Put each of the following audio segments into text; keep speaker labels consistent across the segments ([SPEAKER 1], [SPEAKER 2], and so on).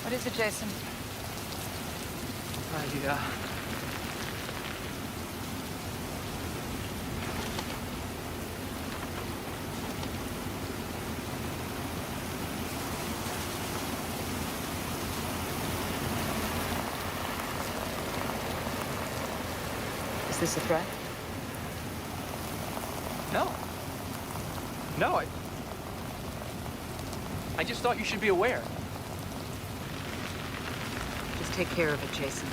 [SPEAKER 1] What is it, Jason?
[SPEAKER 2] Is this a threat?
[SPEAKER 3] No. No, I just thought you should be aware.
[SPEAKER 2] Just take care of it, Jason.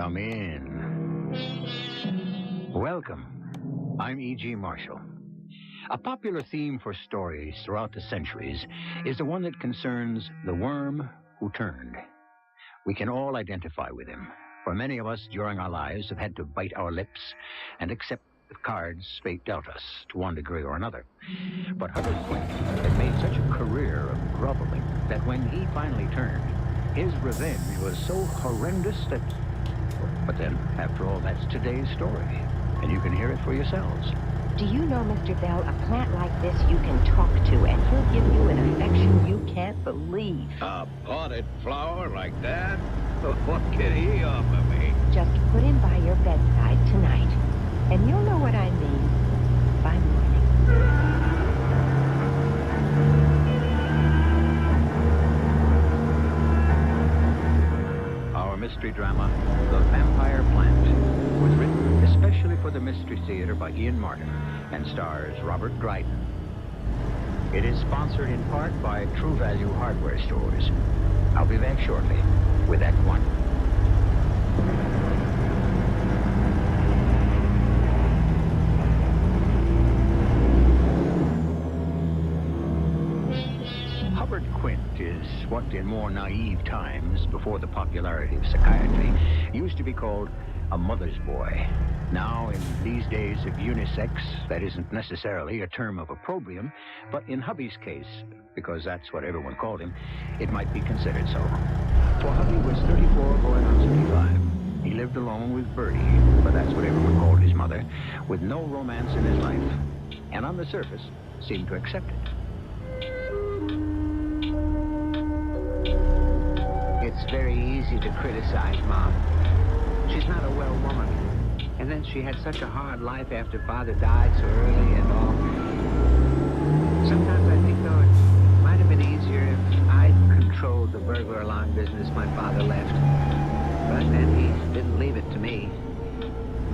[SPEAKER 1] Come in. Welcome. I'm E.G. Marshall. A popular theme for stories throughout the centuries is the one that concerns the worm who turned. We can all identify with him, for many of us during our lives have had to bite our lips and accept the cards fate dealt us to one degree or another. But Hubbard Quinn had made such a career of groveling that when he finally turned, his revenge was so horrendous that... But then, after all, that's today's story, and you can hear it for yourselves.
[SPEAKER 4] Do you know, Mr. Bell, a plant like this you can talk to, and he'll give you an affection you can't believe.
[SPEAKER 5] A potted flower like that? What can he offer me?
[SPEAKER 4] Just put him by your bedside tonight, and you'll know what I mean by morning.
[SPEAKER 1] Our mystery drama, The Vampire Plant, was written especially for the Mystery Theater by Ian Martin and stars Robert Dryden. It is sponsored in part by True Value Hardware Stores. I'll be back shortly with Act One. Hubbard Quint is what in more naive times, before the popularity of psychiatry, used to be called a mother's boy. Now, in these days of unisex, that isn't necessarily a term of opprobrium, but in Hubby's case, because that's what everyone called him, it might be considered so. For Hubby was 34 going on 75. He lived alone with Bertie, but that's what everyone called his mother, with no romance in his life, and on the surface, seemed to accept it.
[SPEAKER 6] It's very easy to criticize Mom. She's not a well woman. And then she had such a hard life after Father died so early and all. Sometimes I think, though, it might have been easier if I'd controlled the burglar alarm business my father left. But then he didn't leave it to me.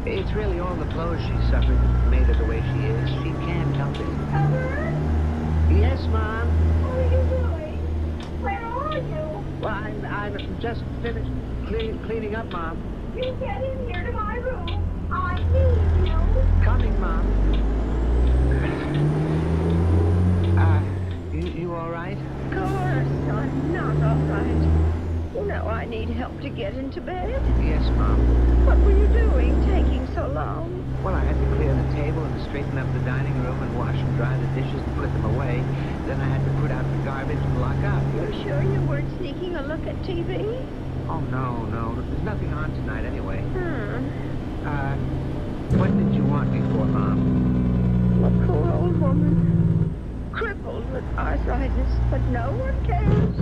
[SPEAKER 6] It's really all the blows she suffered that made her the way she is. She can't help it.
[SPEAKER 7] Albert?
[SPEAKER 6] Yes, Mom?
[SPEAKER 7] What are you doing? Where are you?
[SPEAKER 6] Well, I'm just finished cleaning up, Mom.
[SPEAKER 7] You get in here to my room. I need you.
[SPEAKER 6] Coming, Mom. You all right?
[SPEAKER 7] Of course, I'm not all right. You know I need help to get into bed.
[SPEAKER 6] Yes, Mom.
[SPEAKER 7] What were you doing, taking so long?
[SPEAKER 6] Well, I had to clear the table and straighten up the dining room and wash and dry the dishes and put them away. Then I had to put out the garbage and lock up.
[SPEAKER 7] You sure you weren't sneaking a look at TV?
[SPEAKER 6] Oh, no. There's nothing on tonight anyway. What did you want me for, Mom?
[SPEAKER 7] A poor old woman. Crippled with arthritis, but no one cares.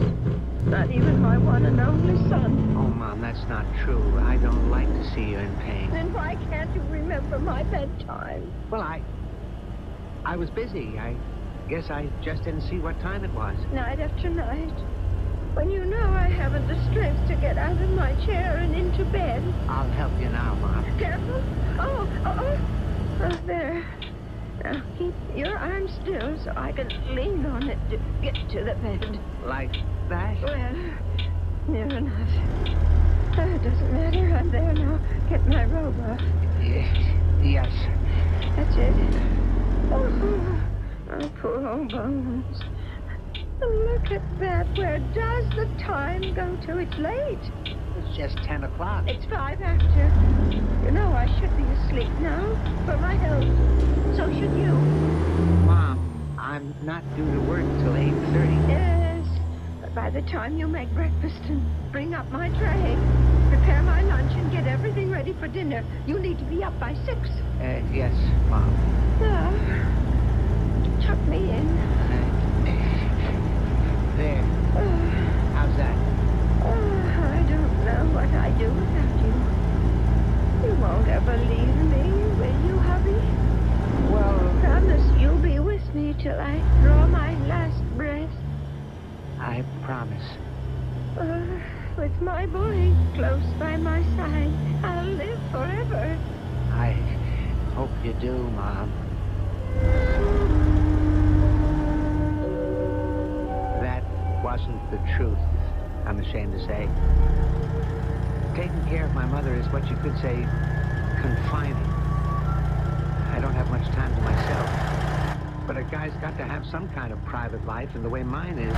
[SPEAKER 7] Not even my one and only son.
[SPEAKER 6] Oh, Mom, that's not true. I don't like to see you in pain.
[SPEAKER 7] Then why can't you remember my bedtime?
[SPEAKER 6] Well, I was busy. I guess I just didn't see what time it was.
[SPEAKER 7] Night after night. When you know I haven't the strength to get out of my chair and into bed.
[SPEAKER 6] I'll help you now, Mom.
[SPEAKER 7] Careful. Oh, there. Now, keep your arm still so I can lean on it to get to the bed.
[SPEAKER 6] Like that?
[SPEAKER 7] Well, near enough. It doesn't matter. I'm there now. Get my robe off.
[SPEAKER 6] Yes.
[SPEAKER 7] That's it. Oh, poor old bones. Look at that. Where does the time go to? It's late.
[SPEAKER 6] It's just 10 o'clock.
[SPEAKER 7] It's 5 after. You know I should be asleep now for my health. So should you.
[SPEAKER 6] Mom, I'm not due to work till 8:30.
[SPEAKER 7] Yes. But by the time you make breakfast and bring up my tray, prepare my lunch and get everything ready for dinner, you need to be up by 6.
[SPEAKER 6] Yes, Mom.
[SPEAKER 7] Now, tuck me in.
[SPEAKER 6] There. How's that?
[SPEAKER 7] I don't know what I'd do without you. You won't ever leave me, will you, hubby?
[SPEAKER 6] Well,
[SPEAKER 7] Promise you'll be with me till I draw my last breath.
[SPEAKER 6] I promise.
[SPEAKER 7] With my boy close by my side, I'll live forever.
[SPEAKER 6] I hope you do, Mom. That wasn't the truth, I'm ashamed to say. Taking care of my mother is what you could say confining. I don't have much time to myself. But a guy's got to have some kind of private life, and the way mine is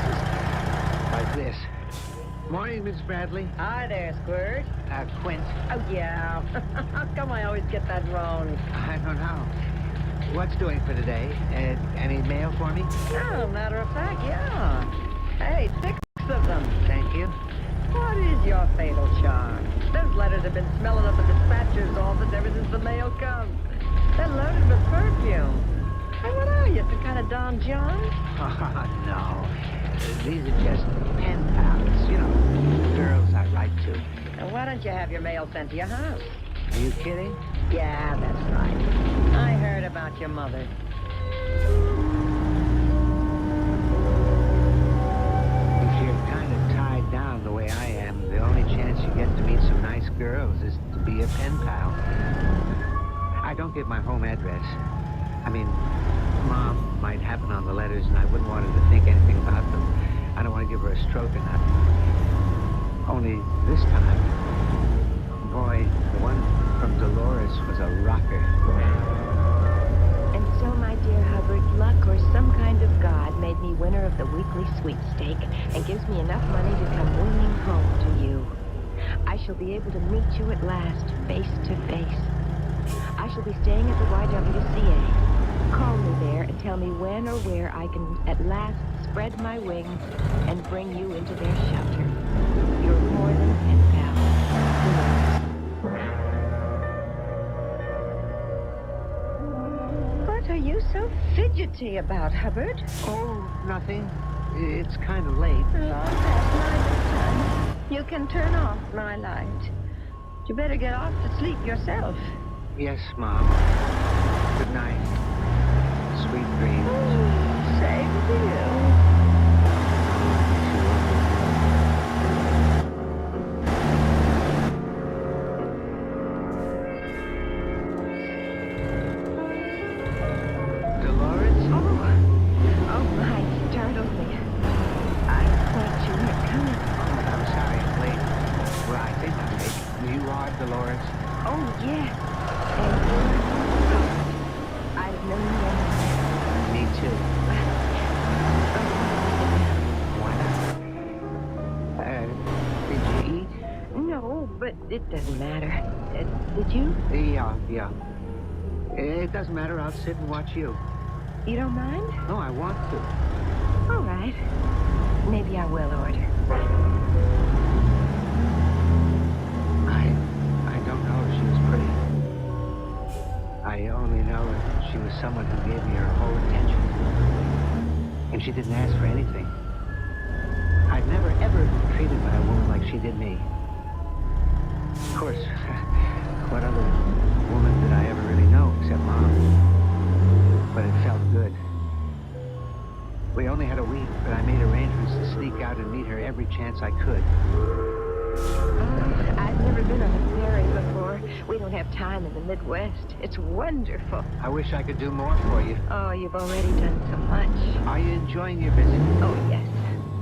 [SPEAKER 6] like this. Morning, Miss Bradley.
[SPEAKER 8] Hi there, Squirt.
[SPEAKER 6] Quint.
[SPEAKER 8] Oh, yeah. How come I always get that wrong?
[SPEAKER 6] I don't know. What's doing for today? Any mail for me?
[SPEAKER 8] Oh, matter of fact, yeah. Hey, 6 of them.
[SPEAKER 6] Thank you.
[SPEAKER 8] What is your fatal charm? Those letters have been smelling up the dispatcher's office ever since the mail comes. They're loaded with perfume. Hey, what are you, some kind of Don John?
[SPEAKER 6] Oh, no. These are just pen pals. You know, girls I write to.
[SPEAKER 8] Now, why don't you have your mail sent to your house?
[SPEAKER 6] Are you kidding?
[SPEAKER 8] Yeah, that's right. I heard about your mother.
[SPEAKER 6] If you're kind of tied down the way I am, the only chance you get to meet some nice girls is to be a pen pal. I don't give my home address. I mean, Mom might happen on the letters, and I wouldn't want her to think anything about them. I don't want to give her a stroke or nothing. Only this time, boy, the one from Dolores was a rocker.
[SPEAKER 4] And so, my dear Hubbard, luck or some kind of God made me winner of the weekly sweepstake and gives me enough money to come winging home to you. I shall be able to meet you at last, face to face. I shall be staying at the YWCA. Call me there and tell me when or where I can at last spread my wings and bring you into their shelter. You're more than a pen pal.
[SPEAKER 7] What are you so fidgety about, Hubbard?
[SPEAKER 6] Oh, nothing. It's kind of late.
[SPEAKER 7] Long past my bedtime. You can turn off my light. You better get off to sleep yourself.
[SPEAKER 6] Yes, Mom. Good night. Sweet dreams.
[SPEAKER 7] Same to you.
[SPEAKER 6] Dolores?
[SPEAKER 4] Oh, my, you startled me. I thought you weren't coming.
[SPEAKER 6] Oh, I'm sorry I'm late. Well, I think I'm late. You are Dolores?
[SPEAKER 4] Oh, yes. And you're I've known you all.
[SPEAKER 6] Me too. Why not? Did you eat?
[SPEAKER 4] No, but it doesn't matter. Did you?
[SPEAKER 6] Yeah. It doesn't matter. I'll sit and watch you.
[SPEAKER 4] You don't mind?
[SPEAKER 6] No, I want to.
[SPEAKER 4] All right. Maybe I will order.
[SPEAKER 6] I don't know if she was pretty. I only know that she was someone who gave me her whole attention. And she didn't ask for anything. I'd never, ever been treated by a woman like she did me. Of course, what other woman did I ever really know except Mom? But it felt good. We only had a week, but I made arrangements to sneak out and meet her every chance I could.
[SPEAKER 4] I've never been on a ferry before. We don't have time in the Midwest. It's wonderful.
[SPEAKER 6] I wish I could do more for you.
[SPEAKER 4] Oh, you've already done so much.
[SPEAKER 6] Are you enjoying your visit?
[SPEAKER 4] Oh, yes.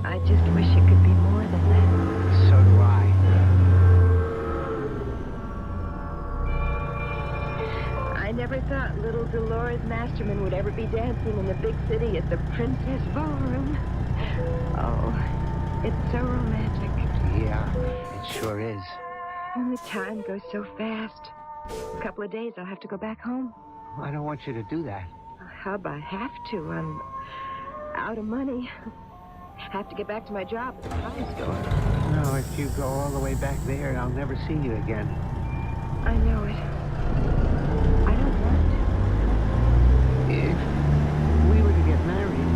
[SPEAKER 4] I just wish it could be more than that.
[SPEAKER 6] So do I.
[SPEAKER 4] I never thought little Dolores Masterman would ever be dancing in the big city at the Princess Ballroom. Oh, it's so romantic.
[SPEAKER 6] Yeah, it sure is.
[SPEAKER 4] And the time goes so fast. A couple of days, I'll have to go back home.
[SPEAKER 6] I don't want you to do that.
[SPEAKER 4] Hub, I have to. I'm out of money. Have to get back to my job at the toy store.
[SPEAKER 6] No, if you go all the way back there, I'll never see you again.
[SPEAKER 4] I know it. I don't want to.
[SPEAKER 6] If we were to get married,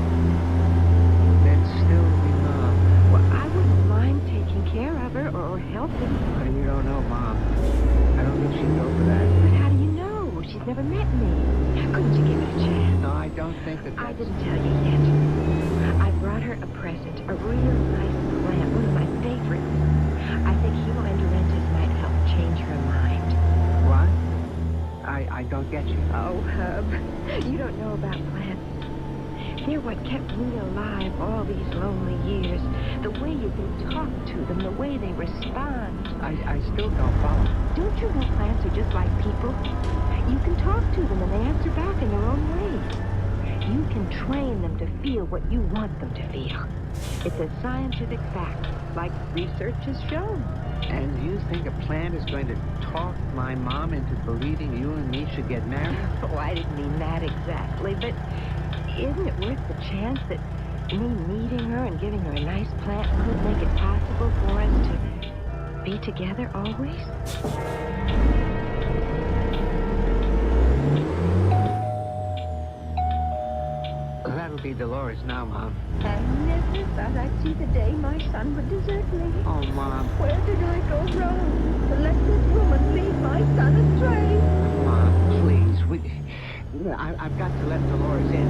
[SPEAKER 6] there'd still be Mom.
[SPEAKER 4] Well, I wouldn't mind taking care of her or helping.
[SPEAKER 6] But you don't know Mom. I don't think she'd go for that.
[SPEAKER 4] But how do you know? She's never met me. Couldn't you give it a chance?
[SPEAKER 6] No, I don't think that
[SPEAKER 4] I didn't tell you yet. I brought her a present, a real nice plant, one of my favorites. I think Hilo and Durantis might help change her mind.
[SPEAKER 6] What? I don't get you.
[SPEAKER 4] Oh, Hub, you don't know about plants. They're what kept me alive all these lonely years. The way you can talk to them, the way they respond.
[SPEAKER 6] I still don't follow.
[SPEAKER 4] Don't you know plants are just like people? You can talk to them and they answer back in their own way. You can train them to feel what you want them to feel. It's a scientific fact, like research has shown.
[SPEAKER 6] And you think a plant is going to talk my mom into believing you and me should get married?
[SPEAKER 4] Oh, I didn't mean that exactly, but isn't it worth the chance that me meeting her and giving her a nice plant could make it possible for us to be together always?
[SPEAKER 6] That'll be Dolores now, Mom.
[SPEAKER 7] I never thought I'd see the day my son would desert me.
[SPEAKER 6] Oh, Mom.
[SPEAKER 7] Where did I go wrong to let this woman lead my son astray?
[SPEAKER 6] Mom, please. I've got to let Dolores in.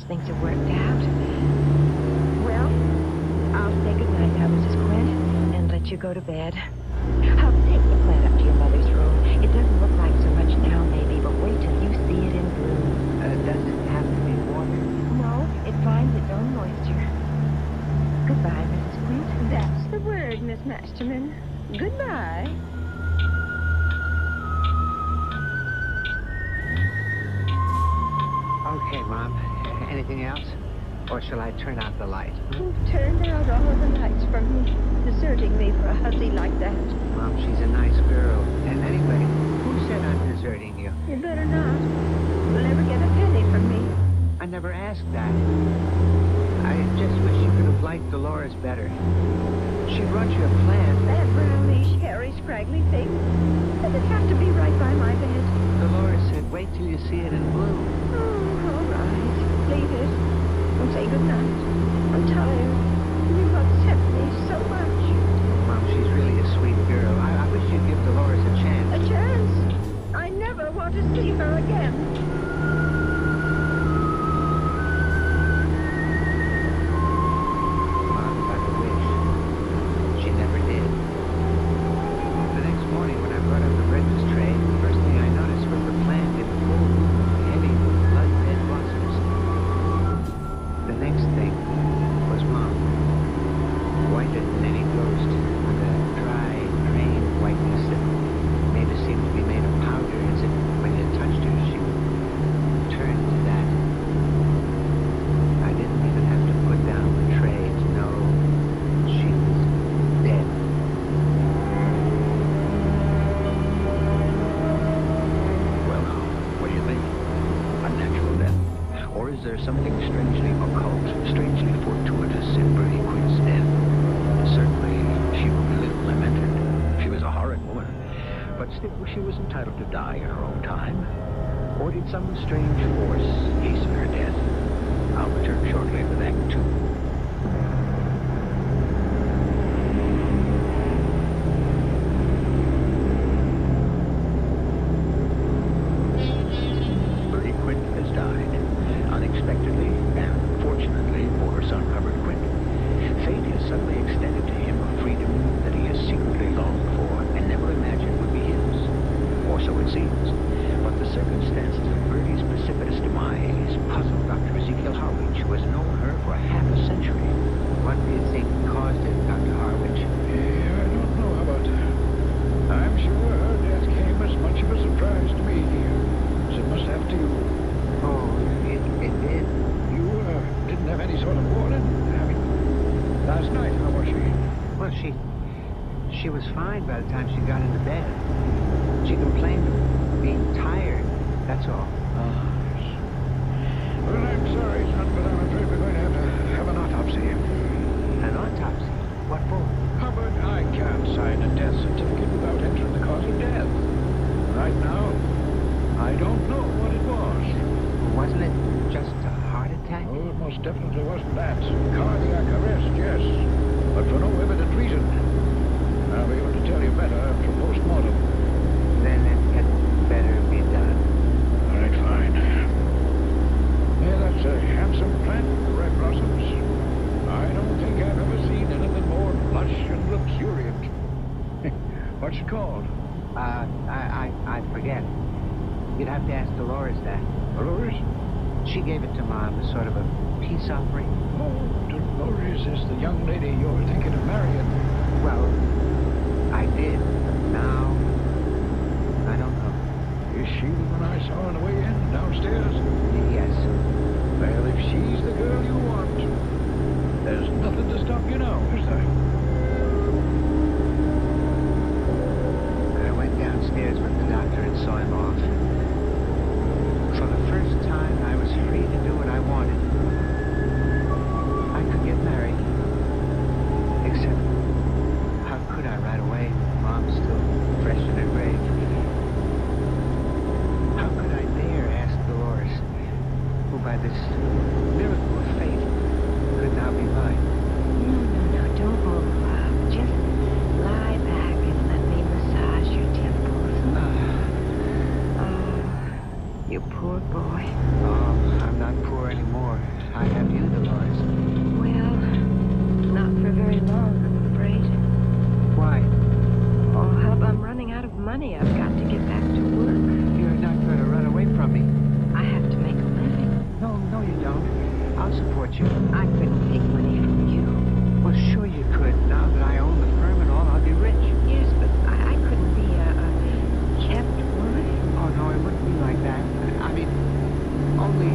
[SPEAKER 4] Things have worked out. Well, I'll say goodnight now, Mrs. Quint, and let you go to bed. I'll take the plant up to your mother's room. It doesn't look like so much now, maybe, but wait till you see it in bloom.
[SPEAKER 6] Does it have to be watered?
[SPEAKER 4] No, it finds its own moisture. Goodbye, Mrs. Quint.
[SPEAKER 7] That's the word, Miss Masterman. Goodbye.
[SPEAKER 6] Okay, Mom. Anything else? Or shall I turn out the light?
[SPEAKER 7] You've turned out all the lights for me, deserting me for a hussy like that.
[SPEAKER 6] Mom, she's a nice girl. And anyway, who said I'm deserting you?
[SPEAKER 7] You better not. You'll never get a penny from me.
[SPEAKER 6] I never asked that. I just wish you could have liked Dolores better. She brought you a plant.
[SPEAKER 7] That brownish, hairy, scraggly thing. Does it have to be right by my bed?
[SPEAKER 6] Dolores said, wait till you see it in bloom.
[SPEAKER 7] Oh, all right. Leave it. And say goodnight. I'm tired. You've upset me so much.
[SPEAKER 6] Mom, she's really a sweet girl. I wish you'd give Dolores a chance.
[SPEAKER 7] A chance? I never want to see her again.
[SPEAKER 6] Mom, if I could wish. She never did. The next morning when I brought up the breakfast tray, the first thing I noticed was the plant in full heavy blood-red blossoms. The next thing was Mom, whiter than any ghost, with a dry, drained whiteness that made her seem to be made of powder, as if when you touched her, she would turn to that. I didn't even have to put down the tray to know she was dead.
[SPEAKER 1] Well, now, what do you think? A natural death? Or is there something strangely occult, strangely fortuitous in Bertie Quint's death? Certainly, she will be little lamented. She was a horrid woman. But still, she was entitled to die in her own time. Or did some strange force hasten her death? I'll return shortly with Act 2. Bertie Quint has died, unexpectedly and fortunately for her son, Hubbard Quint. Fate has suddenly extended to him a freedom that he has secretly longed for and never imagined would be his. Or so it seems. But the circumstances of Bertie's precipitous demise puzzled Dr. Ezekiel Harwich, who has known her for half a century.
[SPEAKER 6] What do you think caused it, Dr. Harwich?
[SPEAKER 5] I don't know about that. I'm sure her death came as much of a surprise to me as it must have to you.
[SPEAKER 6] Oh, it did?
[SPEAKER 5] You didn't have any sort of warning? I mean, last night, how was she?
[SPEAKER 6] Well, she was fine by the time she got into bed. She complained of being tired, that's all.
[SPEAKER 5] Well, I'm sorry, son, but I'm afraid we're going to have an autopsy.
[SPEAKER 6] An autopsy? What for?
[SPEAKER 5] Hubbard, I can't sign a death certificate without entering the cause of death. Right now,
[SPEAKER 6] attack?
[SPEAKER 5] Oh, it most definitely wasn't that. Cardiac arrest, yes. But for no evident reason. I'll be able to tell you better after post-mortem.
[SPEAKER 6] Then it had better be done.
[SPEAKER 5] All right, fine. Yeah, that's a handsome plant, the red blossoms. I don't think I've ever seen anything more lush and luxuriant. What's it called?
[SPEAKER 6] I forget. You'd have to ask Dolores that.
[SPEAKER 5] Dolores?
[SPEAKER 6] She gave it to Mom as sort of a peace offering.
[SPEAKER 5] Oh, Dolores is the young lady you're thinking of marrying.
[SPEAKER 6] Well, I did. Now, I don't know.
[SPEAKER 5] Is she the one I saw on the way in, downstairs?
[SPEAKER 6] Yes.
[SPEAKER 5] Well, if she's the girl you want, there's nothing to stop you now, is there?
[SPEAKER 6] I went downstairs with the doctor and saw him off. For the first time, I was free to do what I wanted. I could get married. Except, how could I right away? Mom's still fresh in her grave. How could I dare ask Dolores, who by this miracle of fate could now be mine?
[SPEAKER 4] No, don't move, love. Just lie back and let me massage your temples. You poor boy.
[SPEAKER 6] Oh, I'm not poor anymore. I have you, Dolores.
[SPEAKER 4] Well, not for very long, I'm afraid.
[SPEAKER 6] Why?
[SPEAKER 4] Oh, Hub, I'm running out of money. I've got to get back to work.
[SPEAKER 6] You're not going to run away from me.
[SPEAKER 4] I have to make a living.
[SPEAKER 6] No, you don't. I'll support you.
[SPEAKER 4] I couldn't take money from you.
[SPEAKER 6] Well, sure you could. Now that I own the firm and all, I'll be rich.
[SPEAKER 4] Yes, but I couldn't be a kept woman.
[SPEAKER 6] Oh, no, it wouldn't be like that. I mean, only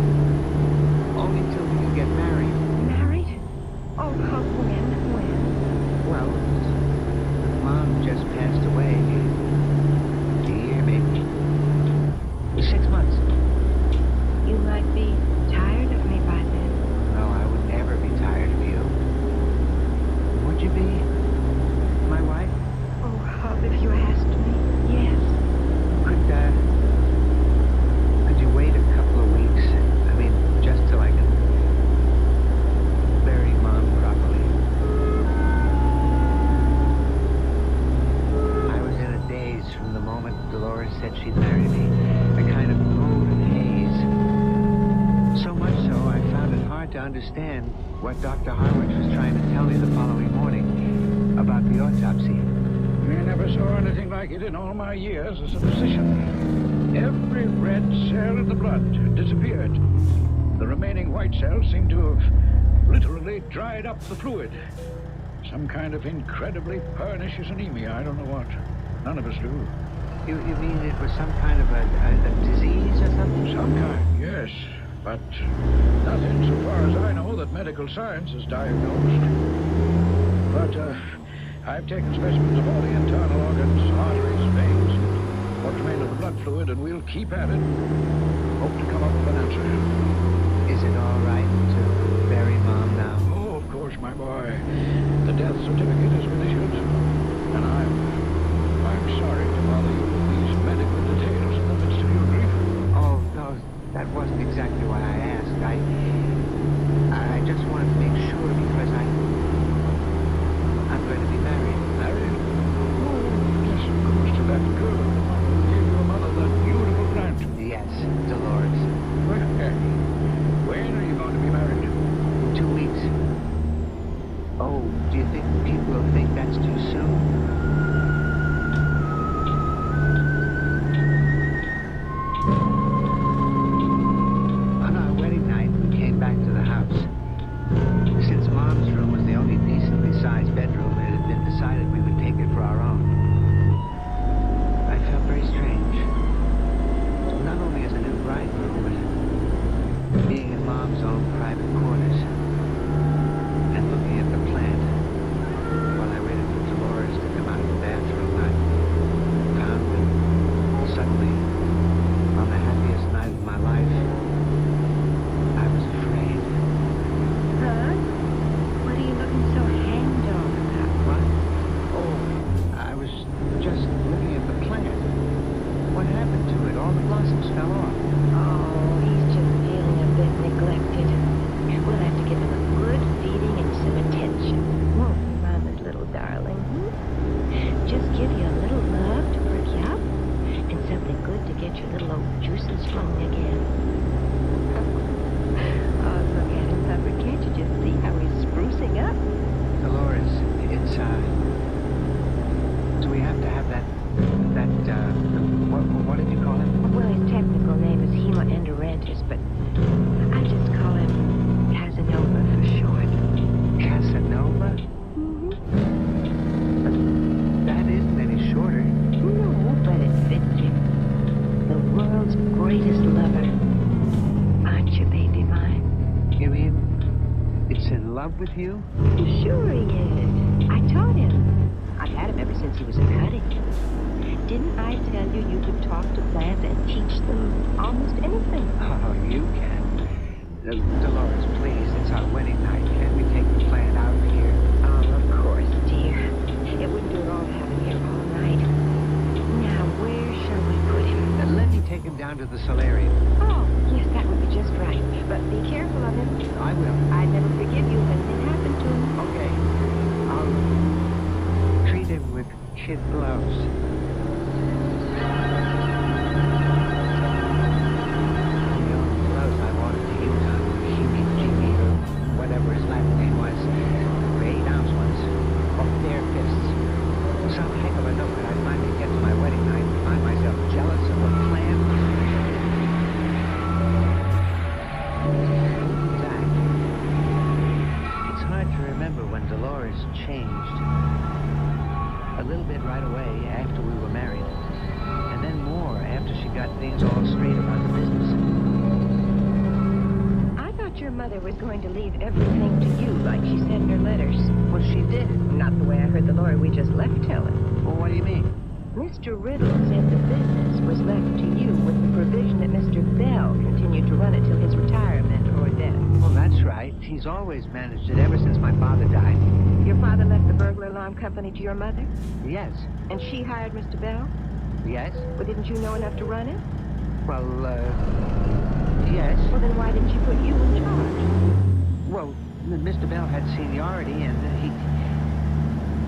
[SPEAKER 6] till we can get married.
[SPEAKER 4] Married? Oh, Hub, when?
[SPEAKER 6] Well, Mom just passed away. A year, maybe. 6 months.
[SPEAKER 4] You might be tired of me by then.
[SPEAKER 6] No, I would never be tired of you. Would you be my wife?
[SPEAKER 4] Oh, Hub, if you asked me, yes.
[SPEAKER 6] Could you wait a couple of weeks? I mean, just till I can bury Mom properly. I was in a daze from the moment Dolores said she'd marry me. A kind of mood of haze. So much so, I found it hard to understand what Dr. Harwich was trying to tell me the following morning about the autopsy.
[SPEAKER 5] I never saw anything like it in all my years as a physician. Every red cell in the blood had disappeared. The remaining white cells seemed to have literally dried up the fluid. Some kind of incredibly pernicious anemia, I don't know what. None of us do.
[SPEAKER 6] You mean it was some kind of a disease or something?
[SPEAKER 5] Some kind, yes. But nothing, so far as I know, that medical science has diagnosed. But, I've taken specimens of all the internal organs, arteries, veins, what remained of the blood fluid, and we'll keep at it. Hope to come up with an answer.
[SPEAKER 6] Is it all right to bury Mom now?
[SPEAKER 5] Oh, of course, my boy. The death certificate has been issued, and I'm sorry to bother you with these medical details in the midst of your grief.
[SPEAKER 6] Oh, no, that wasn't exactly why I asked. I just wanted to make sure because I'm going to be married.
[SPEAKER 5] Married? Oh, yes, of course, to that girl who gave your mother that beautiful plant.
[SPEAKER 6] Yes, Dolores.
[SPEAKER 5] When are you going to be married?
[SPEAKER 6] In 2 weeks. Oh, do you think people will think that's too soon? On our wedding night, we came back to the house. Since Mom's room was the only decently sized bedroom, it had been decided we would take it for our own. I felt very strange. Not only as a new bridegroom, but being in Mom's own private quarters and looking at the plant. in love with you?
[SPEAKER 4] Sure he is. I taught him. I've had him ever since he was a cutting. Didn't I tell you you could talk to plants and teach them almost anything?
[SPEAKER 6] Oh, you can. Dolores, please, it's our wedding night. Can't we take the plant out of here?
[SPEAKER 4] Oh, of course, dear. It wouldn't do at all to have him here all night. Now, where shall we put him?
[SPEAKER 6] Let me take him down to the solarium.
[SPEAKER 4] Oh, yes, that would be just right. But be careful of him.
[SPEAKER 6] I will.
[SPEAKER 4] I'd never forgive you if anything happened to him.
[SPEAKER 6] Okay. I'll treat him with kid gloves. Whatever his last name was, 8-ounce ones, or bare fists. Some heck of a note that I'd finally get to my wedding night and find myself jealous of a plan. Zach, it's hard to remember when Dolores changed. A little bit right away after we were married, and then more after she got things all straight about the business.
[SPEAKER 4] Your mother was going to leave everything to you, like she said in her letters.
[SPEAKER 6] Well, she did.
[SPEAKER 4] Not the way I heard the lawyer we just left tell it.
[SPEAKER 6] Well, what do you mean?
[SPEAKER 4] Mr. Riddle said the business was left to you with the provision that Mr. Bell continued to run it till his retirement or death.
[SPEAKER 6] Well, that's right. He's always managed it ever since my father died.
[SPEAKER 4] Your father left the burglar alarm company to your mother?
[SPEAKER 6] Yes.
[SPEAKER 4] And she hired Mr. Bell?
[SPEAKER 6] Yes.
[SPEAKER 4] Well, didn't you know enough to run it?
[SPEAKER 6] Well, yes.
[SPEAKER 4] Well, then why didn't she put you in charge?
[SPEAKER 6] Well, Mr. Bell had seniority, and he...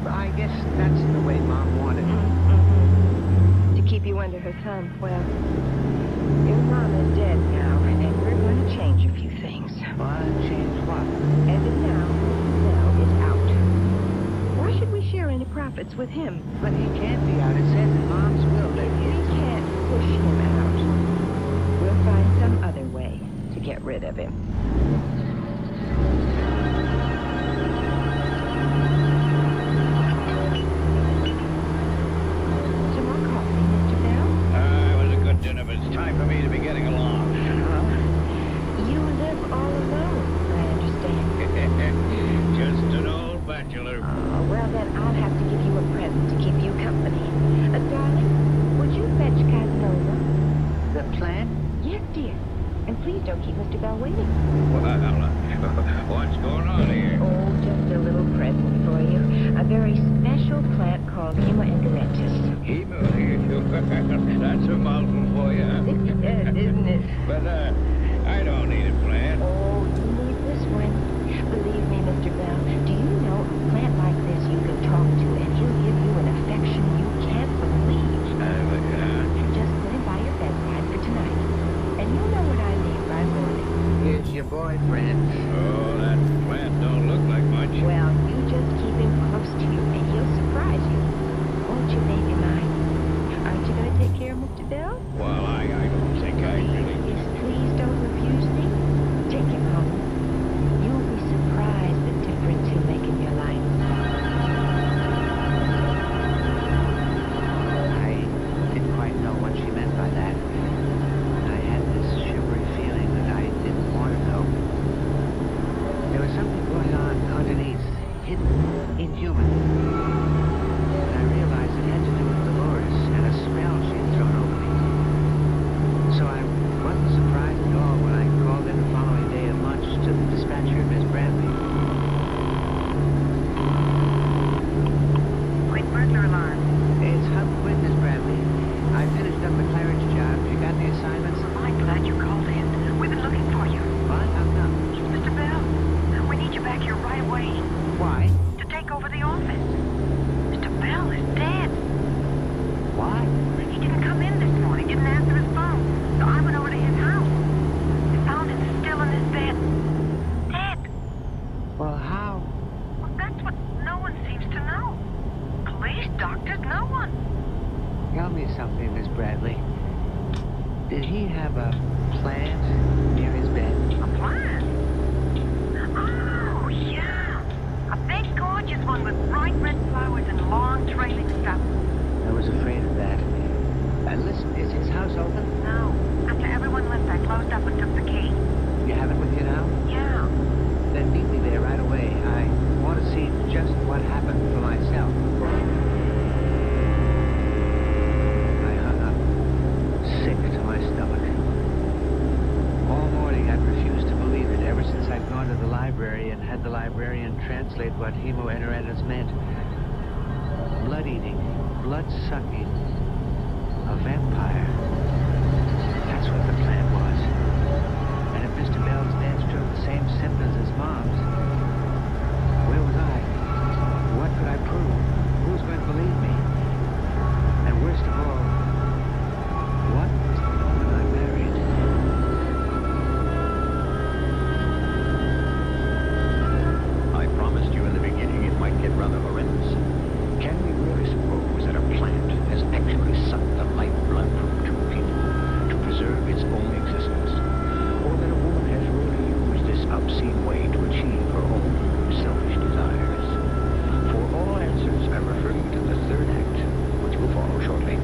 [SPEAKER 6] I guess that's the way Mom wanted it.
[SPEAKER 4] Mm-hmm. To keep you under her thumb. Well, your mom is dead now, and we're going to change a few things.
[SPEAKER 6] Well, change what?
[SPEAKER 4] As of now, Mr. Bell is out. Why should we share any profits with him?
[SPEAKER 6] But he can't be out. It says in Mom's will that
[SPEAKER 4] We can't push him out. We'll find some other way to get rid of him. Some more coffee, Mr. Bell?
[SPEAKER 5] It was a good dinner, but it's time for me to be getting along.
[SPEAKER 4] You live all alone, I understand.
[SPEAKER 5] Just an old bachelor.
[SPEAKER 4] Oh, well then I'll have to give you a present to keep you company. Darling, would you fetch Casanova?
[SPEAKER 6] the plant.
[SPEAKER 4] Yes, dear. And please don't keep Mr. Bell waiting.
[SPEAKER 5] Well, what's going on here?
[SPEAKER 4] Oh, just a little present for you. A very special plant called Hemaengeretis.
[SPEAKER 5] That's a mouthful for you.
[SPEAKER 4] Yes, isn't it?
[SPEAKER 5] But, I don't need a plant.
[SPEAKER 4] Oh, you need this one. Believe me, Mr. Bell, do you know a plant like this you can talk to and he'll give you an affection you can't believe? Just put him by your bedside for tonight. And you'll know what I mean by morning.
[SPEAKER 6] Here's your boyfriend.
[SPEAKER 5] Oh, that plant don't look like much.
[SPEAKER 4] Well, you just keep him close to you and he'll surprise you. Won't you, baby mine? Aren't you going to take care of Mr. Bell?
[SPEAKER 5] Well, I don't think I really...
[SPEAKER 4] Please don't refuse me. Take him home. You'll be surprised the difference he'll make in your life.
[SPEAKER 6] I didn't quite know what she meant by that. I had this shivery feeling that I didn't want to know. There was something going on underneath, hidden, inhuman. And I realized it had to do with Dolores and a spell she'd thrown over me. So I wasn't surprised at all when I called in the following day at lunch to the dispatcher, Miss Bradley.
[SPEAKER 8] Quit burglar alarm.
[SPEAKER 6] It's Hub Quinn, Miss Bradley. I finished up the Claridge job. You got the assignments?
[SPEAKER 8] I'm glad you called in. We've been looking for you.
[SPEAKER 6] What? How come?
[SPEAKER 8] It's Mr. Bell. We need you back here right away
[SPEAKER 6] Why?
[SPEAKER 8] to take over the office. Mr. Bell is dead.
[SPEAKER 6] Why?
[SPEAKER 8] He didn't come in this morning, didn't answer his phone. So I went over to his house. I found him still in his bed. Dead.
[SPEAKER 6] Well, how?
[SPEAKER 8] Well, that's what no one seems to know. Police, doctors, no one.
[SPEAKER 6] Tell me something, Miss Bradley. Did he have a plant near his bed?
[SPEAKER 8] A plant? Oh, yeah. A big, gorgeous one with bright red flowers and long trailing stuff.
[SPEAKER 6] I was afraid of that. Listen, is his house open?
[SPEAKER 8] No. After everyone left, I closed up and took the key.
[SPEAKER 6] You have it with you now?
[SPEAKER 8] Yeah.
[SPEAKER 6] Then meet me there right away. gone to the library and had the librarian translate what hemoenterosis meant. Blood-eating, blood-sucking, a vampire. That's what the plan was. And if Mr. Bell's death showed the same symptoms as Mom's, where was I? What could I prove? Who's going to believe me? And worst of all, what was the woman I married?
[SPEAKER 1] I promised you in the beginning it might get rather horrendous. Can we really suppose that a plant has actually sucked the lifeblood from two people to preserve its own existence? Or that a woman has really used this obscene way to achieve her own selfish desires? For all answers, I refer you to the third act, which will follow shortly.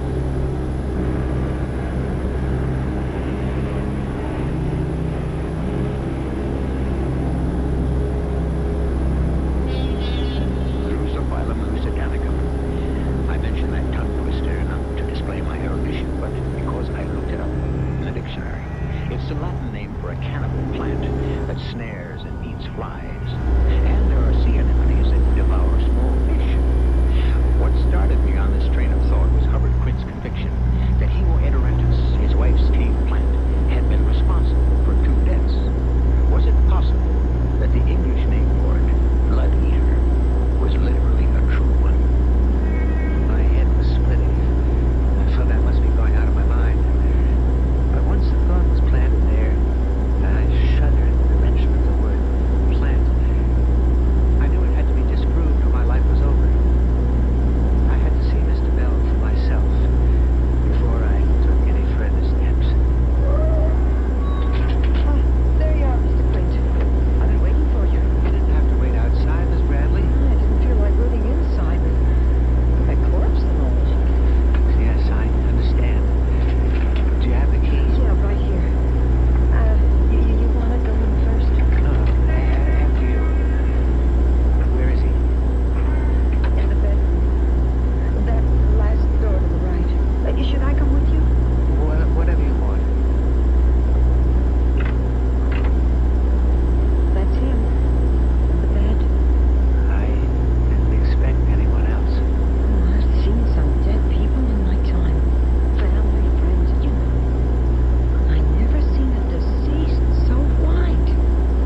[SPEAKER 1] I mention that tongue twister not to display my erudition, but because I looked it up in the dictionary. It's the Latin name for a cannibal plant that snares and eats flies. And there are sea anemones that devour small fish. What started me on this train of thought was Hubbard Quint's conviction that hemoenterosis, his wife's tame plant, had been responsible for 2 deaths. Was it possible that the English name for it, blood eater, was literally a true one?
[SPEAKER 6] My head was splitting. I felt I must be going out of my mind. But once the thought was planted there, I shuddered at the mention of the word plant. I knew it had to be disproved or my life was over. I had to see Mr. Bell for myself before I took any further steps.
[SPEAKER 8] Oh, there you are, Mr. Quint. I've been waiting for you.
[SPEAKER 6] You didn't have to wait outside, Miss Bradley.
[SPEAKER 8] I didn't feel like waiting inside with that corpse and all.
[SPEAKER 6] Yes, I understand. Do you have the keys?
[SPEAKER 8] Yeah, right here. You want to go in first?
[SPEAKER 6] No, after you. Where is he?
[SPEAKER 8] In the bedroom. That last door to the right. Should I come with you?
[SPEAKER 6] Whatever you want.
[SPEAKER 8] That's him. In the bed.
[SPEAKER 6] I didn't expect anyone else.
[SPEAKER 8] Oh, I've seen some dead people in my time. Family, friends, you know. I never seen a deceased so white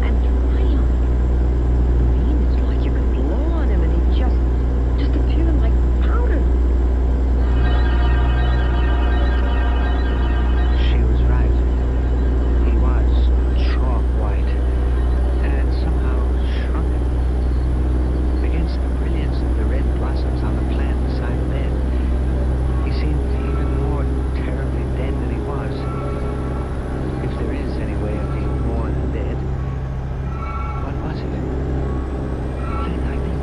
[SPEAKER 8] and triumph. I mean, it's like you could blow on him and he just appeared like powder.
[SPEAKER 6] She was right. He was chalk white, and had somehow shrunken. Against the brilliance of the red blossoms on the plant beside the bed, he seemed even more terribly dead than he was. If there is any way of being more than dead, what was it? I knew.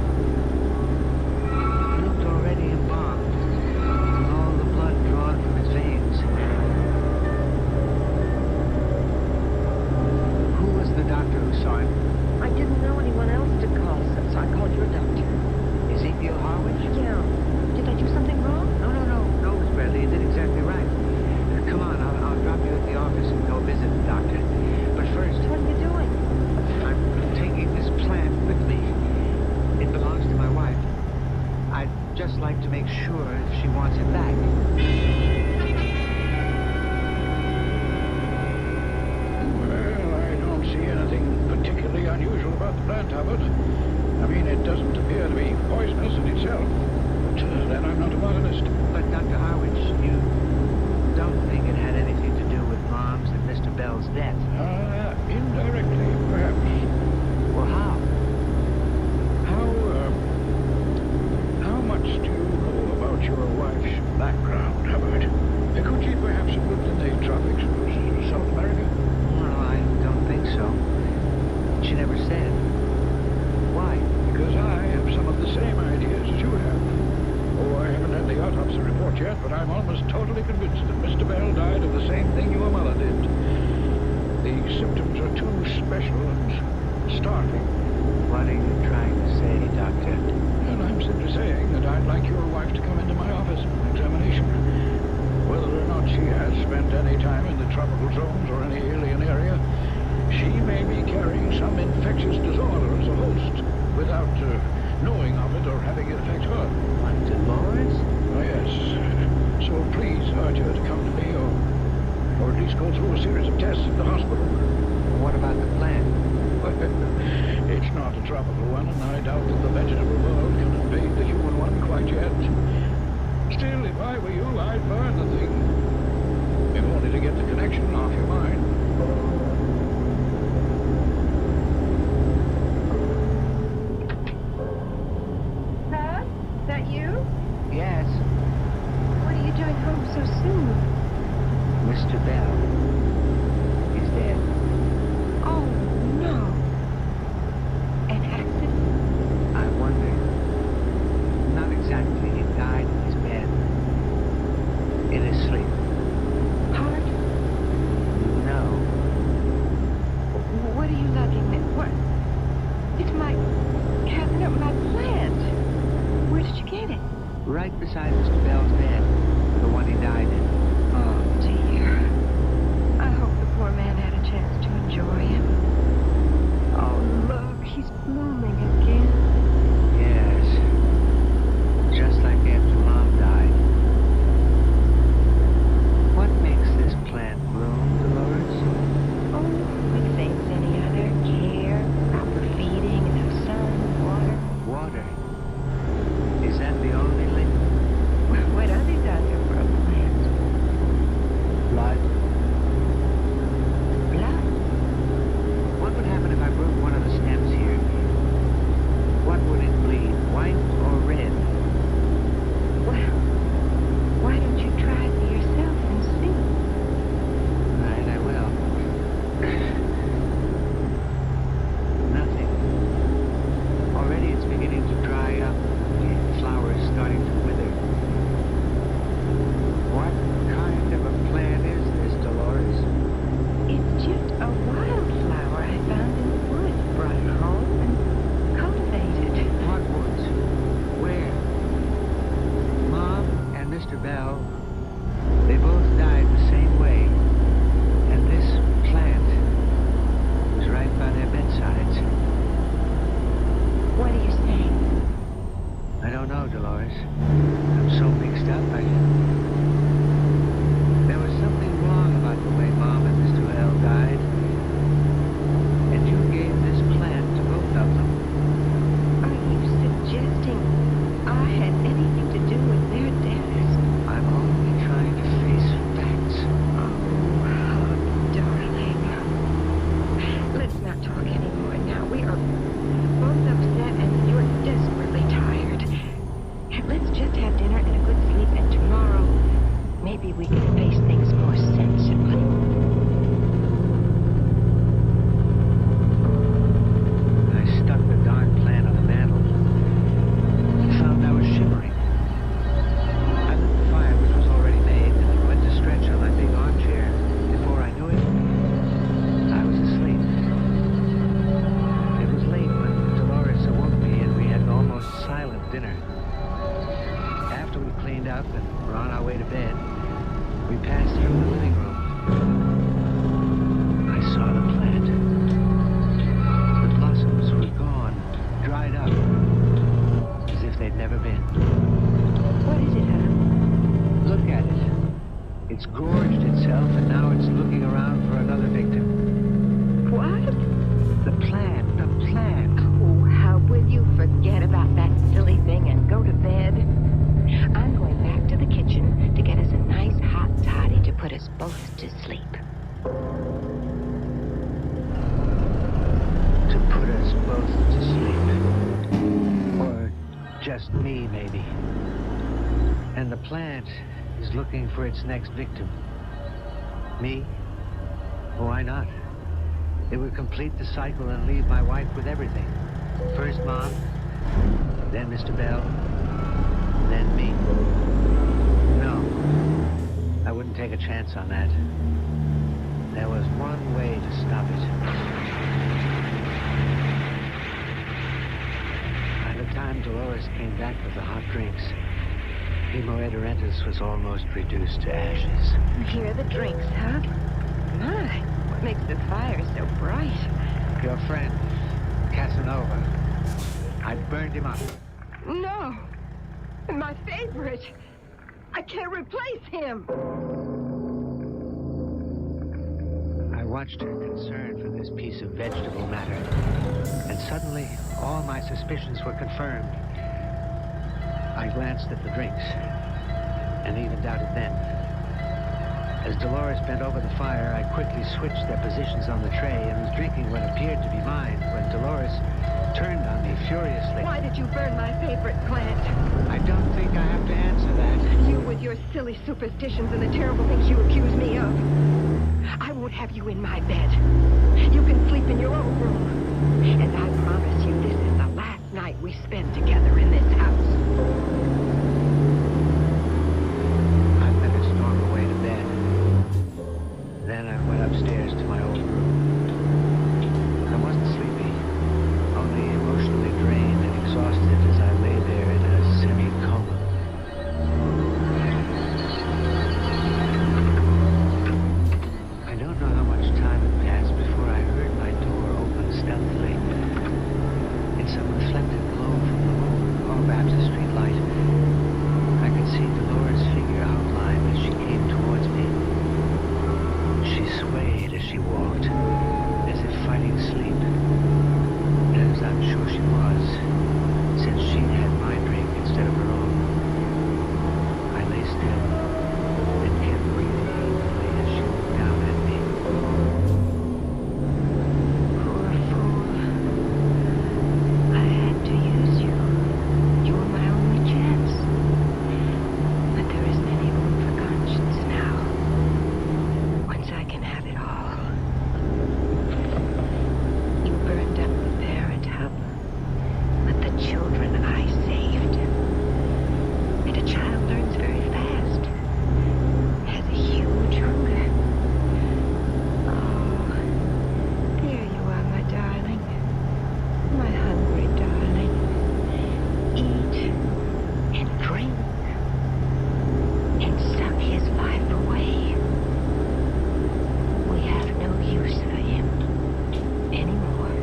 [SPEAKER 6] He looked already embalmed, with all the blood drawn from his veins. Who was the doctor who saw him?
[SPEAKER 8] I didn't know anyone else to call, so I called your doctor.
[SPEAKER 6] Ezekiel Harwich?
[SPEAKER 8] Yeah. Did I do something wrong?
[SPEAKER 6] No, Miss Bradley, you did exactly right. Come on, I'll drop you at the office and go visit the doctor. But first,
[SPEAKER 8] What are you doing?
[SPEAKER 6] I'm taking this plant with me. It belongs to my wife. I'd just like to make sure if she wants it back.
[SPEAKER 5] Well, I don't see anything particularly unusual about the plant, Hubbard. I mean, it doesn't appear to be poisonous in itself. But then I'm not a botanist.
[SPEAKER 6] But Dr. Harwich, you don't think it had anything to do with Mom's and Mr. Bell's death?
[SPEAKER 5] Indirectly, perhaps.
[SPEAKER 6] Well, how?
[SPEAKER 5] How much do you know about your wife's background, Hubbard? Could she perhaps have lived in the tropics of South America?
[SPEAKER 6] Well, I don't think so. She never said. Why?
[SPEAKER 5] Because I have some of the same ideas as you have. Oh, I haven't had the autopsy report yet, but I'm almost totally convinced that Mr. Bell died of the same thing your mother did. The symptoms are too special and startling.
[SPEAKER 6] What are you trying to say, Doctor?
[SPEAKER 5] And I'm simply saying that I'd like your wife to come into my office for an examination. Whether or not she has spent any time in the tropical zones or any alien area, she may be carrying some infectious tests at the hospital.
[SPEAKER 6] What about the plant?
[SPEAKER 5] It's not a tropical one, and I doubt that the vegetable world can invade the human one quite yet. Still, if I were you, I'd burn the thing. If only to get the connection off your mind.
[SPEAKER 7] Huh? Is that you?
[SPEAKER 6] Yes,
[SPEAKER 7] What are you doing home so soon?
[SPEAKER 6] Mr. Bell. He's dead.
[SPEAKER 7] Oh, no. An accident?
[SPEAKER 6] I wonder. Not exactly. He died in his bed. In his sleep.
[SPEAKER 7] Heart?
[SPEAKER 6] No.
[SPEAKER 7] What are you lugging at? What? It's my... Having up my plant. Where did you get it?
[SPEAKER 6] Right beside Mr. Bell's bed. The one he died in.
[SPEAKER 7] Oh, dear. I hope the poor man had a chance to enjoy it. Oh, look, he's blooming again.
[SPEAKER 6] Yes. Just like after Mom died. What makes this plant bloom, Dolores?
[SPEAKER 7] Oh, like same as any other. Care, proper feeding, enough sun, water.
[SPEAKER 6] Water. Is that the only liquid?
[SPEAKER 7] What other does it for a plant?
[SPEAKER 6] Blood?
[SPEAKER 7] Blood.
[SPEAKER 6] What would happen if I broke one of the stems here? What would it bleed? White or red?
[SPEAKER 7] Well, why don't you try it for yourself and see?
[SPEAKER 6] Right, I will. Nothing. Already it's beginning to dry up. The flowers starting to wither. What kind of a plant is this, Dolores?
[SPEAKER 7] It's just a wildflower I found in the woods, brought home and cultivated.
[SPEAKER 6] What woods? Where? Mom and Mr. Bell, they both died the same way. And this plant was right by their bedsides.
[SPEAKER 7] What are you saying?
[SPEAKER 6] I don't know, Dolores. I'm so mixed up. There was something wrong about the way Mom and Mr. Bell died. And you gave this plant to both of them.
[SPEAKER 7] Are you suggesting I had anything to do with their deaths?
[SPEAKER 6] I'm only trying to face facts.
[SPEAKER 7] Oh, darling. Let's not talk anymore now. We are both upset and you're desperately tired. Let's just have dinner and a good sleep, and tomorrow, maybe we can face things more sensibly.
[SPEAKER 6] I stuck the darn plant on the mantle. Found I was shivering. I lit the fire, which was already made, and went to stretch on my big armchair. Before I knew it, I was asleep. It was late when Dolores awoke me, and we had an almost silent dinner. After we cleaned up and were on our way to bed, we passed through the living room. I saw the plant. The blossoms were gone, dried up, as if they'd never been.
[SPEAKER 7] What is it, huh?
[SPEAKER 6] Look at it. It's gorged itself, and now it's looking around for another victim.
[SPEAKER 7] What?
[SPEAKER 6] The plant.
[SPEAKER 7] Oh, how will you forget about that silly thing and go to bed? I'm going back to the kitchen to get us a nice hot toddy to put us both to sleep.
[SPEAKER 6] To put us both to sleep. Or just me, maybe. And the plant is looking for its next victim. Me? Why not? It would complete the cycle and leave my wife with everything. First Mom, then Mr. Bell, then me. No, I wouldn't take a chance on that. There was one way to stop it. By the time Dolores came back with the hot drinks, Hemoedorentis was almost reduced to ashes.
[SPEAKER 7] Here are the drinks, huh? My, what makes the fire so bright?
[SPEAKER 6] Your friend, Casanova. I burned him up.
[SPEAKER 7] No! My favorite! I can't replace him!
[SPEAKER 6] I watched her concern for this piece of vegetable matter, and suddenly all my suspicions were confirmed. I glanced at the drinks, and even doubted then. As Dolores bent over the fire, I quickly switched their positions on the tray and was drinking what appeared to be mine when Dolores turned on me furiously.
[SPEAKER 7] Why did you burn my favorite plant?
[SPEAKER 6] I don't think I have to answer that.
[SPEAKER 7] You with your silly superstitions and the terrible things you accuse me of. I won't have you in my bed. You can sleep in your own room. And I promise you this is the last night we spend together in this house.
[SPEAKER 6] I let her storm away to bed. Then I went upstairs to my old room. I wasn't sleepy, only emotionally drained and exhausted as I lay there in a semi-coma. I don't know how much time had passed before I heard my door open stealthily. In some reflected glow from the moon, or perhaps a street light, I could see Dolores' figure outlined as she came towards me. She swayed as she walked, as if fighting sleep. As I'm sure she was, since she'd had my drink instead of her own. I lay still and kept breathing evenly as she looked down at me.
[SPEAKER 7] Poor fool. I had to use you. You were my only chance. But there isn't any room for conscience now. Once I can have it all. You burned up the parent hub, but the children I saved. And a child learns very fast. Has a huge hunger. Oh, there you are, my darling. My hungry darling. Eat and drink and suck his life away. We have no use for him anymore.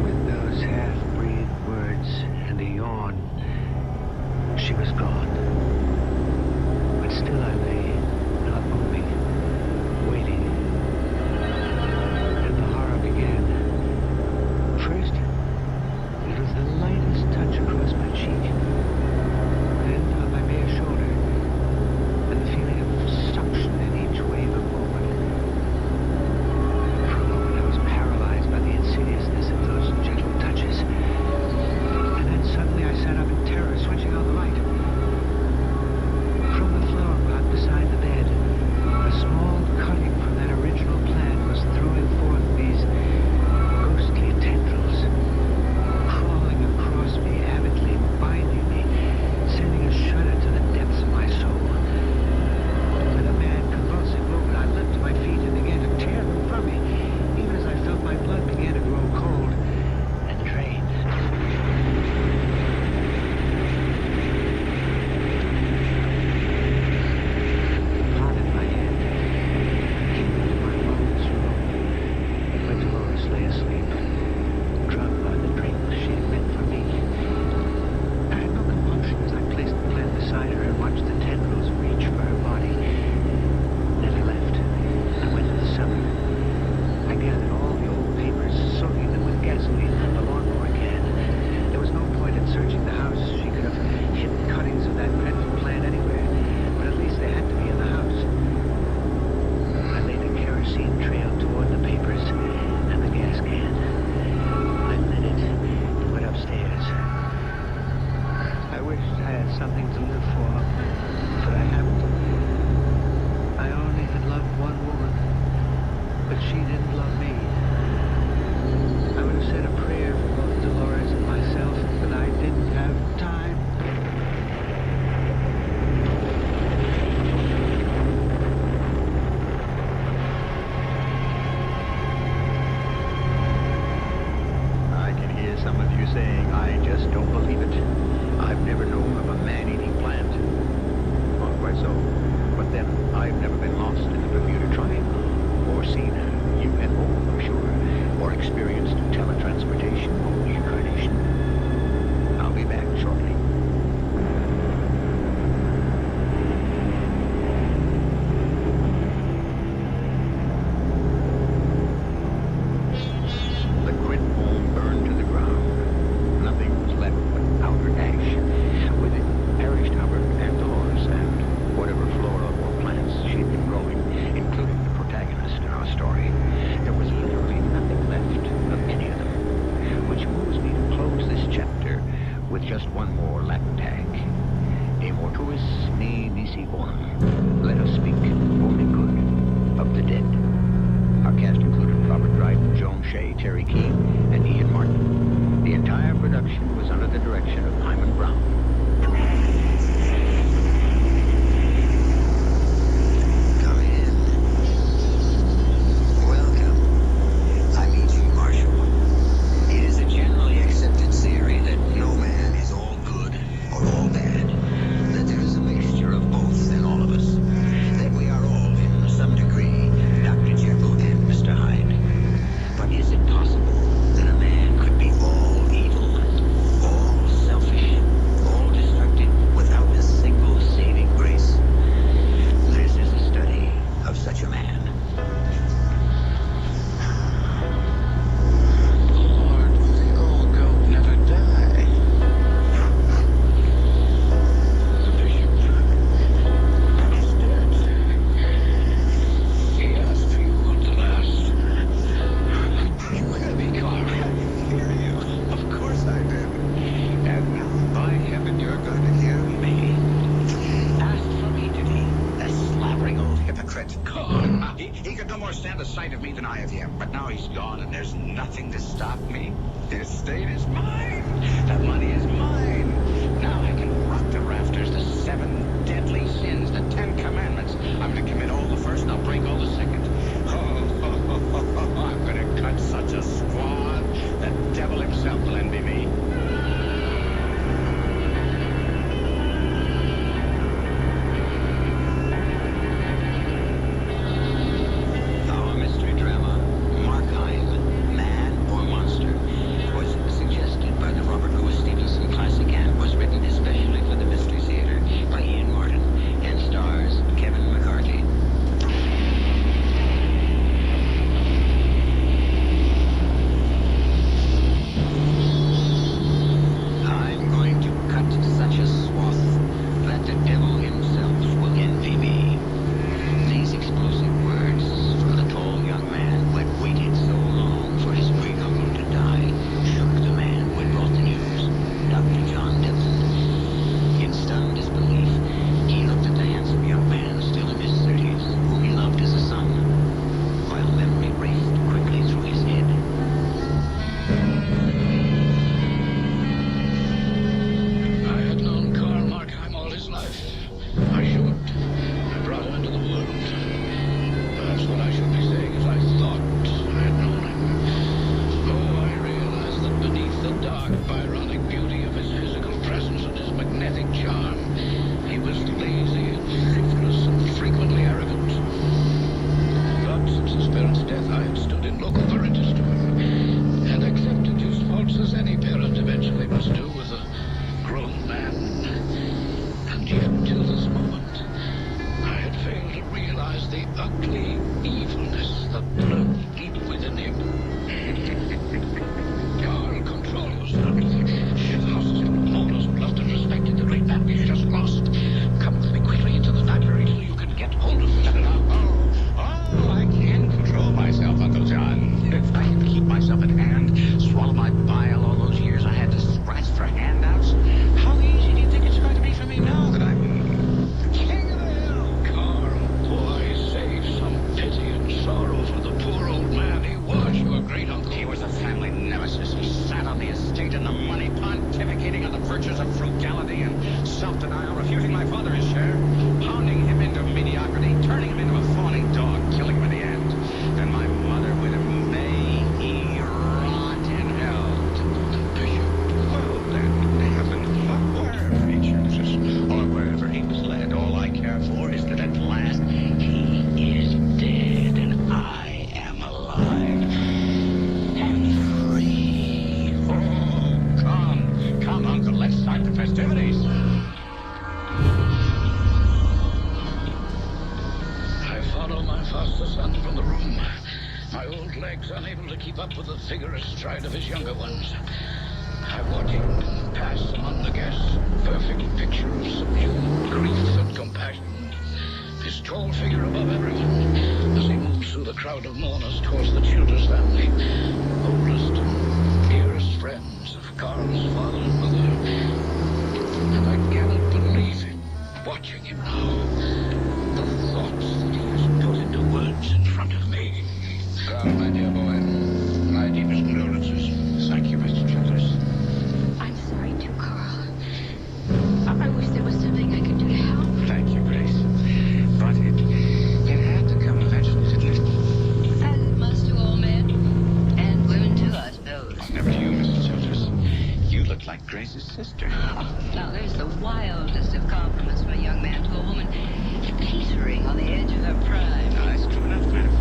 [SPEAKER 6] With those half-breathed words and a yawn, she was gone. But still I lay, not moving, waiting. And the horror began. First, it was the lightest touch across my cheek, then on my bare shoulder, and the feeling of suction in each wave of movement. For a moment I was paralyzed by the insidiousness of those gentle touches. And then suddenly I sat up in terror, switching on the light. From the flower pot beside the bed, a small cutting from that original plant was throwing forth these ghostly tendrils, crawling across me avidly, binding me, sending a shudder to the depths of my soul. With a mad, convulsive movement, I leapt to my feet and began to tear them from me, even as I felt my blood begin to grow cold and drained. The pot in my hand came into my mother's room, where Dolores lay asleep, drugged by the drink she had meant for me. I had no compunction as I placed the plant beside her and watched the tendrils reach for her body. Then I left. I went to the cellar. I gathered all the old papers, soaking them with gasoline from the lawnmower can. There was no point in searching the house. She could have hidden cuttings of that dreadful plant anywhere, but at least they had to be in the house. I laid a kerosene trail toward the papers and the gas can. I lit it and went upstairs. I wished I had something to live for, but I haven't. I only had loved one woman, but she didn't love me. I would have said a prayer for both Dolores and myself, but I didn't have time.
[SPEAKER 1] I can hear some of you saying, I just don't believe it. I've never known of a man-eating plant. Well, quite so. But then, I've never been lost in the Bermuda Triangle, or seen a UFO, I'm sure, or experienced teletransportation or reincarnation. I'll be back shortly. just one more Latin tag. E mortuis ne nisi bonum. Let us speak only good of the dead. Our cast included Robert Dryden, Joan Shea, Terry Keane, and Ian Martin. The entire production was under the direction of Hyman Brown.
[SPEAKER 9] Come in. Welcome. I'm E.G. Marshall. It is a generally accepted theory that no man is all good or all bad. That there is a mixture of both in all of us. That we are all, in some degree, Dr. Jekyll and Mr. Hyde. But is it possible that a man could be all evil, all selfish, all destructive, without a single saving grace? This is a study of such a man.
[SPEAKER 5] Lord, the old goat never die. The bishop is dead. He asked for you at the last. You heard me, Carl. I hear you. Of course I did. And now, by heaven, you're going to hear me.
[SPEAKER 9] Asked for me, did he? That slavering old hypocrite.
[SPEAKER 5] Carl.
[SPEAKER 9] He could no more stand the sight of me than I of him. But now he's gone, and there's nothing to stop me. The estate is mine. That money is mine. Now I can rock the rafters, the 7 deadly sins, the 10 commandments. I'm going to commit all the first, and I'll break all the second. I'm going to cut such a squad that devil himself will envy me. Our mystery drama, Markheim, Man or Monster, was suggested by the Robert Louis Stevenson classic and was written especially for the Mystery Theater by Ian Martin and stars Kevin McCarthy. I'm going to cut such a swath that the devil himself will envy me. These explosive words from the tall young man who had waited so long for his great uncle to die shook the man who had brought the news, Dr. John Denton. In stunned disbelief, he looked at the handsome young man still in his 30s, whom he loved as a son, while memory raced quickly through his head.
[SPEAKER 5] I had known Karl Markheim all his life. I should. I brought him into the world. Perhaps what I should be saying is I thought I had known him. Oh, I realized that beneath the dark, Byronic beauty of his physical presence and his magnetic charm, he was lazy and shiftless and frequently arrogant. But since his parents' death, I had stood in local veritas to him and accepted his faults as any parent eventually must do with a grown man. And yet, till this moment, I had failed to realize the ugly evilness that lurked deep within him. Carl, control yourself. You've lost your most loved and respected the great man we've just lost. Come with me quickly into the library till you can get hold of him. Oh, I can control myself, Uncle John. If I can keep myself at hand, swallow my bile all those years I had to scratch for handouts, how easy do you think it's going to be for me now that I'm king of the hill? Carl, boy, save some pity and sorrow for the poor old man. He was your great uncle. He was a family nemesis. He sat on the estate and the money, pontificating on the virtues of frugality and self-denial, refusing my father his share, pounding him into mediocrity, turning him into a fawning dog, killing him in the end. Then my mother with him, may he rot in hell. The bishop, well then, heaven, wherever he chooses, or wherever he was led, all I care for is that at last he is dead and I am alive and free. Oh, come, Uncle, let's start the festivities. I follow my foster son from the room, my old legs unable to keep up with the vigorous stride of his younger ones. I watch him pass among the guests, perfect picture of subdued grief and compassion. His tall figure above everyone as he moves through the crowd of mourners towards the Childers family, oldest and dearest friends of Carl's father and mother. watching him now. The thoughts that he has put into words in front of me. Carl, my dear boy, my deepest condolences. Thank you, Mr. Childers.
[SPEAKER 8] I'm sorry too, Carl. I wish there was something I could do to help.
[SPEAKER 5] Thank you, Grace. But it had to come eventually, didn't it?
[SPEAKER 8] As it must to all men. And women too, I suppose.
[SPEAKER 5] Oh, never to you, Mrs. Childers. You look like Grace's sister.
[SPEAKER 8] Oh, now there's the wildest of compliments from a young man to a woman teetering on the edge of her prime.
[SPEAKER 5] Nice, true enough, madam.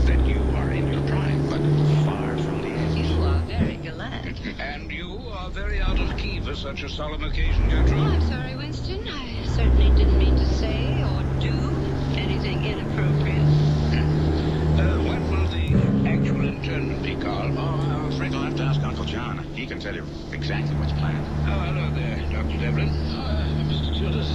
[SPEAKER 5] Then you are in your prime, but far from the edge.
[SPEAKER 8] You are very gallant.
[SPEAKER 5] And you are very out of key for such a solemn occasion, Gertrude.
[SPEAKER 8] Oh, I'm sorry, Winston. I certainly didn't mean to say or do anything inappropriate.
[SPEAKER 5] When will the actual internment be, Carl?
[SPEAKER 10] Oh, I'm afraid I'll have to ask Uncle John. He can tell you exactly what's planned.
[SPEAKER 5] Oh, hello there, Dr. Devlin. Mr. Childers.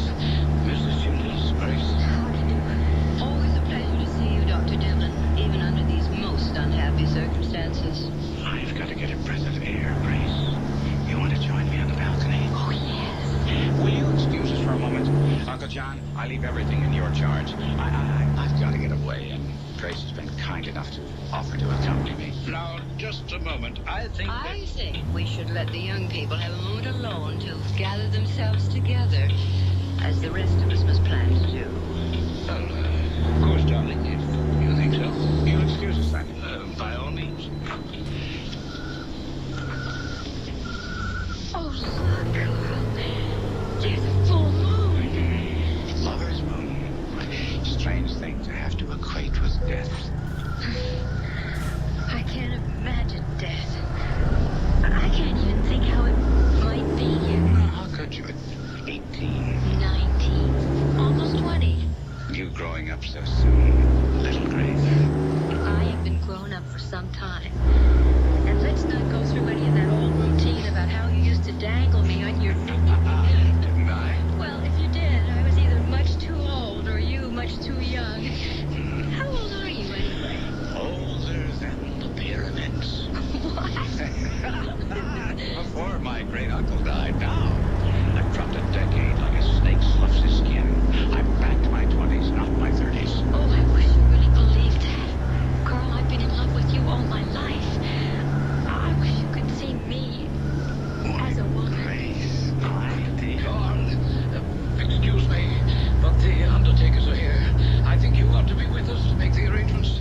[SPEAKER 5] Mrs. Childers, Grace.
[SPEAKER 8] How do you do? Always a pleasure to see you, Dr. Devlin, even under these most unhappy circumstances.
[SPEAKER 10] I've got to get a breath of air, Grace. You want to join me on the balcony?
[SPEAKER 8] Oh, yes.
[SPEAKER 10] Will you excuse us for a moment? Uncle John, I leave everything in your charge. I've got to get away, and Grace has been kind enough to offer to accompany me.
[SPEAKER 5] Now, just a moment. I think
[SPEAKER 8] we should let the young people have a moment alone to gather themselves together, as the rest of us must plan to do.
[SPEAKER 5] Well, of course, darling, if you think so.
[SPEAKER 10] You'll excuse us, then?
[SPEAKER 5] By all means.
[SPEAKER 8] Oh, look, Carl. There's a full moon.
[SPEAKER 10] Lover's moon. Strange thing to have to equate with death.
[SPEAKER 8] I can't imagine death. I can't even think how it might be.
[SPEAKER 10] How could you? 18.
[SPEAKER 8] 19. Almost 20.
[SPEAKER 10] You growing up so soon, little Grace.
[SPEAKER 8] I have been grown up for some time. And let's not go through any of that old routine about how you used to dangle me on your...
[SPEAKER 10] Didn't I?
[SPEAKER 8] Well, if you did, I was either much too old or you much too young. How old are you, anyway?
[SPEAKER 10] Older than the pyramids.
[SPEAKER 8] What?
[SPEAKER 10] Before my great uncle died. Now, I've dropped a decade like a snake sloughs his skin. I'm back to my 20s, not my 30s.
[SPEAKER 8] Oh, I wish you really believed that. Carl, I've been in love with you all my life. I wish you could see me as a woman.
[SPEAKER 10] Grace, my dear.
[SPEAKER 5] Carl, excuse me, but the undertakers are here. I think you ought to be with us to make the arrangements.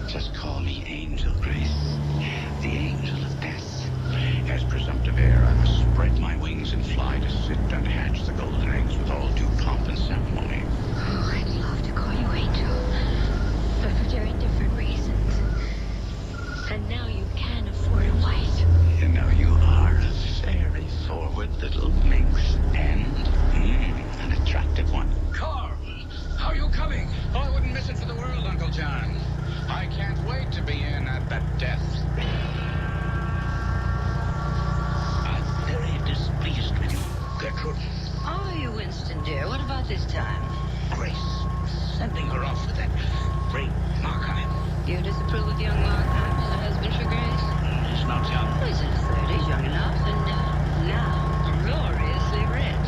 [SPEAKER 10] Just call me Angel, Grace. The angel of death. As presumptive heir, I must spread my wings and fly to sit and hatch the golden eggs with all due pomp and ceremony.
[SPEAKER 8] Oh, I'd love to call you Angel, but for very different reasons. And now you can afford a wife.
[SPEAKER 10] You know, you are a very forward little minx and an attractive one.
[SPEAKER 5] Carl, how are you coming?
[SPEAKER 10] Oh, I wouldn't miss it for the world, Uncle John. I can't wait to be in at that death.
[SPEAKER 5] I'm very displeased with you, Gertrude.
[SPEAKER 8] Are you, Winston, dear? What about this time?
[SPEAKER 5] Grace, sending her off with that great Markheim.
[SPEAKER 8] You disapprove of young Markheim as a husband for Grace?
[SPEAKER 5] He's not young.
[SPEAKER 8] He's in his 30s, young enough, and now gloriously rich.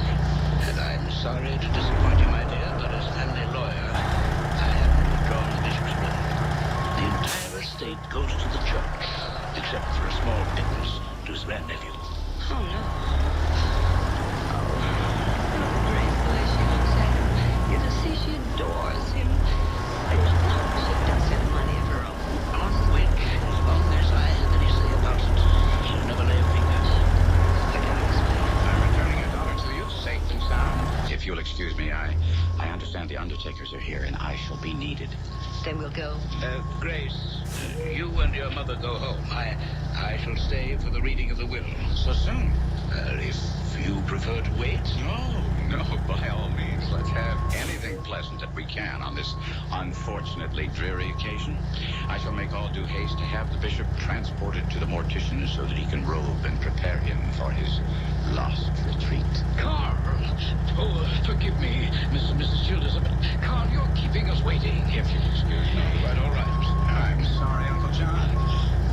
[SPEAKER 5] And I'm sorry to disappoint you, my dear, but as family lawyer, I have withdrawn the bishop's will. The entire estate goes to the church, except for a small pittance to his grandnephew.
[SPEAKER 8] Oh, no. Oh, Grace, the way she looks at him, you can see she adores him. And no, she does have money of her own.
[SPEAKER 5] On which, as long as I have any say about it, she'll never lay a finger.
[SPEAKER 8] I can't explain.
[SPEAKER 10] I'm returning your daughter to you, safe and sound. If you'll excuse me, I understand the undertakers are here, and I shall be needed.
[SPEAKER 8] Then we'll go.
[SPEAKER 5] Grace, you and your mother go home. I shall stay for the reading of the will.
[SPEAKER 10] So soon?
[SPEAKER 5] If you prefer to wait.
[SPEAKER 10] No, by all means. Let's have anything pleasant that we can on this unfortunately dreary occasion. I shall make all due haste to have the bishop transported to the mortician so that he can robe and prepare him for his lost retreat.
[SPEAKER 5] Carl! Oh, forgive me, Mr. and Mrs. Childers, but Carl, you're keeping us waiting.
[SPEAKER 10] If you'll excuse me.
[SPEAKER 5] All right.
[SPEAKER 10] I'm sorry, Uncle John.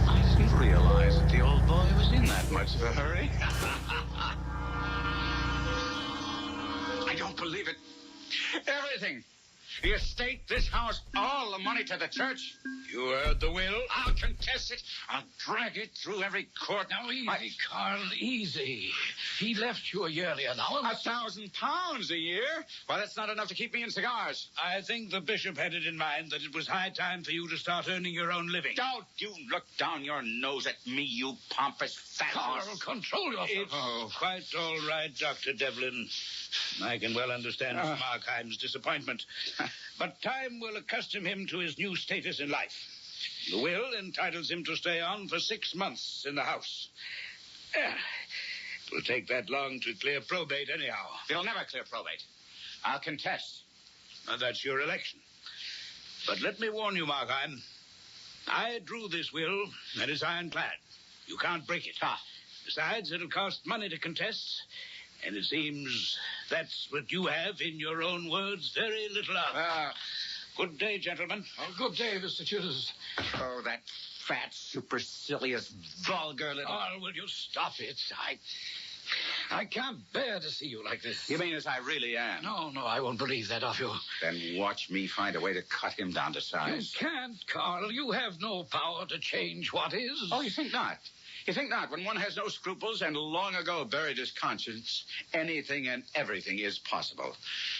[SPEAKER 10] I didn't realize that the old boy was in that much of a hurry.
[SPEAKER 5] I don't believe it.
[SPEAKER 10] everything. The estate, this house, all the money to the church.
[SPEAKER 5] You heard the will?
[SPEAKER 10] I'll contest it. I'll drag it through every court.
[SPEAKER 5] Now, easy, Carl, easy. He left you a yearly allowance.
[SPEAKER 10] £1,000 a year? Well, that's not enough to keep me in cigars.
[SPEAKER 5] I think the bishop had it in mind that it was high time for you to start earning your own living.
[SPEAKER 10] Don't you look down your nose at me, you pompous fat.
[SPEAKER 5] Carl, control yourself. It's quite all right, Dr. Devlin. I can well understand Markheim's disappointment. But time will accustom him to his new status in life. The will entitles him to stay on for 6 months in the house. It will take that long to clear probate anyhow.
[SPEAKER 10] It'll never clear probate. I'll contest.
[SPEAKER 5] That's your election. But let me warn you, Markheim. I drew this will, and it's ironclad. You can't break it. Besides, it'll cost money to contest, and it seems that's what you have, in your own words, very little of. Good day, gentlemen.
[SPEAKER 11] Good day, Mr. Chills.
[SPEAKER 10] Oh, that fat, supercilious, vulgar little...
[SPEAKER 5] Oh, will you stop it? I can't bear to see you like this.
[SPEAKER 10] You mean as I really am?
[SPEAKER 5] No, I won't believe that of you.
[SPEAKER 10] Then watch me find a way to cut him down to size.
[SPEAKER 5] You can't, Carl. You have no power to change what is.
[SPEAKER 10] Oh, you think not? You think not? When one has no scruples and long ago buried his conscience, anything and everything is possible.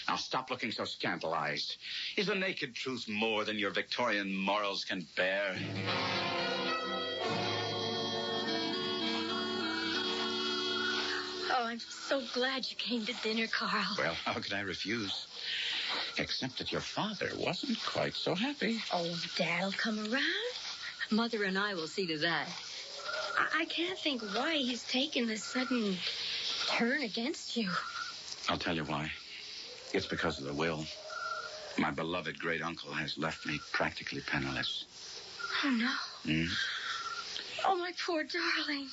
[SPEAKER 10] Now stop looking so scandalized. Is the naked truth more than your Victorian morals can bear?
[SPEAKER 8] Oh, I'm so glad you came to dinner, Carl.
[SPEAKER 10] Well, how could I refuse? Except that your father wasn't quite so happy.
[SPEAKER 8] Oh, Dad'll come around. Mother and I will see to that. I can't think why he's taken this sudden turn against you.
[SPEAKER 10] I'll tell you why. It's because of the will. My beloved great-uncle has left me practically penniless.
[SPEAKER 8] Oh, no. Oh, my poor darling.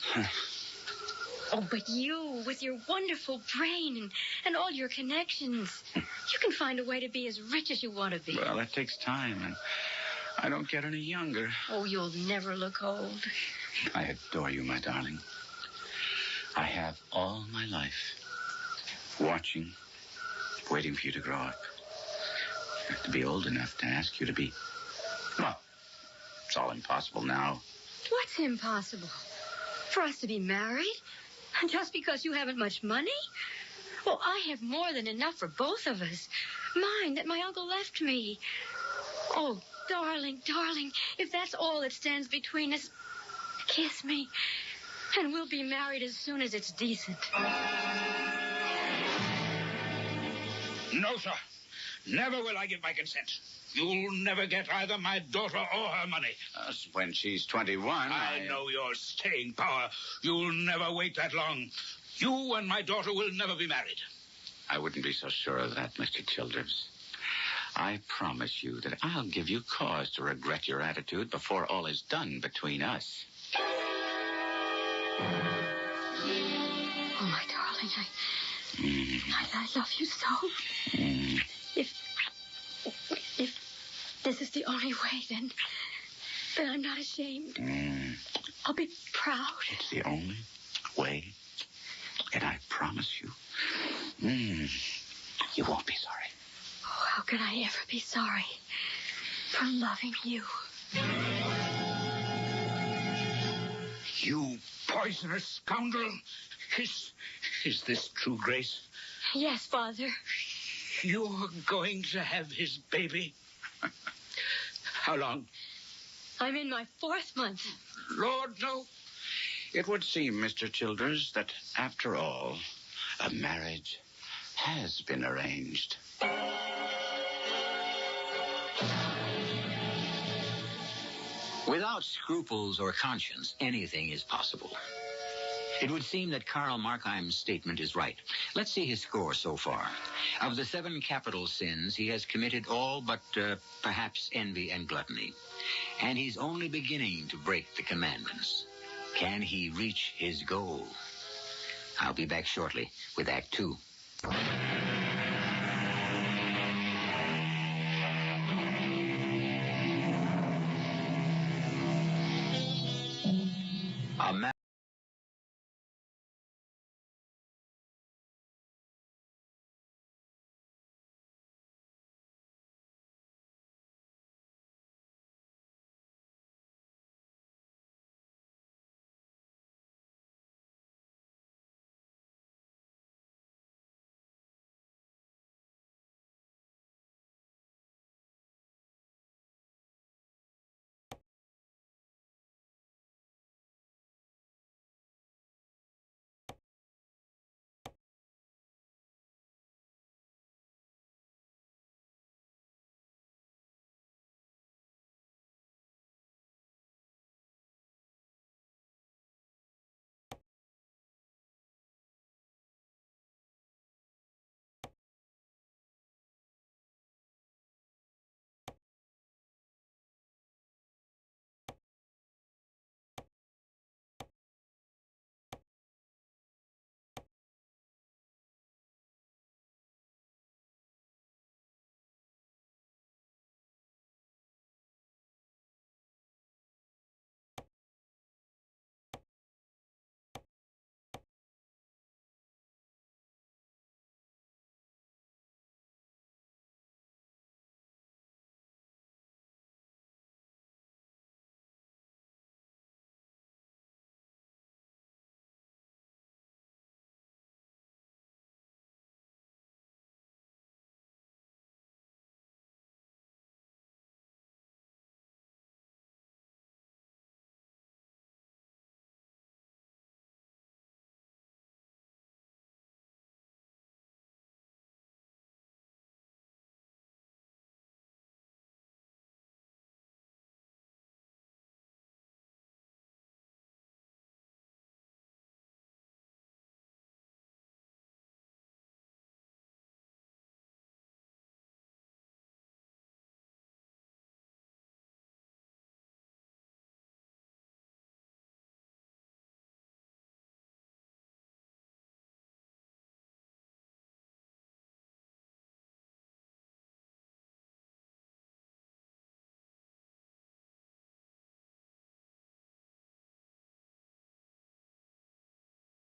[SPEAKER 8] Oh, but you, with your wonderful brain and all your connections, you can find a way to be as rich as you want to be.
[SPEAKER 10] Well, that takes time, and I don't get any younger.
[SPEAKER 8] Oh, you'll never look old.
[SPEAKER 10] I adore you, my darling. I have all my life watching, waiting for you to grow up. To be old enough to ask you to be... Well, it's all impossible now.
[SPEAKER 8] What's impossible? For us to be married? Just because you haven't much money? Well, I have more than enough for both of us. Mine that my uncle left me. Oh, darling, if that's all that stands between us, kiss me, and we'll be married as soon as it's decent.
[SPEAKER 5] No, sir. Never will I give my consent. You'll never get either my daughter or her money.
[SPEAKER 10] When she's 21,
[SPEAKER 5] I know your staying power. You'll never wait that long. You and my daughter will never be married.
[SPEAKER 10] I wouldn't be so sure of that, Mr. Childers. I promise you that I'll give you cause to regret your attitude before all is done between us.
[SPEAKER 8] Oh, my darling, I love you so. If this is the only way, then I'm not ashamed. I'll be proud.
[SPEAKER 10] It's the only way, and I promise you, you won't be sorry.
[SPEAKER 8] Oh, how can I ever be sorry for loving you?
[SPEAKER 5] You poisonous scoundrel. Is this true, Grace?
[SPEAKER 8] Yes, Father.
[SPEAKER 5] You're going to have his baby? How long?
[SPEAKER 8] I'm in my 4th month.
[SPEAKER 5] Lord, no.
[SPEAKER 10] It would seem, Mr. Childers, that after all, a marriage has been arranged.
[SPEAKER 1] Without scruples or conscience, anything is possible. It would seem that Karl Markheim's statement is right. Let's see his score so far. Of the 7 capital sins, he has committed all but perhaps envy and gluttony. And he's only beginning to break the commandments. Can he reach his goal? I'll be back shortly with Act 2.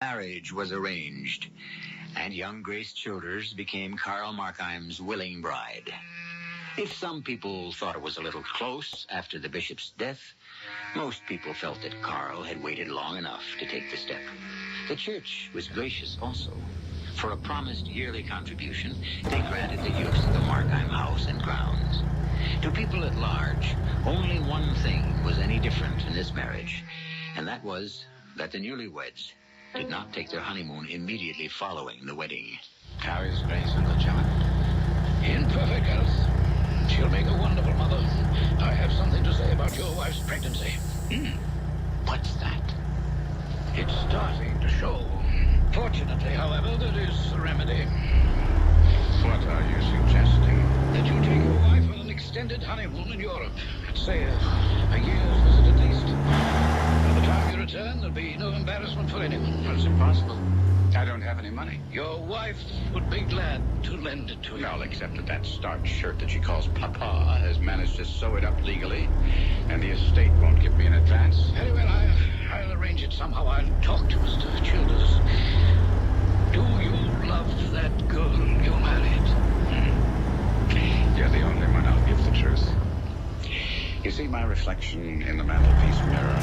[SPEAKER 9] Marriage was arranged, and young Grace Childers became Carl Markheim's willing bride. If some people thought it was a little close after the bishop's death, most people felt that Carl had waited long enough to take the step. The church was gracious also. For a promised yearly contribution, they granted the use of the Markheim house and grounds. To people at large, only one thing was any different in this marriage, and that was that the newlyweds did not take their honeymoon immediately following the wedding.
[SPEAKER 10] How is Grace, Uncle John?
[SPEAKER 5] In perfect health. She'll make a wonderful mother. I have something to say about your wife's pregnancy.
[SPEAKER 10] What's that?
[SPEAKER 5] It's starting to show. Fortunately, however, there is a remedy.
[SPEAKER 10] What are you suggesting?
[SPEAKER 5] That you take your wife on an extended honeymoon in Europe. Say a year's visit at least. By the time you return, there'll be no embarrassment for anyone.
[SPEAKER 10] Well, it's impossible. I don't have any money.
[SPEAKER 5] Your wife would be glad to lend it to you.
[SPEAKER 10] Well, except that that starched shirt that she calls Papa has managed to sew it up legally, and the estate won't give me an advance.
[SPEAKER 5] Very well, I'll arrange it somehow. I'll talk to Mr. Childers. Do you love that girl you married?
[SPEAKER 10] You're the only one I'll give the truth. You see my reflection in the mantelpiece mirror?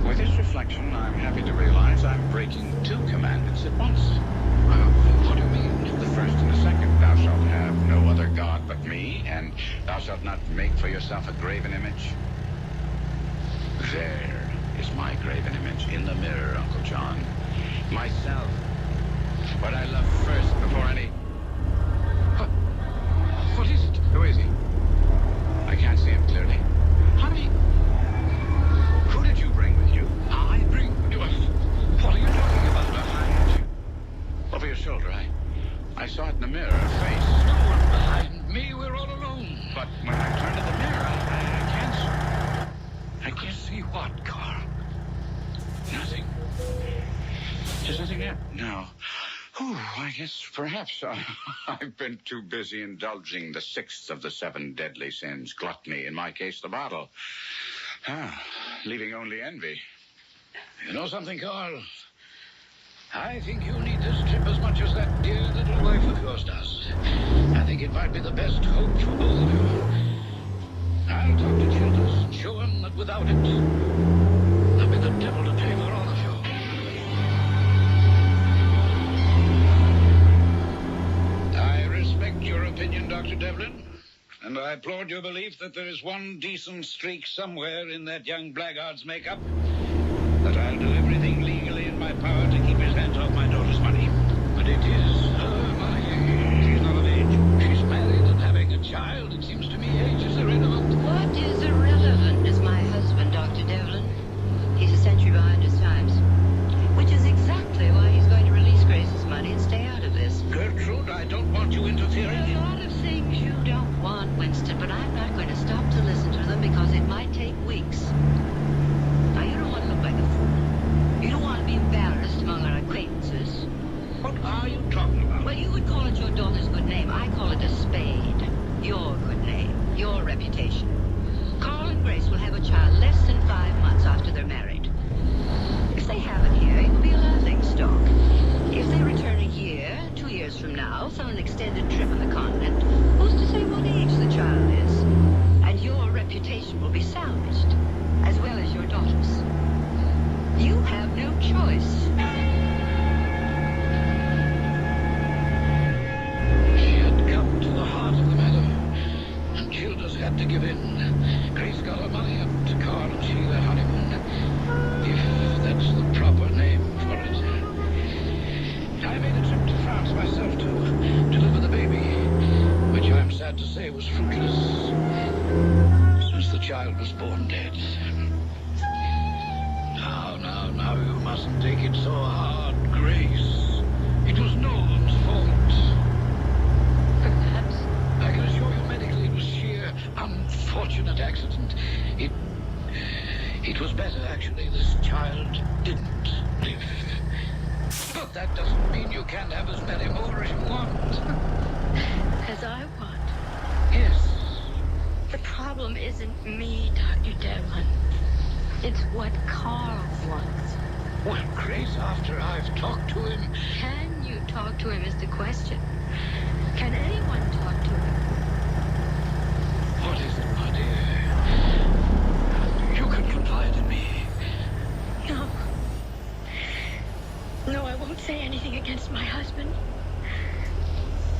[SPEAKER 10] With this reflection, I'm happy to realize I'm breaking two commandments at once.
[SPEAKER 5] What do you mean?
[SPEAKER 10] The first and the second. Thou shalt have no other God but me, and thou shalt not make for yourself a graven image. There is my graven image in the mirror, Uncle John. Myself. What I love first before any...
[SPEAKER 5] What is it?
[SPEAKER 10] Who is he? I can't see him clearly.
[SPEAKER 5] Honey, who did you bring with you? I bring you. What are you talking about? Behind you.
[SPEAKER 10] Over your shoulder, I saw it in the mirror, a face.
[SPEAKER 5] No one behind me. We're all alone.
[SPEAKER 10] But when I turn to the mirror, I can't see.
[SPEAKER 5] I can't see what, Carl?
[SPEAKER 10] Nothing. There's nothing there. No. I guess perhaps I've been too busy indulging the sixth of the seven deadly sins, gluttony, in my case, the bottle. Leaving only envy.
[SPEAKER 5] You know something, Carl? I think you need this trip as much as that dear little wife of yours does. I think it might be the best hope for both of you. I'll talk to Childers and show him that without it, there'll be the devil to pay for all of you. I respect your opinion, Dr. Devlin, and I applaud your belief that there is one decent streak somewhere in that young blackguard's makeup, that I'll do everything legally in my power to keep his hands off my daughter's money. But it is her money. She's not of age. She's married and having a child. It seems to me age is irrelevant.
[SPEAKER 2] What is irrelevant is my husband, Dr. Devlin. He's a century behind his times. Which is exactly why he's going to release Grace's money and stay out of this.
[SPEAKER 5] Gertrude, I don't want you interfering.
[SPEAKER 2] There are a lot of things you don't want, Winston, but I'm not going to stop to listen to them because it might take weeks. Now, you don't want to look like a fool. You don't want to be embarrassed among our acquaintances.
[SPEAKER 5] What are you talking about?
[SPEAKER 2] Well, you would call it your daughter's good name. I call it a spade. Your good name. Your reputation. Carl and Grace will have a child less than 5 months after they're married. If they have it here, it will be a laughing stock. If they return a year, 2 years from now, from an extended trip on the continent, who's to say what age the child is? And your reputation will be salvaged, as well as your daughter's. You have no choice.
[SPEAKER 5] She had come to the heart of the matter, and Childers had to give in. Grace got her money up to Carl and she their honeymoon, if that's the proper name for it. I made a trip to France myself to deliver the baby, which I'm sad to say was fruitless, since the child was born dead. Now, you mustn't take it so hard, Grace. It was no one's fault.
[SPEAKER 2] Perhaps.
[SPEAKER 5] I can assure you medically it was sheer unfortunate accident. It was better, actually, this child didn't live. But that doesn't mean you can't have as many more as you want.
[SPEAKER 8] As I want.
[SPEAKER 5] Yes.
[SPEAKER 8] The problem isn't me, Dr. Devlin. It's what Carl wants.
[SPEAKER 5] Well, Grace, after I've talked to him...
[SPEAKER 7] Can you talk to him is the question. Can anyone talk to him?
[SPEAKER 5] What is it, my dear? You can confide in me.
[SPEAKER 7] No. No, I won't say anything against my husband.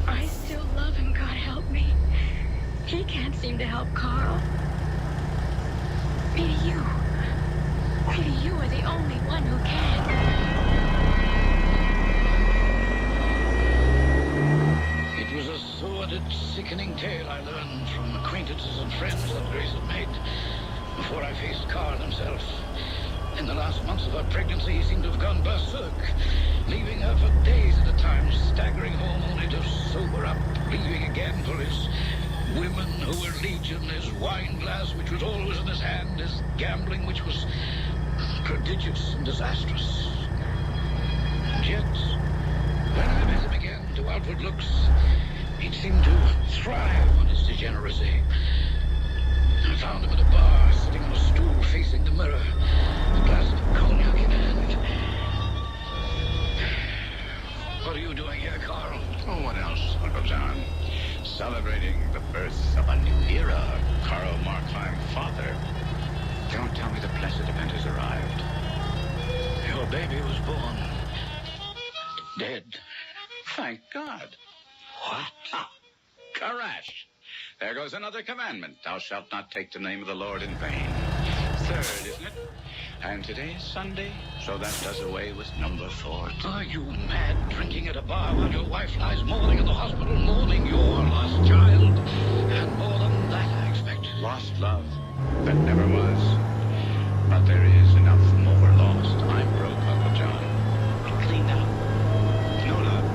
[SPEAKER 7] I still love him, God help me. He can't seem to help Carl. Maybe you. Maybe you are the only one who can.
[SPEAKER 5] It was a sordid, sickening tale I learned from acquaintances and friends that Grace had made before I faced Carl himself. In the last months of her pregnancy, he seemed to have gone berserk, leaving her for days at a time, staggering home only to sober up, leaving again for his women who were legion, his wine glass, which was always in his hand, his gambling, which was prodigious and disastrous. And yet, when I met him again, to outward looks, he'd seemed to thrive on his degeneracy. I found him at a bar, sitting on a stool facing the mirror, a glass of cognac in hand. What are you doing here, Carl?
[SPEAKER 10] Oh, what else, Uncle John? Celebrating the birth of a new era, Carl Markheim, father. Don't tell me the blessed event has arrived.
[SPEAKER 5] Your baby was born. Dead.
[SPEAKER 10] Thank God.
[SPEAKER 5] What?
[SPEAKER 10] Ah, Karash. There goes another commandment. Thou shalt not take the name of the Lord in vain. Third, isn't it? And today's Sunday, so that does away with number 4.
[SPEAKER 5] Are you mad, drinking at a bar while your wife lies mourning in the hospital, mourning your lost child? And more than that, I expect.
[SPEAKER 10] Lost love. That never was. But there is enough more lost. I'm broke, Uncle John. Clean out. No love.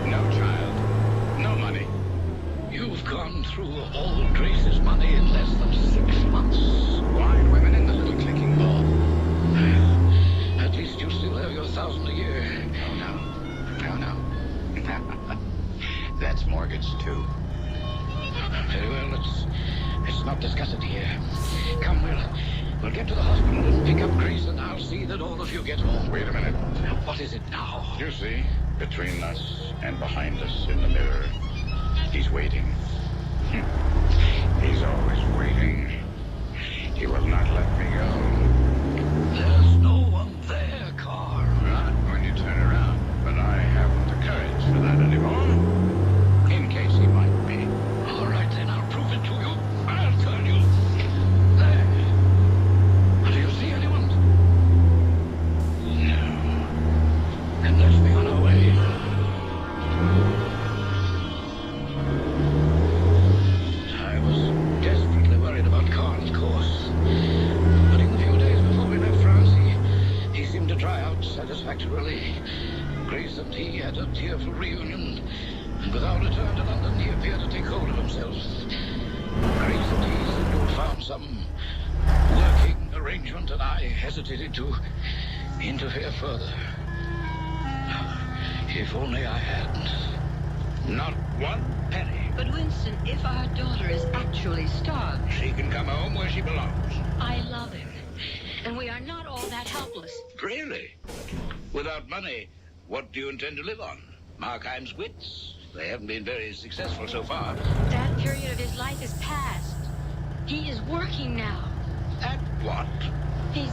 [SPEAKER 10] No child. No money.
[SPEAKER 5] You've gone through all Grace's money in less than 6 months.
[SPEAKER 10] Wine, women, and the little clicking ball.
[SPEAKER 5] At least you still have your $1,000 a year.
[SPEAKER 10] Oh, no. That's mortgage, too.
[SPEAKER 5] Very well, let's not discuss it here. Come, we'll get to the hospital and pick up Grace, and I'll see that all of you get home.
[SPEAKER 10] Wait a minute.
[SPEAKER 5] What is it now?
[SPEAKER 10] You see, between us and behind us in the mirror, he's waiting. He's always waiting. He will not let me go.
[SPEAKER 5] There's no one there, Carl.
[SPEAKER 10] Not when you turn around, but I haven't the courage for that anymore. In case he might be.
[SPEAKER 5] All right, then, I'll prove it to you. I'll tell you. There. Do you see anyone? No. Then let's be on our way. I was desperately worried about Carl, of course. But in the few days before we left France, he seemed to try out satisfactorily. Grace and he had a tearful reunion. And with our return to London, he appeared to take hold of himself. Grace and he seemed to have found some working arrangement, and I hesitated to interfere further. If only I hadn't.
[SPEAKER 10] Not one penny.
[SPEAKER 2] But Winston, if our daughter is actually starved,
[SPEAKER 10] She can come home where she belongs.
[SPEAKER 2] I love him. And we are not all that helpless.
[SPEAKER 5] Really? Without money, what do you intend to live on? Markheim's wits? They haven't been very successful so far.
[SPEAKER 7] That period of his life is past. He is working now.
[SPEAKER 5] At what?
[SPEAKER 7] He's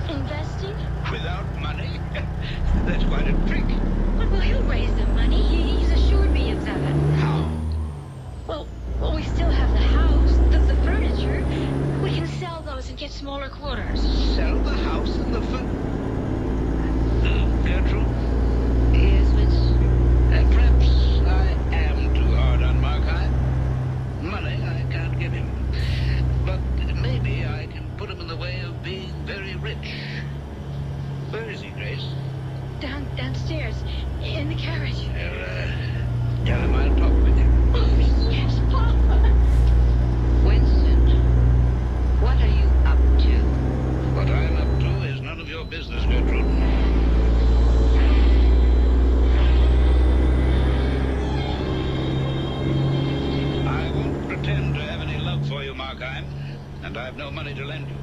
[SPEAKER 7] investing.
[SPEAKER 5] Without money? That's quite a trick.
[SPEAKER 7] Well, he'll raise the money. He's assured me of that.
[SPEAKER 5] How?
[SPEAKER 7] Well, we still have the house, the furniture. We can sell those and get smaller quarters.
[SPEAKER 5] Sell the house and the Gertrude?
[SPEAKER 2] Yes, Winston.
[SPEAKER 5] Perhaps I am too hard on Markheim. Money I can't give him. But maybe I can put him in the way of being very rich. Where is he, Grace?
[SPEAKER 7] Downstairs, in the carriage.
[SPEAKER 5] Tell him I'll talk with him.
[SPEAKER 7] Oh, yes, Papa.
[SPEAKER 2] Winston, what are you up to?
[SPEAKER 5] What I'm up to is none of your business, Gertrude. I won't pretend to have any love for you, Markheim, and I've no money to lend you.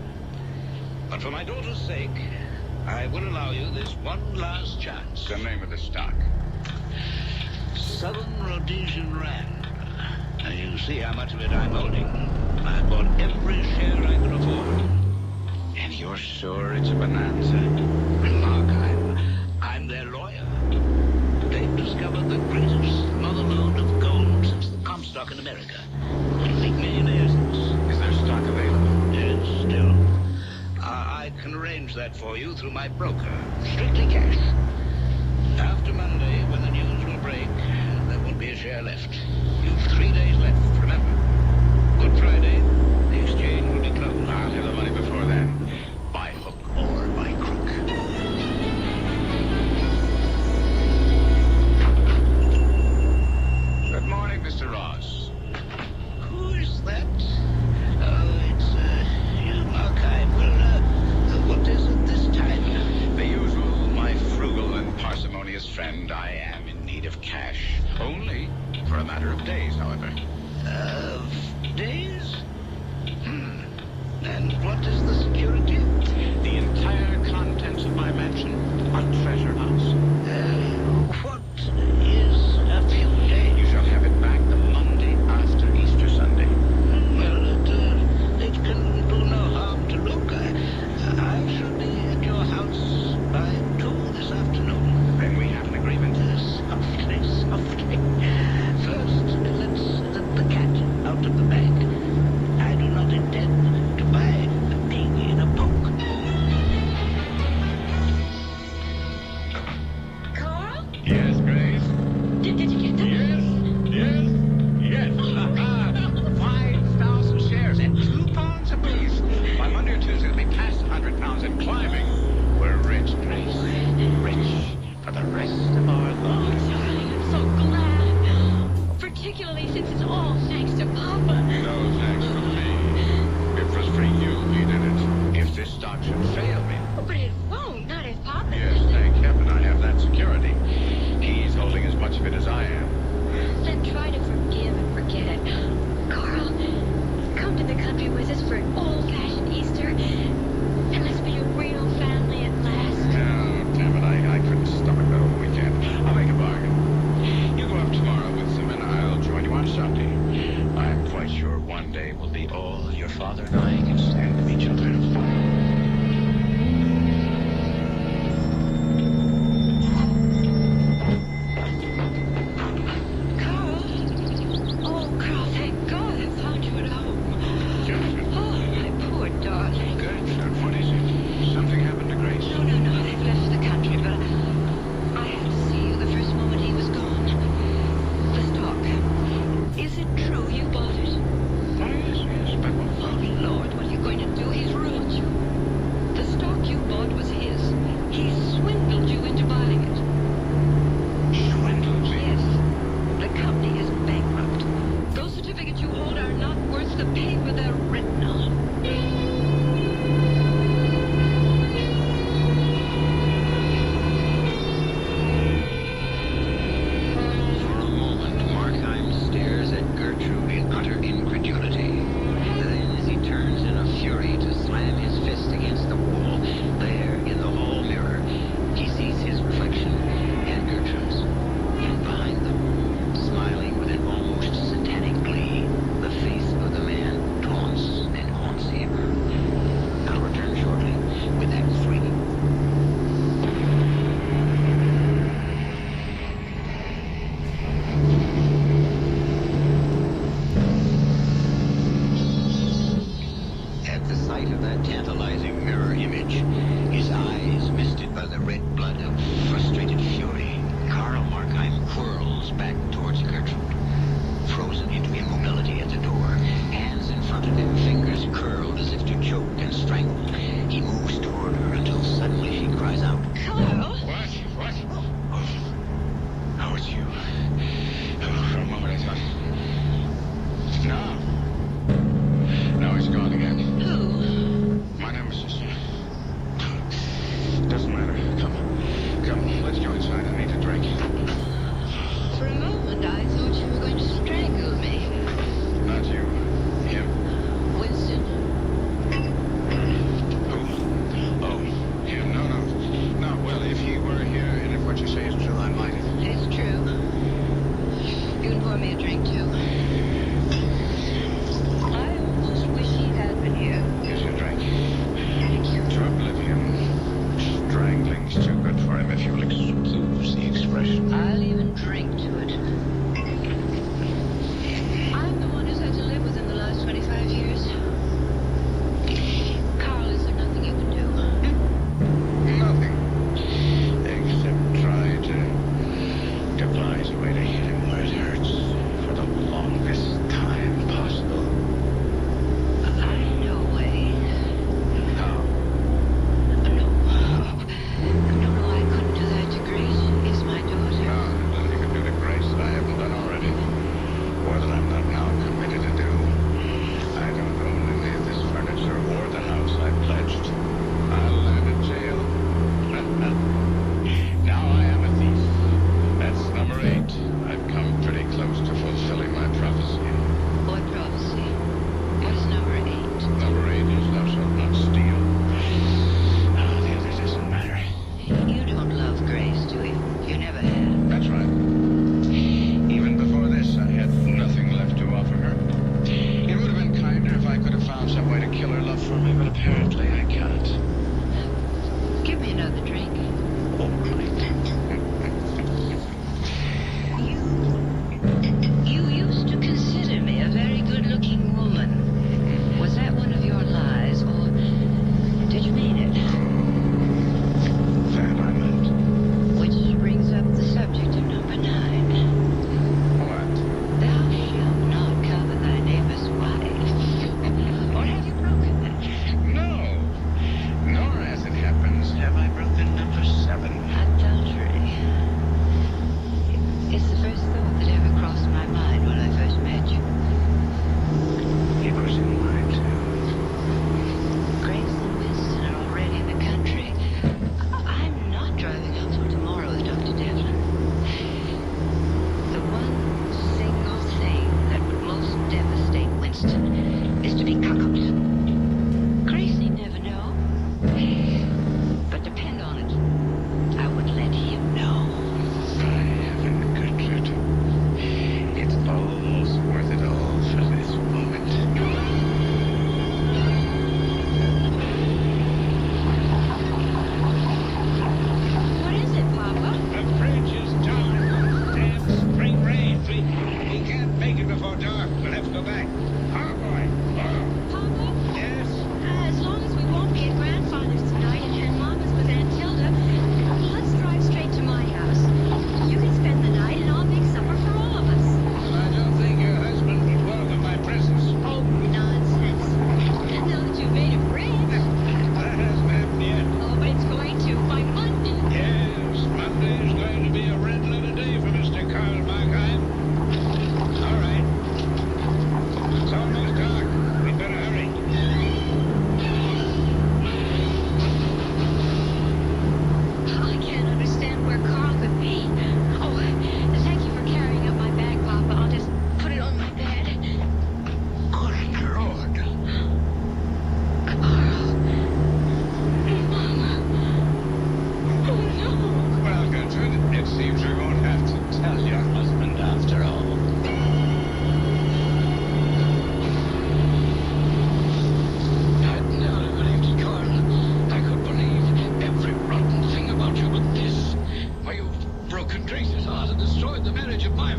[SPEAKER 5] But for my daughter's sake,
[SPEAKER 9] I will allow you this one last chance.
[SPEAKER 10] The name of the stock.
[SPEAKER 9] Southern Rhodesian Rand. Now you see how much of it I'm holding. I bought every share I could afford.
[SPEAKER 10] And you're sure it's a bonanza?
[SPEAKER 9] Mark, I'm their lawyer. They've discovered the greatest mother lode of gold since the Comstock in America. We'll make millionaires.
[SPEAKER 10] Is there stock available?
[SPEAKER 9] Yes, still. I can arrange that for you through my broker. Strictly cash. After Monday, when the news will break, there won't be a share left. You've 3 days left, remember. Good Friday, the exchange will be closed.
[SPEAKER 10] I'll have the money before then. By hook or by crook. Good morning, Mr. Ross.
[SPEAKER 9] Who is that? Oh, it's, Markheim. Well, what is it this time?
[SPEAKER 10] The usual, my frugal and parsimonious friend. I am in need of cash. Only for a matter of days, however.
[SPEAKER 9] Of days? And what is the security?
[SPEAKER 10] The entire contents of my mansion, a treasure house.
[SPEAKER 9] What is a few days?
[SPEAKER 10] You shall have it back the Monday after Easter Sunday.
[SPEAKER 9] Well, it can do no harm to look. I shall be at your house by 2 this afternoon.
[SPEAKER 10] Then we have an agreement.
[SPEAKER 9] Softly, softly. First, let's let the cat out of the bag. I do not intend to buy a pig in a poke.
[SPEAKER 7] Carl?
[SPEAKER 10] Yes, Grace?
[SPEAKER 7] Did you get them?
[SPEAKER 10] Yes. 5,000 shares at £2 apiece. By Monday or Tuesday, it'll be past £100 and climbing. We're rich, Grace. Rich for the rest of our lives.
[SPEAKER 7] I'm so glad. Particularly since it's all thanks to Papa.
[SPEAKER 10] No thanks to me. It was for you he did it. If this stock should fail me.
[SPEAKER 7] But it won't, not if Papa.
[SPEAKER 10] Yes, thank heaven I have that security. He's holding as much of it as I am.
[SPEAKER 7] Then try to forgive and forget it. Carl, come to the country with us for an old-fashioned Easter. And let's be a real family at last.
[SPEAKER 10] Oh, damn it, I couldn't stomach that whole weekend. I'll make a bargain. You go up tomorrow with him and I'll join you on Sunday. I'm quite sure one day will be all your father and I can stand of each other.
[SPEAKER 7] Carl? Oh, Carl, thank God I found you at home.
[SPEAKER 10] Jennifer.
[SPEAKER 7] Oh, my poor darling.
[SPEAKER 10] Good. What is it? Something happened to Grace?
[SPEAKER 7] No, they've left the country, but I had to see you the first moment he was gone. The stock. Is it true you bought it?
[SPEAKER 10] Oh, yes, but what?
[SPEAKER 7] Oh, Lord, what are you going to do? He's ruined you. The stock you bought was his. He swindled you into buying it.
[SPEAKER 10] Swindled me?
[SPEAKER 7] Yes. The company is bankrupt. Those certificates you hold are not worth the paper they're written on.
[SPEAKER 9] For a moment, Markheim stares at Gertrude in utter incredulity. Then, as he turns in a fury to slam his fist against the wall, there, in the hall mirror, he sees his reflection and Gertrude's. And behind them, smiling with an almost satanic glee, the face of the man taunts and haunts him. I'll return shortly with Act 3. At the sight of that tantalizing mirror image, his eyes misted by the red blood of frustrated fury, Carl Markheim whirls back towards Gertrude. Frozen into immobility at the door, hands in front of him, fingers curled as if to choke and strangle, he moves toward her until suddenly she cries out,
[SPEAKER 7] Carl?
[SPEAKER 10] What? Oh, it's you. For a moment I thought... No, he's gone again.
[SPEAKER 7] Who?
[SPEAKER 10] My nemesis. Doesn't matter. Come, let's go inside. I need a drink.
[SPEAKER 7] For a moment, I thought you were going to strangle me.
[SPEAKER 10] Not you. Him.
[SPEAKER 7] Winston.
[SPEAKER 10] Who?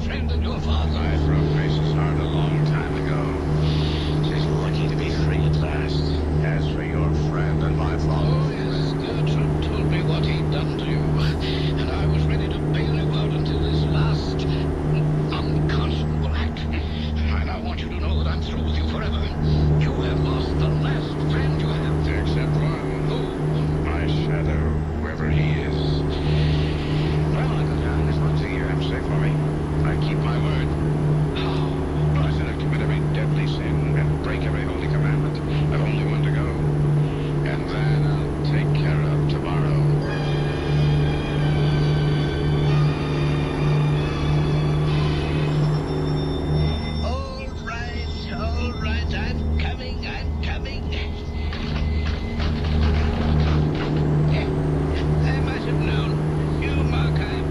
[SPEAKER 11] friend and your father.
[SPEAKER 10] I broke Grace's heart a long time ago. She's lucky to be free at last. As for your friend and my father...
[SPEAKER 11] Oh, yes, Gertrude told me what he'd done to you. And I was ready to bail you out until this last unconscionable act. I now want you to know that I'm through with you forever. You have lost the last friend you have.
[SPEAKER 10] Except one.
[SPEAKER 11] Who?
[SPEAKER 10] My shadow, whoever he is. Well, I go down this once a year. I'm safe for me. I keep my word. Oh, I said I'd commit every deadly sin and break every holy commandment. I've only one to go. And then I'll take care of tomorrow.
[SPEAKER 11] All right, I'm coming. I might have known. You, Markheim.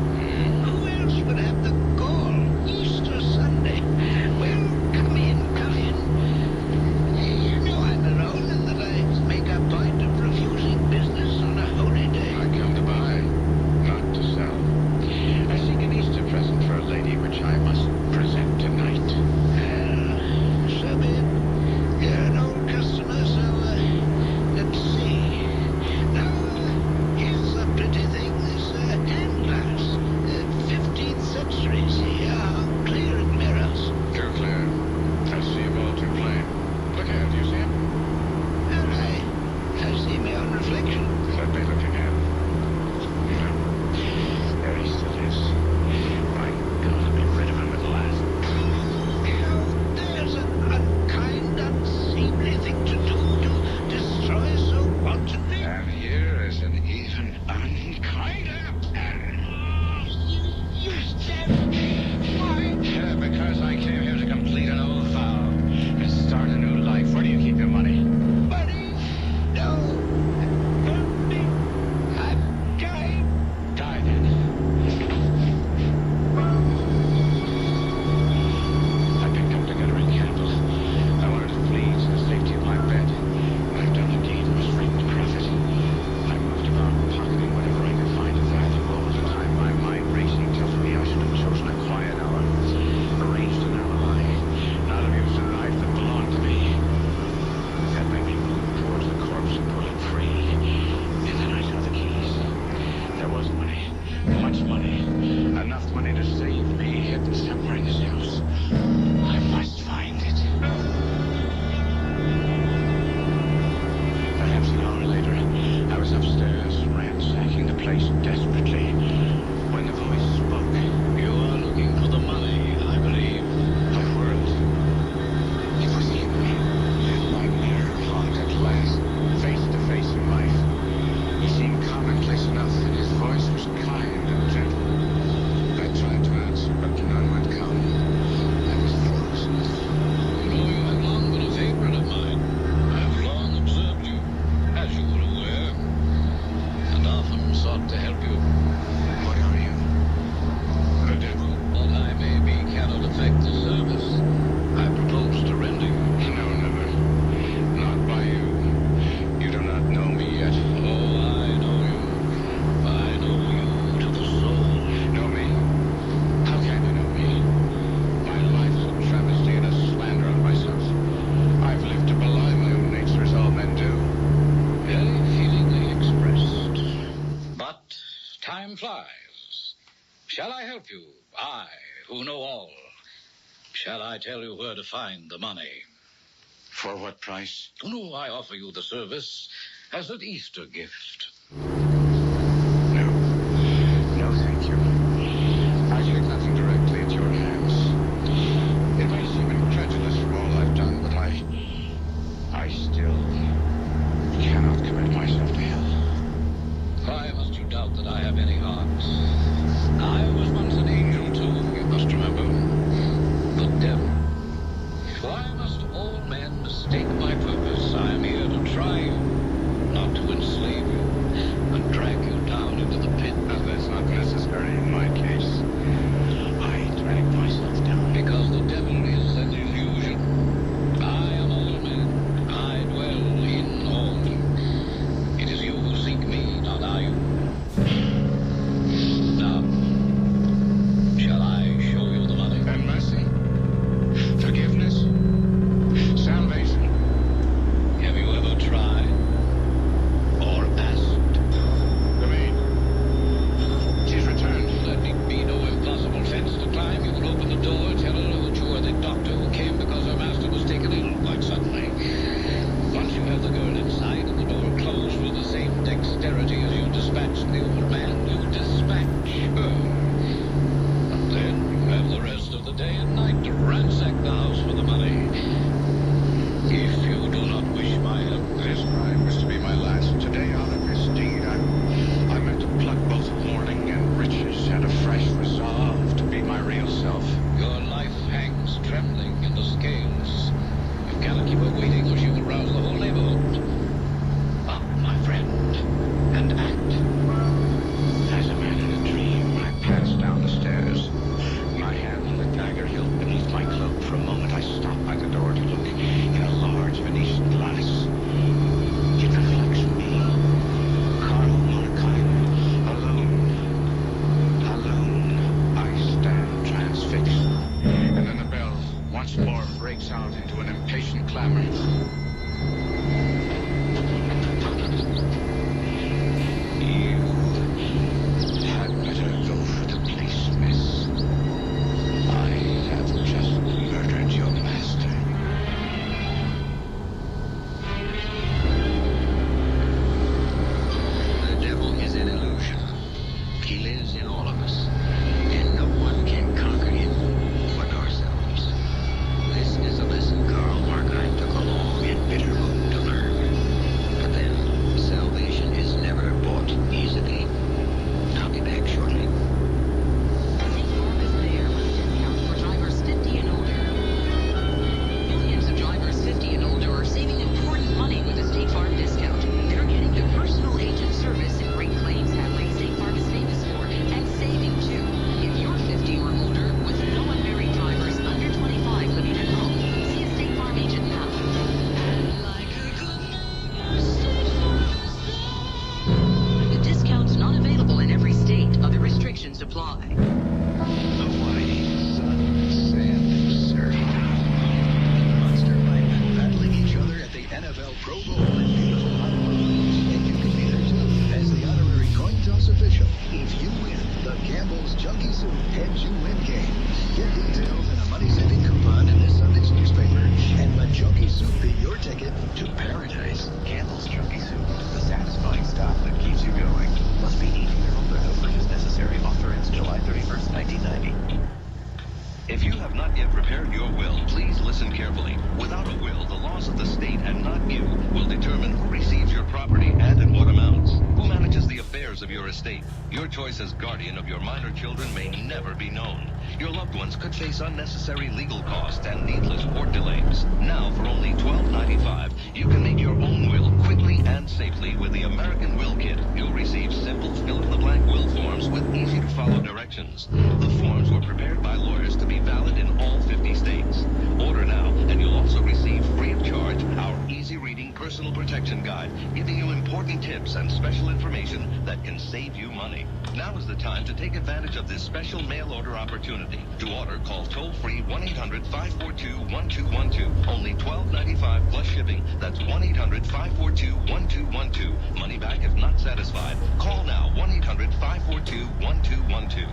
[SPEAKER 11] Who else would have the gall? Easter Sunday. Well, come in. You know I'm alone and that I make a point of refusing business on a holy day.
[SPEAKER 10] I come to buy, not to sell. I seek an Easter present for a lady which I must present tonight.
[SPEAKER 11] So be it. You're an old customer, so, let's see. Now, here's a pretty thing, this, hand glass. 15th century, see how clear it mirrors.
[SPEAKER 10] Too clear. I see him all too plain. Look here, do you see him?
[SPEAKER 11] I see my own reflection.
[SPEAKER 10] Let me look again. No. There he still is. My God, I'll be rid of him at last.
[SPEAKER 11] There's an unkind, unseemly thing to do, to destroy so wantonly.
[SPEAKER 10] And here is an even unkinder.
[SPEAKER 11] You stabbed me. Why?
[SPEAKER 10] Yeah, because I came here to complete an old vow and start a new life. Where do you keep your money?
[SPEAKER 11] Buddy, no. Help me. I'm dying.
[SPEAKER 10] Die then. I picked up the guttering candle. I wanted to flee to the safety of my bed. I've done a deed and was framed to profit. I moved about, pocketing whatever I could find of value all the time. My mind racing tells me I should have chosen a quiet hour, arranged an alibi, not abused a knife that belonged to me. That made me move towards the corpse and pull it free. And then I saw the keys. There was money. Much money. Enough money to save me, hidden somewhere in this house. I must find it. Perhaps an hour later, I was upstairs, ransacking the place desperately, when the voice spoke.
[SPEAKER 11] You are looking for the money, I believe.
[SPEAKER 10] I whirled. It was him. My mirror clogged at last, face to face in life. He seemed commonplace enough, and his voice was kind and gentle. I tried to answer, but none would come. I was frozen.
[SPEAKER 11] You know, you have long been a favorite of mine. I have long observed you, as you were aware, and often sought to help you.
[SPEAKER 10] What are you? The devil?
[SPEAKER 11] What I may be cannot affect the service I propose to render you.
[SPEAKER 10] No, never. Not by you. You do not know me yet.
[SPEAKER 11] Oh, I know you. I know you to the soul.
[SPEAKER 10] Know me? How can you know me? My life's a travesty and a slander of myself. I've lived to belie my own nature as all men do.
[SPEAKER 11] Very feelingly expressed. But time flies. Shall I help you? I, who know all. Shall I tell you where to find the money?
[SPEAKER 10] For what price?
[SPEAKER 11] No, I offer you the service as an Easter gift.
[SPEAKER 10] No. No, thank you. I take nothing directly at your hands. It may seem incredulous for all I've done, but I still cannot commit myself to hell.
[SPEAKER 11] Why must you doubt that I have any heart? I was once an angel, too, you must remember. The devil. Why must all men mistake my purpose? I am here to try you, not to enslave you.
[SPEAKER 12] estate. Your choice as guardian of your minor children may never be known. Your loved ones could face unnecessary legal costs and needless court delays. Now, for only $12.95, you can make your own will quickly and safely with the American Will Kit. You'll receive simple fill-in-the-blank will forms with easy-to-follow directions. The forms were prepared by lawyers to be valid in all 50 states. Order now, and you'll also receive free of charge our easy-reading personal protection guide, giving you important tips and special information that can save you money. Now is the time to take advantage of this special mail order opportunity. To order, call toll-free 1-800-542-1212. Only $12.95 plus shipping. That's 1-800-542-1212. Money back if not satisfied. Call now, 1-800-542-1212.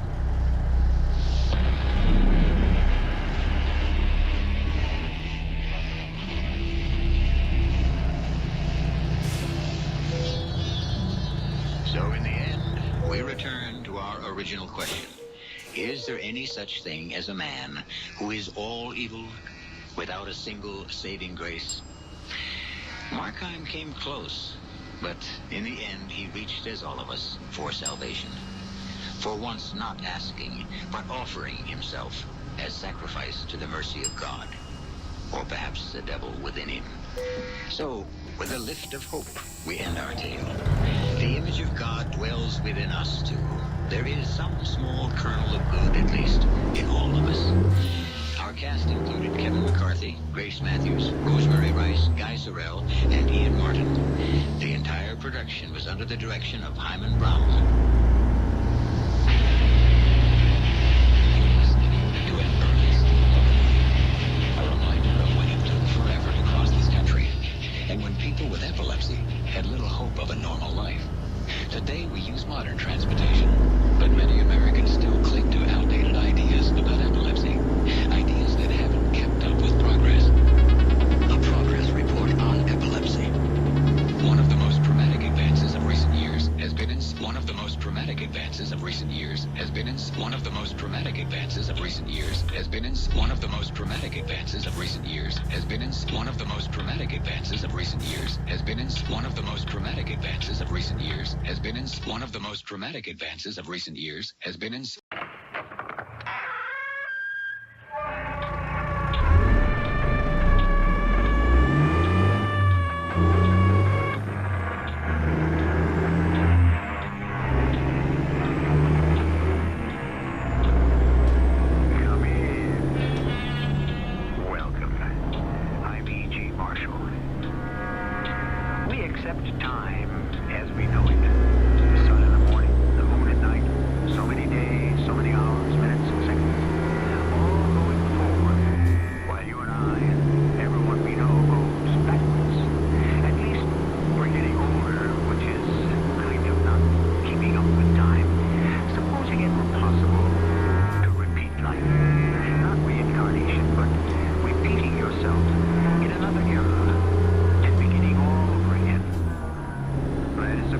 [SPEAKER 9] So in the end, we return to our original question. Is there any such thing as a man who is all evil without a single saving grace? Markheim came close, but in the end he reached, as all of us, for salvation. For once not asking, but offering himself as sacrifice to the mercy of God, or perhaps the devil within him. So, with a lift of hope, we end our tale. The image of God dwells within us, too. There is some small kernel of good, at least, in all of us. Our cast included Kevin McCarthy, Grace Matthews, Rosemary Rice, Guy Sorrell, and Ian Martin. The entire production was under the direction of Hyman Brown.
[SPEAKER 13] And when people with epilepsy had little hope of a normal life. Today we use modern transportation, but many Americans still cling to outdated ideas about epilepsy, ideas that haven't kept up with progress.
[SPEAKER 9] A progress report on epilepsy.
[SPEAKER 13] One of the most dramatic advances of recent years has been in one of the most dramatic advances of recent years has been in one of the most dramatic advances of recent years has been in one of the most dramatic advances of recent years has been in one of the most dramatic advances of recent years has been in one of the most dramatic advances of recent years has been in one of the most dramatic advances of recent years has been in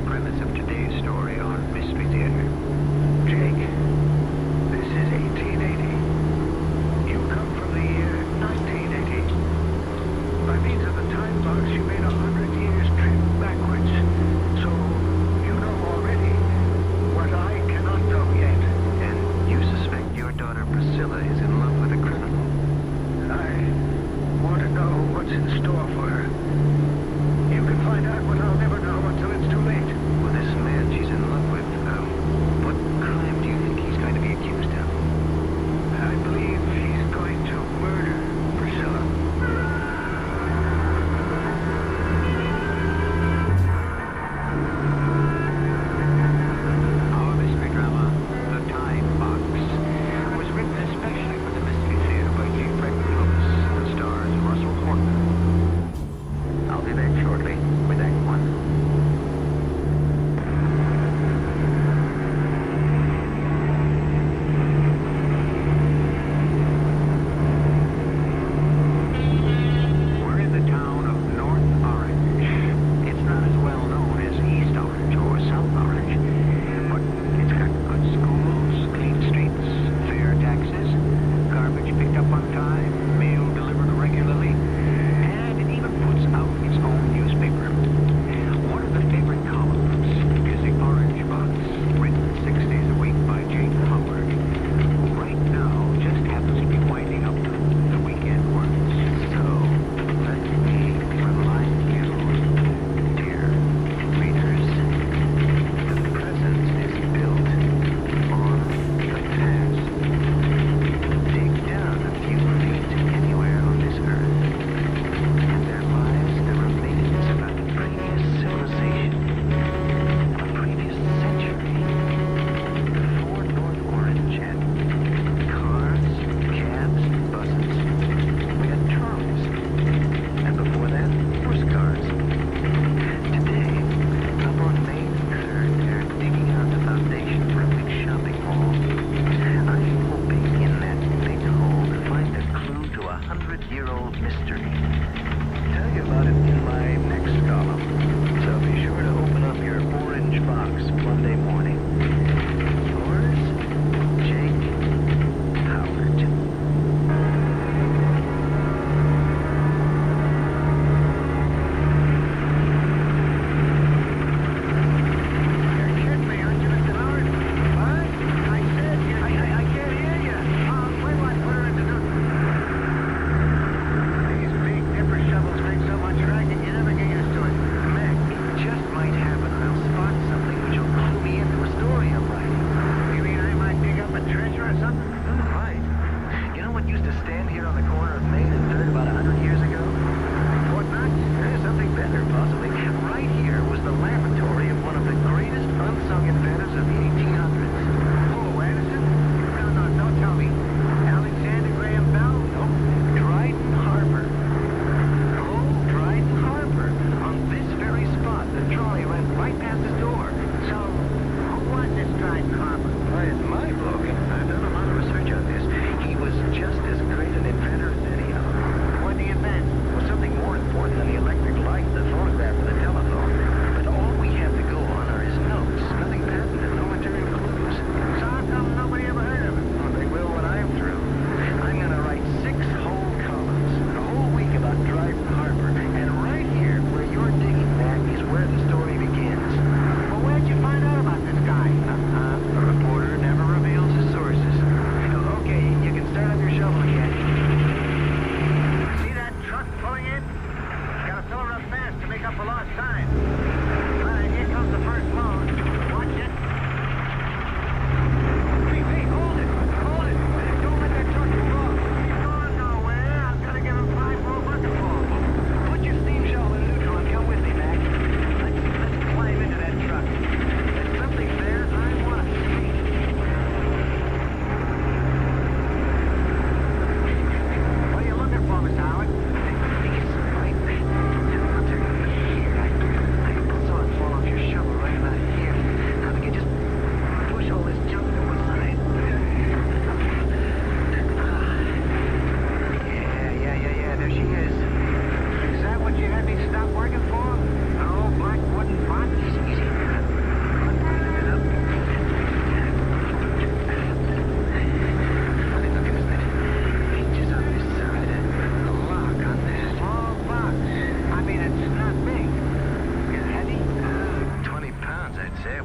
[SPEAKER 9] Premise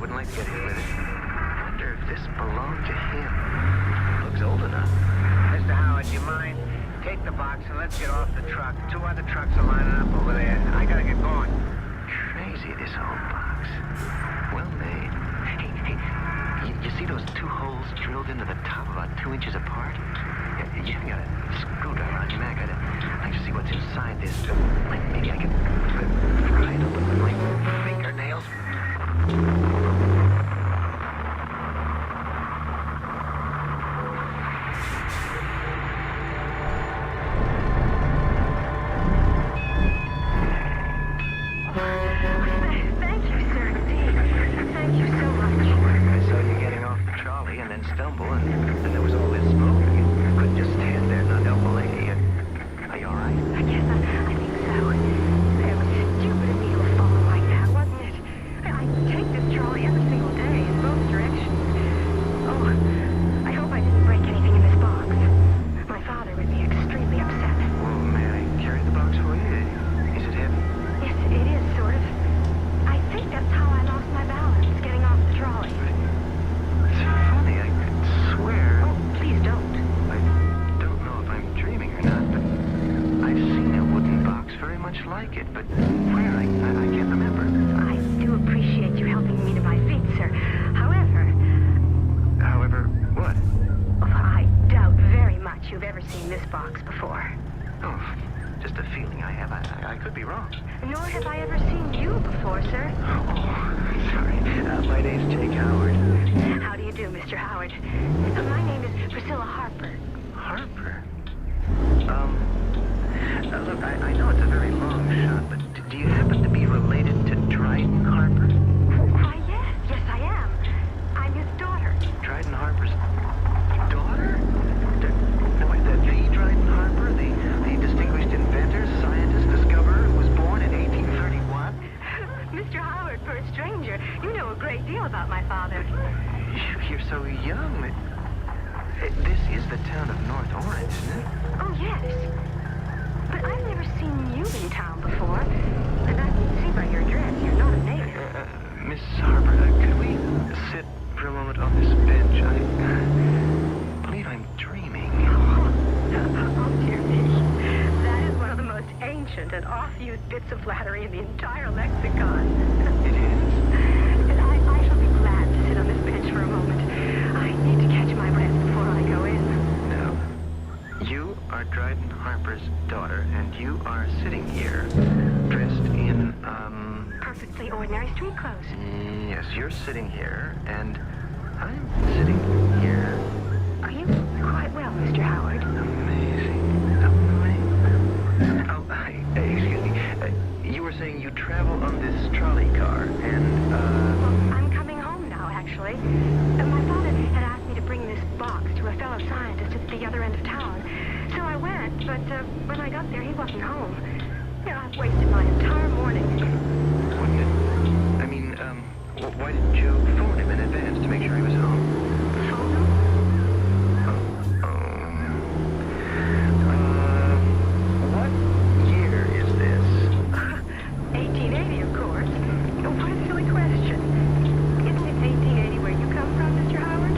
[SPEAKER 6] wouldn't like to get hit with it. I wonder if this belonged to him. Looks old enough. Mr. Howard, do you mind? Take the box and let's get off the truck. 2 other trucks are lining up over there. I gotta get going. Crazy, this old box. Well made. Hey, you see those 2 holes drilled into the top about 2 inches apart? You haven't got a screwdriver on your Mac. I'd like to see what's inside this. Like, maybe I could pry it open with my fingernails.
[SPEAKER 7] Thank you, sir. Indeed. Thank you so much.
[SPEAKER 6] I saw you getting off the trolley and then stumble, and there was all this smoke. You couldn't just stand there and not help a lady. Are you all right?
[SPEAKER 7] I guess I think so. It was stupid of me to have fallen like that, wasn't it? I take this trolley every single day in both directions. Oh, I hope I didn't break anything in this box. My father would be extremely upset.
[SPEAKER 6] Well, may I carry the box for you? Is it heavy?
[SPEAKER 7] Yes, it is, sort of. I think that's how I lost my balance, getting off the trolley.
[SPEAKER 6] It's funny, I could swear.
[SPEAKER 7] Oh, please don't.
[SPEAKER 6] I don't know if I'm dreaming or not, but I've seen a wooden box very much like it, but where? I can't remember.
[SPEAKER 7] I do appreciate you helping me to my feet, sir. However,
[SPEAKER 6] what?
[SPEAKER 7] I doubt very much you've ever seen this box before.
[SPEAKER 6] Oh, just a feeling I have. I could be wrong.
[SPEAKER 7] Nor have I ever seen you before, sir.
[SPEAKER 6] Oh, sorry. My name's Jake Howard.
[SPEAKER 7] How do you do, Mr. Howard? My name is Priscilla Harper.
[SPEAKER 6] Harper? Look, I know it's a very long shot, but do you happen to be related to Dryden Harper?
[SPEAKER 7] Why, yes, I am. I'm his daughter.
[SPEAKER 6] Dryden Harper's daughter? The Dryden Harper, the distinguished inventor, scientist, discoverer who was born in 1831?
[SPEAKER 7] Mr. Howard, for a stranger, you know a great deal about my father.
[SPEAKER 6] You're so young. This is the town of North Orange, isn't it?
[SPEAKER 7] Oh, yes. But I've never seen you in town before. And I can see by your dress you're not a native.
[SPEAKER 6] Miss Harper, could we sit for a moment on this bench? I believe I'm dreaming.
[SPEAKER 7] Oh, dear me. That is one of the most ancient and oft-used bits of flattery in the entire lexicon.
[SPEAKER 6] It is?
[SPEAKER 7] And I shall be glad to sit on this bench for a moment. I need to catch my breath before I go in.
[SPEAKER 6] Now, you are Dryden Harper's daughter, and you are sitting here, dressed in,
[SPEAKER 7] perfectly ordinary street clothes.
[SPEAKER 6] Yes, you're sitting here, and I'm sitting here.
[SPEAKER 7] Are you quite well, Mr. Howard?
[SPEAKER 6] Amazing. Oh, excuse me. You were saying you travel on this trolley car, and,
[SPEAKER 7] Well, I'm coming home now, actually. My father had asked me to bring this box to a fellow scientist at the other end of town. So I went, but when I got there, he wasn't home. I've wasted my entire morning.
[SPEAKER 6] Wouldn't it? I mean, why didn't you phone him in advance to make sure he was home?
[SPEAKER 7] Phone him?
[SPEAKER 6] What year is this?
[SPEAKER 7] 1880, of course. What a silly question. Isn't it 1880 where you come from, Mr. Howard?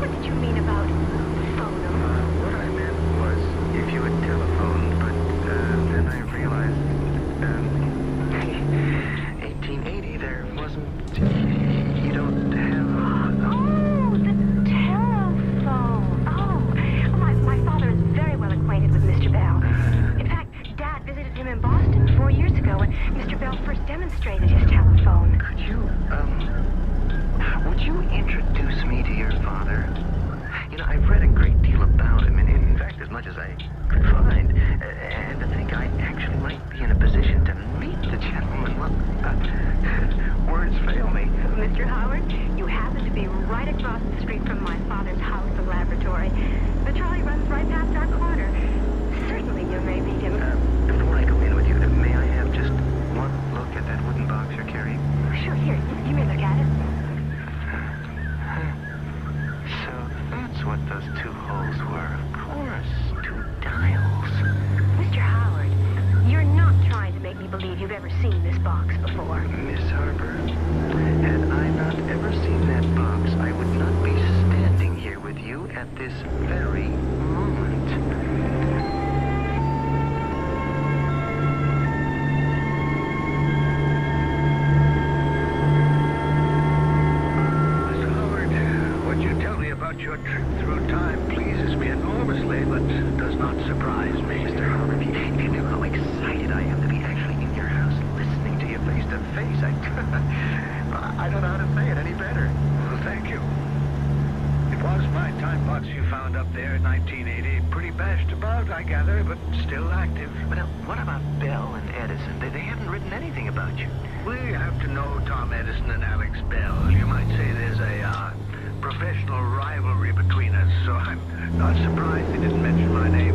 [SPEAKER 7] What did you mean about phone him?
[SPEAKER 6] What I meant was if you had telephoned, but then I realized 1880 there wasn't. You don't have.
[SPEAKER 7] Oh, the telephone. Oh, my father is very well acquainted with Mr. Bell. In fact, Dad visited him in Boston 4 years ago when Mr. Bell first demonstrated his telephone.
[SPEAKER 6] Could you, would you introduce me to your father? You know, I've read a great deal about him, and in fact, as much as I could find. And to think I actually might be in a position to meet the gentleman. Well, words fail me.
[SPEAKER 7] Mr. Howard, you happen to be right across the street from my father's house and laboratory. The trolley runs right past our corner. Certainly you may meet him.
[SPEAKER 6] Before I go in with you, may I have just one look at that wooden box you're carrying?
[SPEAKER 7] Sure, here, you may look at it.
[SPEAKER 6] So that's what those 2 holes were. Of course, 2 dials.
[SPEAKER 7] Mr. Howard, you're not trying to make me believe you've ever seen this box before.
[SPEAKER 6] Miss Harper, I don't know how to say it any better.
[SPEAKER 5] Well, thank you. It was my time box you found up there in 1980. Pretty bashed about, I gather, but still active.
[SPEAKER 6] But now, what about Bell and Edison? They haven't written anything about you.
[SPEAKER 5] We have to know Tom Edison and Alex Bell. You might say there's a professional rivalry between us, so I'm not surprised they didn't mention my name.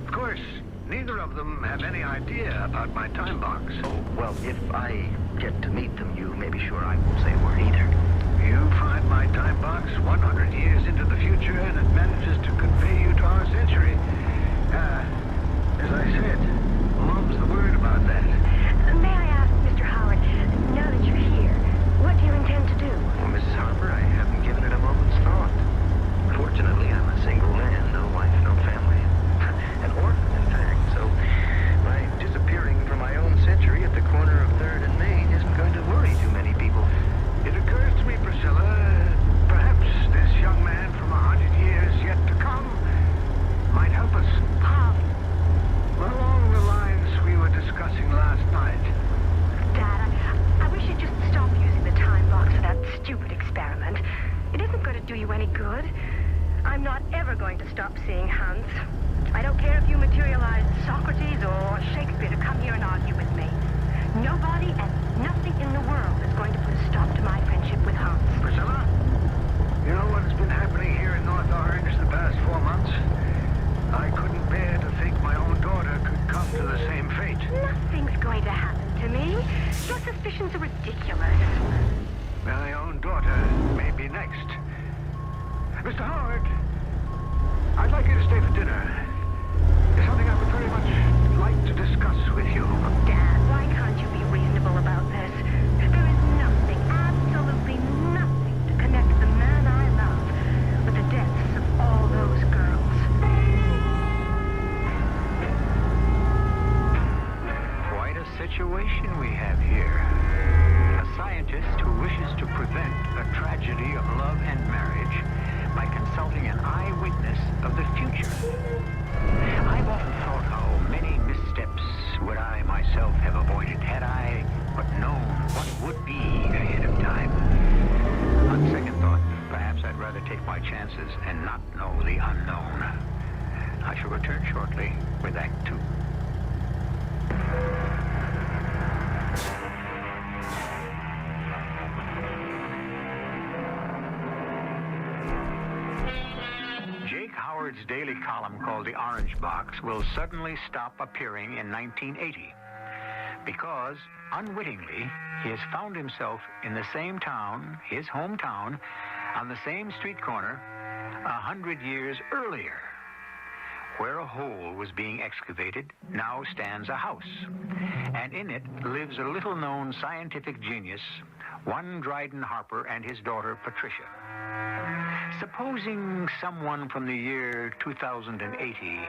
[SPEAKER 5] Of course, neither of them have any idea about my time box.
[SPEAKER 6] Oh, well, if I get to meet them, you may be sure I won't say a word either.
[SPEAKER 5] You find my time box 100 years into the future, and it manages to convey you to our century. As I said, mom's the word about that.
[SPEAKER 7] May I ask, Mr. Howard, now that you're here, what do you intend to do?
[SPEAKER 6] Well, Mrs. Harper, I haven't given it a moment's thought. Fortunately, I'm a single man, no wife, no family. An orphan, in fact, so my disappearing from my own century at the corner of 3rd and Main isn't going to worry too many people.
[SPEAKER 5] It occurs to me, Priscilla, perhaps this young man from 100 years yet to come might help us.
[SPEAKER 7] How?
[SPEAKER 5] Along the lines we were discussing last night.
[SPEAKER 7] Dad, I wish you'd just stop using the time box for that stupid experiment. It isn't going to do you any good. I'm not ever going to stop seeing Hans. I don't care if you materialize Socrates or Shakespeare to come here and argue with me. Nobody and nothing in the world is going to put a stop to my friendship with Hans.
[SPEAKER 5] Priscilla, you know what's been happening here in North Orange the past 4 months? I couldn't bear to think my own daughter could come to the same fate.
[SPEAKER 7] Nothing's going to happen to me. Your suspicions are ridiculous.
[SPEAKER 5] My own daughter may be next. Mr. Howard, I'd like you to stay for dinner. There's something I would very much like to discuss with you.
[SPEAKER 7] Dad, why can't you be reasonable about this? There is nothing, absolutely nothing to connect the man I love with the deaths of all those girls.
[SPEAKER 1] Quite a situation we have here. A scientist who wishes to prevent a tragedy of love and marriage by consulting an eyewitness of the future. I've often thought how many missteps would I myself have avoided had I but known what would be ahead of time. On second thought, perhaps I'd rather take my chances and not know the unknown. I shall return shortly with Act 2. Jake Howard's daily column called The Orange Box will suddenly stop appearing in 1980 because, unwittingly, he has found himself in the same town, his hometown, on the same street corner 100 years earlier. Where a hole was being excavated, now stands a house, and in it lives a little-known scientific genius, one Dryden Harper and his daughter Patricia. Supposing someone from the year 2080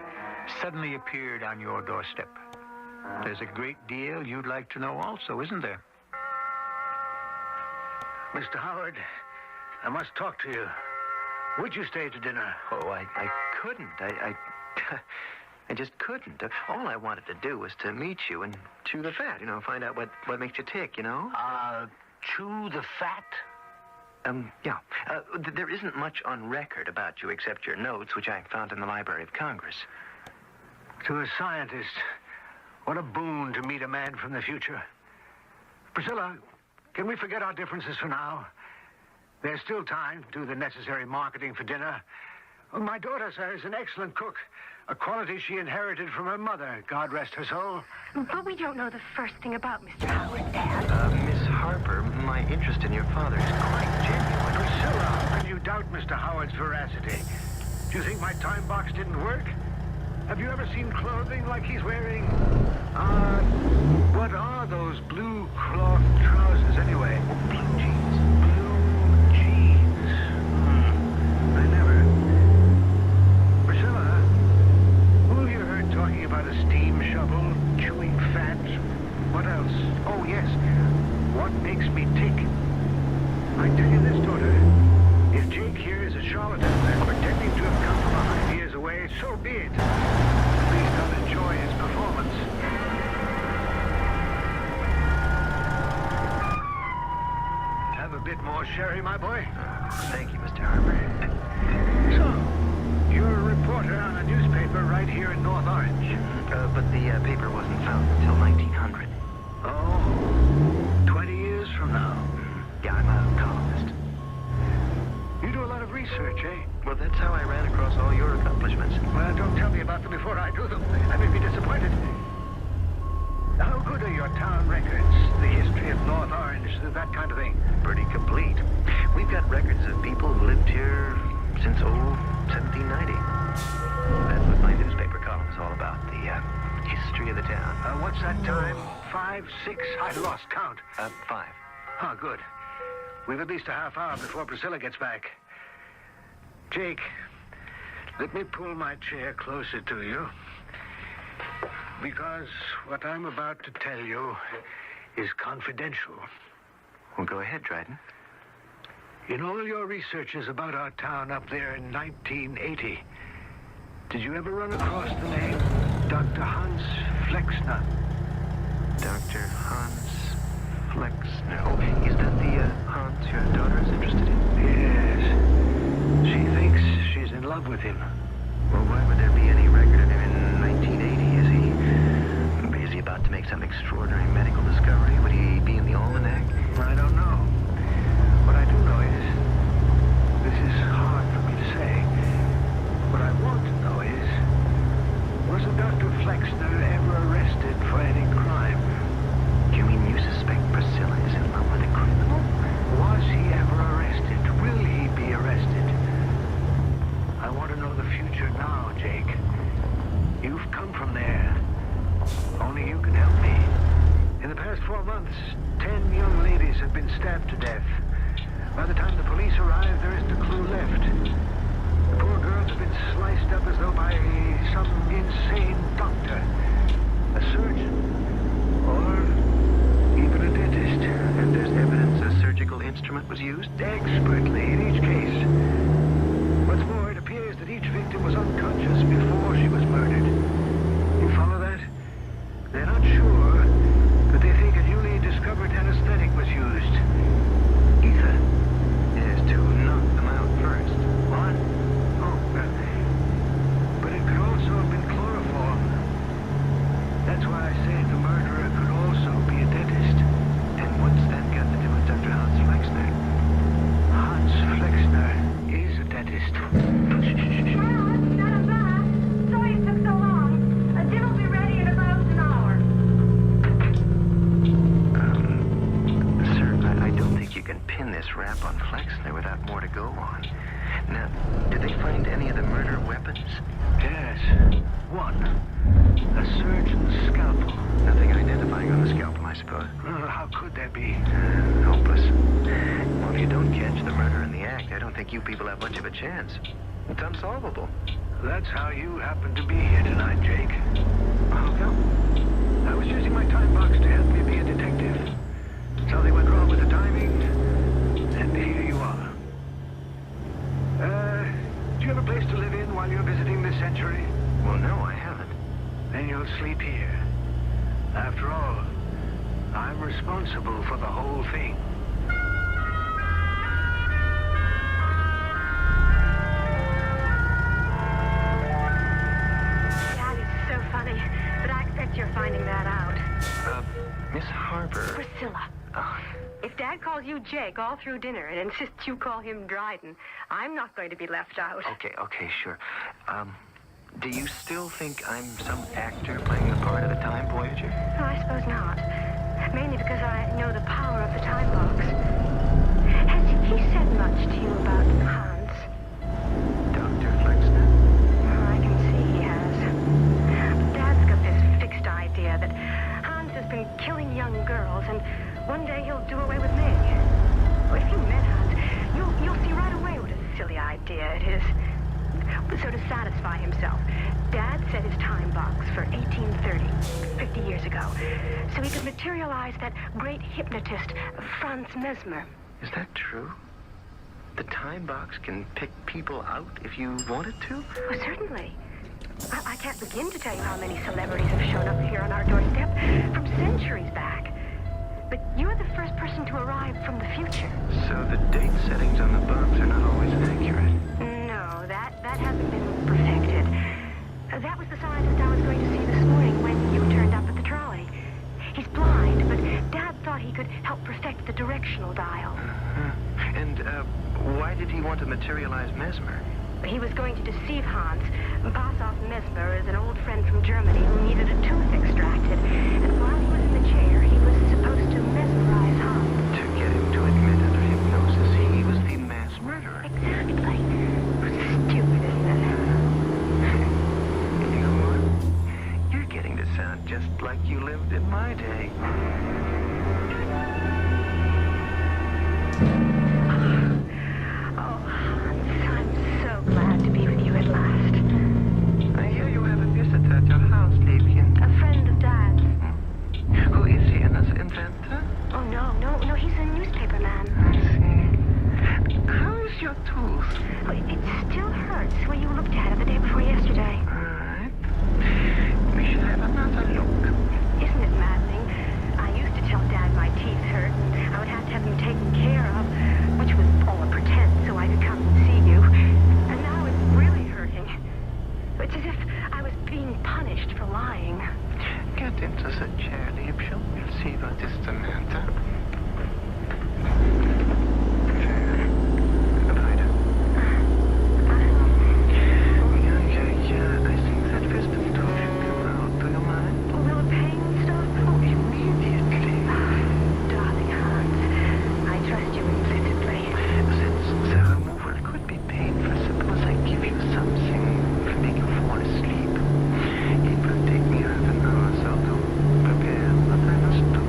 [SPEAKER 1] suddenly appeared on your doorstep. There's a great deal you'd like to know also, isn't there?
[SPEAKER 5] Mr. Howard, I must talk to you. Would you stay to dinner?
[SPEAKER 6] Oh, I couldn't. I just couldn't. All I wanted to do was to meet you and chew the fat, find out what makes you tick,
[SPEAKER 5] Chew the fat?
[SPEAKER 6] Yeah. There isn't much on record about you except your notes, which I found in the Library of Congress.
[SPEAKER 5] To a scientist, what a boon to meet a man from the future. Priscilla, can we forget our differences for now? There's still time to do the necessary marketing for dinner. Well, my daughter, sir, is an excellent cook, a quality she inherited from her mother, God rest her soul.
[SPEAKER 7] But we don't know the first thing about Mr. Howard, Dad.
[SPEAKER 6] Miss Harper, my interest in your father is quite genuine.
[SPEAKER 5] Priscilla, how can you doubt Mr. Howard's veracity? Do you think my time box didn't work? Have you ever seen clothing like he's wearing? What are those blue cloth trousers anyway?
[SPEAKER 6] Blue jeans.
[SPEAKER 5] Blue jeans. I never. Priscilla, who have you heard talking about a steam shovel, chewing fat? What else? Oh, yes. What makes me tick? I tell you this, daughter. If Jake here is a charlatan and pretending to have come from 100 years away, so be it. At least I'll enjoy his performance. bit more sherry, my boy?
[SPEAKER 6] Thank you, Mr. Harper.
[SPEAKER 5] So, you're a reporter on a newspaper right here in North Orange.
[SPEAKER 6] But the paper wasn't found until 1900.
[SPEAKER 5] Oh, 20 years from now.
[SPEAKER 6] Yeah, I'm a columnist.
[SPEAKER 5] You do a lot of research, eh?
[SPEAKER 6] Well, that's how I ran across all your accomplishments.
[SPEAKER 5] Well, don't tell me about them before I do them. I may be disappointed. How good are your town records? The history of North Orange, that kind of thing?
[SPEAKER 6] Pretty complete. We've got records of people who lived here since, 1790. That's what my newspaper column is all about, the history of the town.
[SPEAKER 5] What's that time? 5, 6? I lost count.
[SPEAKER 6] 5.
[SPEAKER 5] Oh, good. We've at least a half hour before Priscilla gets back. Jake, let me pull my chair closer to you. Because what I'm about to tell you is confidential.
[SPEAKER 6] Well, go ahead, Dryden.
[SPEAKER 5] In all your researches about our town up there in 1980, did you ever run across the name Dr. Hans Flexner?
[SPEAKER 6] Dr. Hans Flexner. Oh, is that the Hans your daughter is interested in?
[SPEAKER 5] Yes. She thinks she's in love with him.
[SPEAKER 6] Well, why would there be any record of him in 1980? Is he about to make some extraordinary medical discovery? Would he be in the almanac?
[SPEAKER 5] I don't know. What I do know is, this is hard for me to say. What I want to know is, was Dr. Flexner ever arrested for any crime?
[SPEAKER 6] You mean you suspect Priscilla is in love with a criminal?
[SPEAKER 5] Was he ever arrested? Will he be arrested? I want to know the future now, Jake. You've come from there. Only you can help me. In the past 4 months, 10 young ladies have been stabbed to death. By the time the police arrive, there isn't a clue left. The poor girls have been sliced up as though by some insane doctor, a surgeon, or even a dentist.
[SPEAKER 6] And there's evidence a surgical instrument was used?
[SPEAKER 5] Expertly in each case. What's more, it appears that each victim was unconscious before she was murdered. You follow that? They're not sure, but they think a newly discovered anesthetic was used. Ether.
[SPEAKER 6] Yes, to knock them out first.
[SPEAKER 5] What? Oh, but it could also have been chloroform. That's why I say the murderer could also be a dentist.
[SPEAKER 6] And what's that got to do with Dr. Hans Flexner?
[SPEAKER 5] Hans Flexner is a dentist.
[SPEAKER 7] Sorry it took so long. Dinner will be ready in about an hour.
[SPEAKER 6] Sir, I don't think you can pin this rap on Flexner without more to go on. Now, did they find any of the murder weapons?
[SPEAKER 5] Yes, one. A surgeon's scalpel.
[SPEAKER 6] Nothing identifying on the scalpel, I suppose.
[SPEAKER 5] How could there be?
[SPEAKER 6] Hopeless. Well, if you don't catch the murder in the act, I don't think you people have much of a chance. It's unsolvable.
[SPEAKER 5] That's how you happen to be here tonight, Jake.
[SPEAKER 6] How come?
[SPEAKER 5] I was using my time box to help me be a detective. Something went wrong with the timing, and here you are. Do you have a place to live in while you're visiting this century?
[SPEAKER 6] Well, no, I haven't.
[SPEAKER 5] Then you'll sleep here. After all, I'm responsible for the whole thing.
[SPEAKER 7] Dad is so funny, but I expect you're finding that out.
[SPEAKER 6] Miss Harper.
[SPEAKER 7] Priscilla.
[SPEAKER 6] Oh.
[SPEAKER 7] If Dad calls you Jake all through dinner and insists you call him Dryden, I'm not going to be left out.
[SPEAKER 6] Okay, sure. Do you still think I'm some actor playing the part of the Time Voyager?
[SPEAKER 7] No, I suppose not. Mainly because I know the power of the time box. Has he said much to you about Hans?
[SPEAKER 6] Dr. Flexner?
[SPEAKER 7] Well, I can see he has. Dad's got this fixed idea that Hans has been killing young girls, and one day he'll do away with me. Well, if you met Hans, you'll see right away what a silly idea it is. So to satisfy himself, Dad set his time box for 1830, 50 years ago, so he could materialize that great hypnotist, Franz Mesmer.
[SPEAKER 6] Is that true? The time box can pick people out if you wanted to?
[SPEAKER 7] Well, certainly. I can't begin to tell you how many celebrities have shown up here on our doorstep from centuries back. But you're the first person to arrive from the future.
[SPEAKER 6] So the date settings on the box are not always accurate.
[SPEAKER 7] No, that hasn't been perfected. That was the scientist I was going to see this morning when you turned up at the trolley. He's blind, but Dad thought he could help perfect the directional dial.
[SPEAKER 6] And why did he want to materialize Mesmer?
[SPEAKER 7] He was going to deceive Hans. Pass off Mesmer is an old friend from Germany who needed a tooth extracted. And while he was in the chair, he was supposed to mesmerize Hans.
[SPEAKER 6] To get him to admit under hypnosis he was the mass murderer.
[SPEAKER 7] Exactly. Stupid, isn't it?
[SPEAKER 6] You know what? You're getting to sound just like you lived in my day.
[SPEAKER 7] Oh, Hans, I'm so glad to be with you at last.
[SPEAKER 6] I hear you have a visitor at your house, Liebchen.
[SPEAKER 7] A friend of Dad's.
[SPEAKER 6] Who is he, an inventor?
[SPEAKER 7] Oh, no, he's a newspaper man.
[SPEAKER 6] I see. How is your tooth?
[SPEAKER 7] Oh, it still hurts where you looked at it the day before yesterday.
[SPEAKER 6] All right. We shall have another look.
[SPEAKER 7] Isn't it maddening? I used to tell Dad my teeth hurt, and I would have to have them taken care of, which was all a pretense so I could come and see you. And now it's really hurting. It's as if I was being punished for lying.
[SPEAKER 6] Get into the chair, Liebchen. We'll see what is the matter. Weiter. Yeah. I think that wisdom tooth should come out. Do you mind?
[SPEAKER 7] Will the pain stop?
[SPEAKER 6] Oh, immediately.
[SPEAKER 7] Darling Hans, I trust you implicitly.
[SPEAKER 6] Since the removal could be painful, suppose I give you something to make you fall asleep. It will take me half an hour or so to prepare what I must do.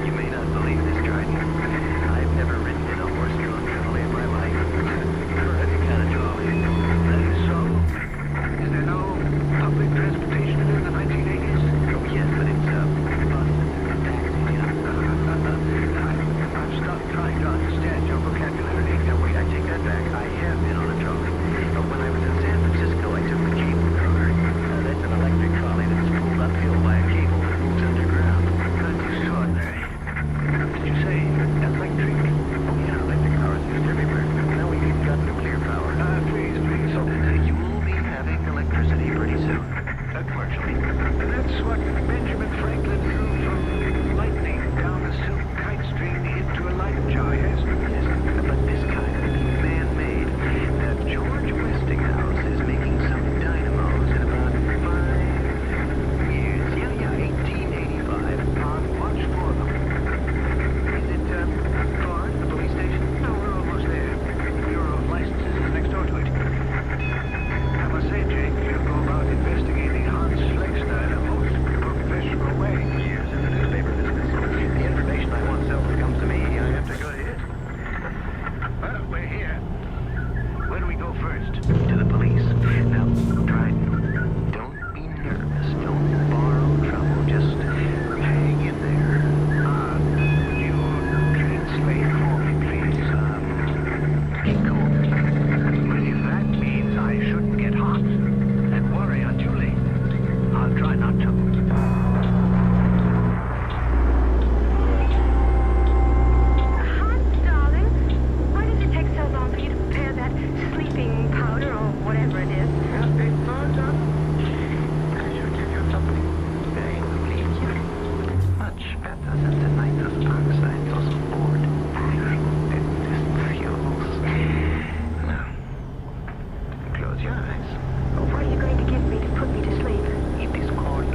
[SPEAKER 6] You may not believe this, Dryden. I've never ridden in a horse-drawn trolley in my life. Or any kind of trolley. That is so? Is there no public transportation in the 1980s? Oh, yes, but it's bus and taxi. I've stopped trying to understand your vocabulary. Now, wait, I take that back. I have been on a trolley. But when I was in San Francisco, I took the cable car. That's an electric trolley that's pulled uphill by a cable that moves underground. That's extraordinary. Did you say electric? Oh, yeah, electric power is used everywhere. Now we've even got nuclear power. Please. So, you will be having electricity pretty soon. Partially. That's what Benjamin Franklin drew from lightning down the silk kite string into a light jar, yes? Yes, but this kind will be man-made. George Westinghouse is making some dynamos in about 5 years. Yeah, 1885. On watch for them. Is it far, the police station? No, we're almost there. The Bureau of Licenses is next door to it. I must say, Jake, you go about investigating Hans Schleckstein in a most professional way. Years in the newspaper business. The information I want seldom comes to me. I have to go to it. Well, we're here. Where do we go first? To the police. Now, Dryden, don't be nervous. Don't borrow trouble. Just hang in there. Would you translate for me, please? Keep cool. Well, if that means I shouldn't get hot and worry unduly, I'll try not to.
[SPEAKER 7] Hans, darling, why does it take so long for you to prepare that sleeping powder or whatever it is?
[SPEAKER 6] I should give you something very relieving. Much better than the nitrous oxide or some board. Now, close your eyes.
[SPEAKER 7] What are you going to give me to put me to sleep?
[SPEAKER 6] It is called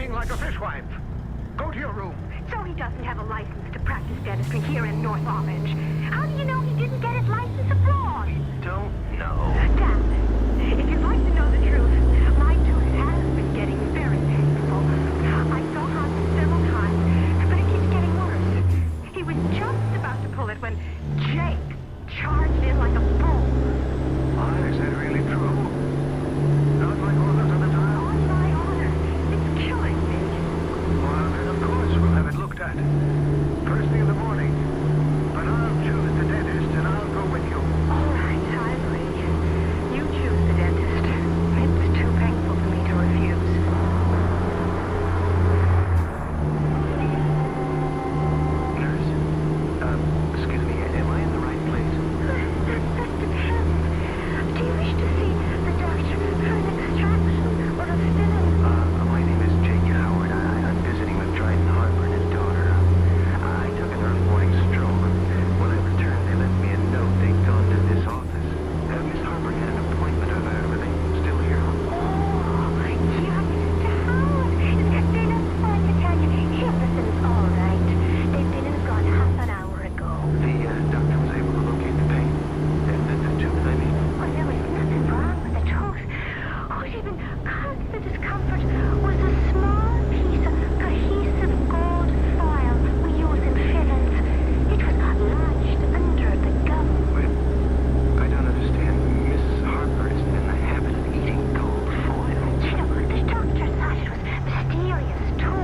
[SPEAKER 5] screaming like a fishwife. Go to your room.
[SPEAKER 7] So he doesn't have a license to practice dentistry here in North Orange. How do you know he didn't get his license abroad?
[SPEAKER 6] Don't know.
[SPEAKER 7] Dad, if you'd like to know the truth, my tooth has been getting very painful. I saw Hans several times, but it keeps getting worse. He was just about to pull it when Jake charged in like a bull.
[SPEAKER 5] Why, is that really true? Not like all those other times?
[SPEAKER 7] On my honor, it's killing me.
[SPEAKER 5] Well, then of course we'll have it looked at. First thing in the morning. But I'll choose the dentist and I'll go with you.
[SPEAKER 7] All right, I agree. You choose the dentist. It's too painful for me to refuse.
[SPEAKER 6] Nurse, excuse me, am I in the right place?
[SPEAKER 7] That depends. Do you wish to see the doctor for an extraction or a filling?
[SPEAKER 6] My name is Jake Howard. I'm visiting with Dryden Harper and his daughter. I took an early morning stroll. When I returned, they left me a note. They'd gone to this office. Miss Harper had an appointment. Are they still here?
[SPEAKER 7] Oh, yeah, Mr. Howard. They're not supposed to tell you. Jefferson's all right. They've been and gone half an hour ago.
[SPEAKER 6] The doctor was able to locate the pain. The tooth, I mean.
[SPEAKER 7] Well, there was nothing wrong with the tooth. What even caused the discomfort was a small piece of cohesive gold foil we use in fillings. It was lodged under the gum.
[SPEAKER 6] Wait, I don't understand. Miss Harper isn't in the habit of eating gold foil.
[SPEAKER 7] You know, the doctor thought it was mysterious, too,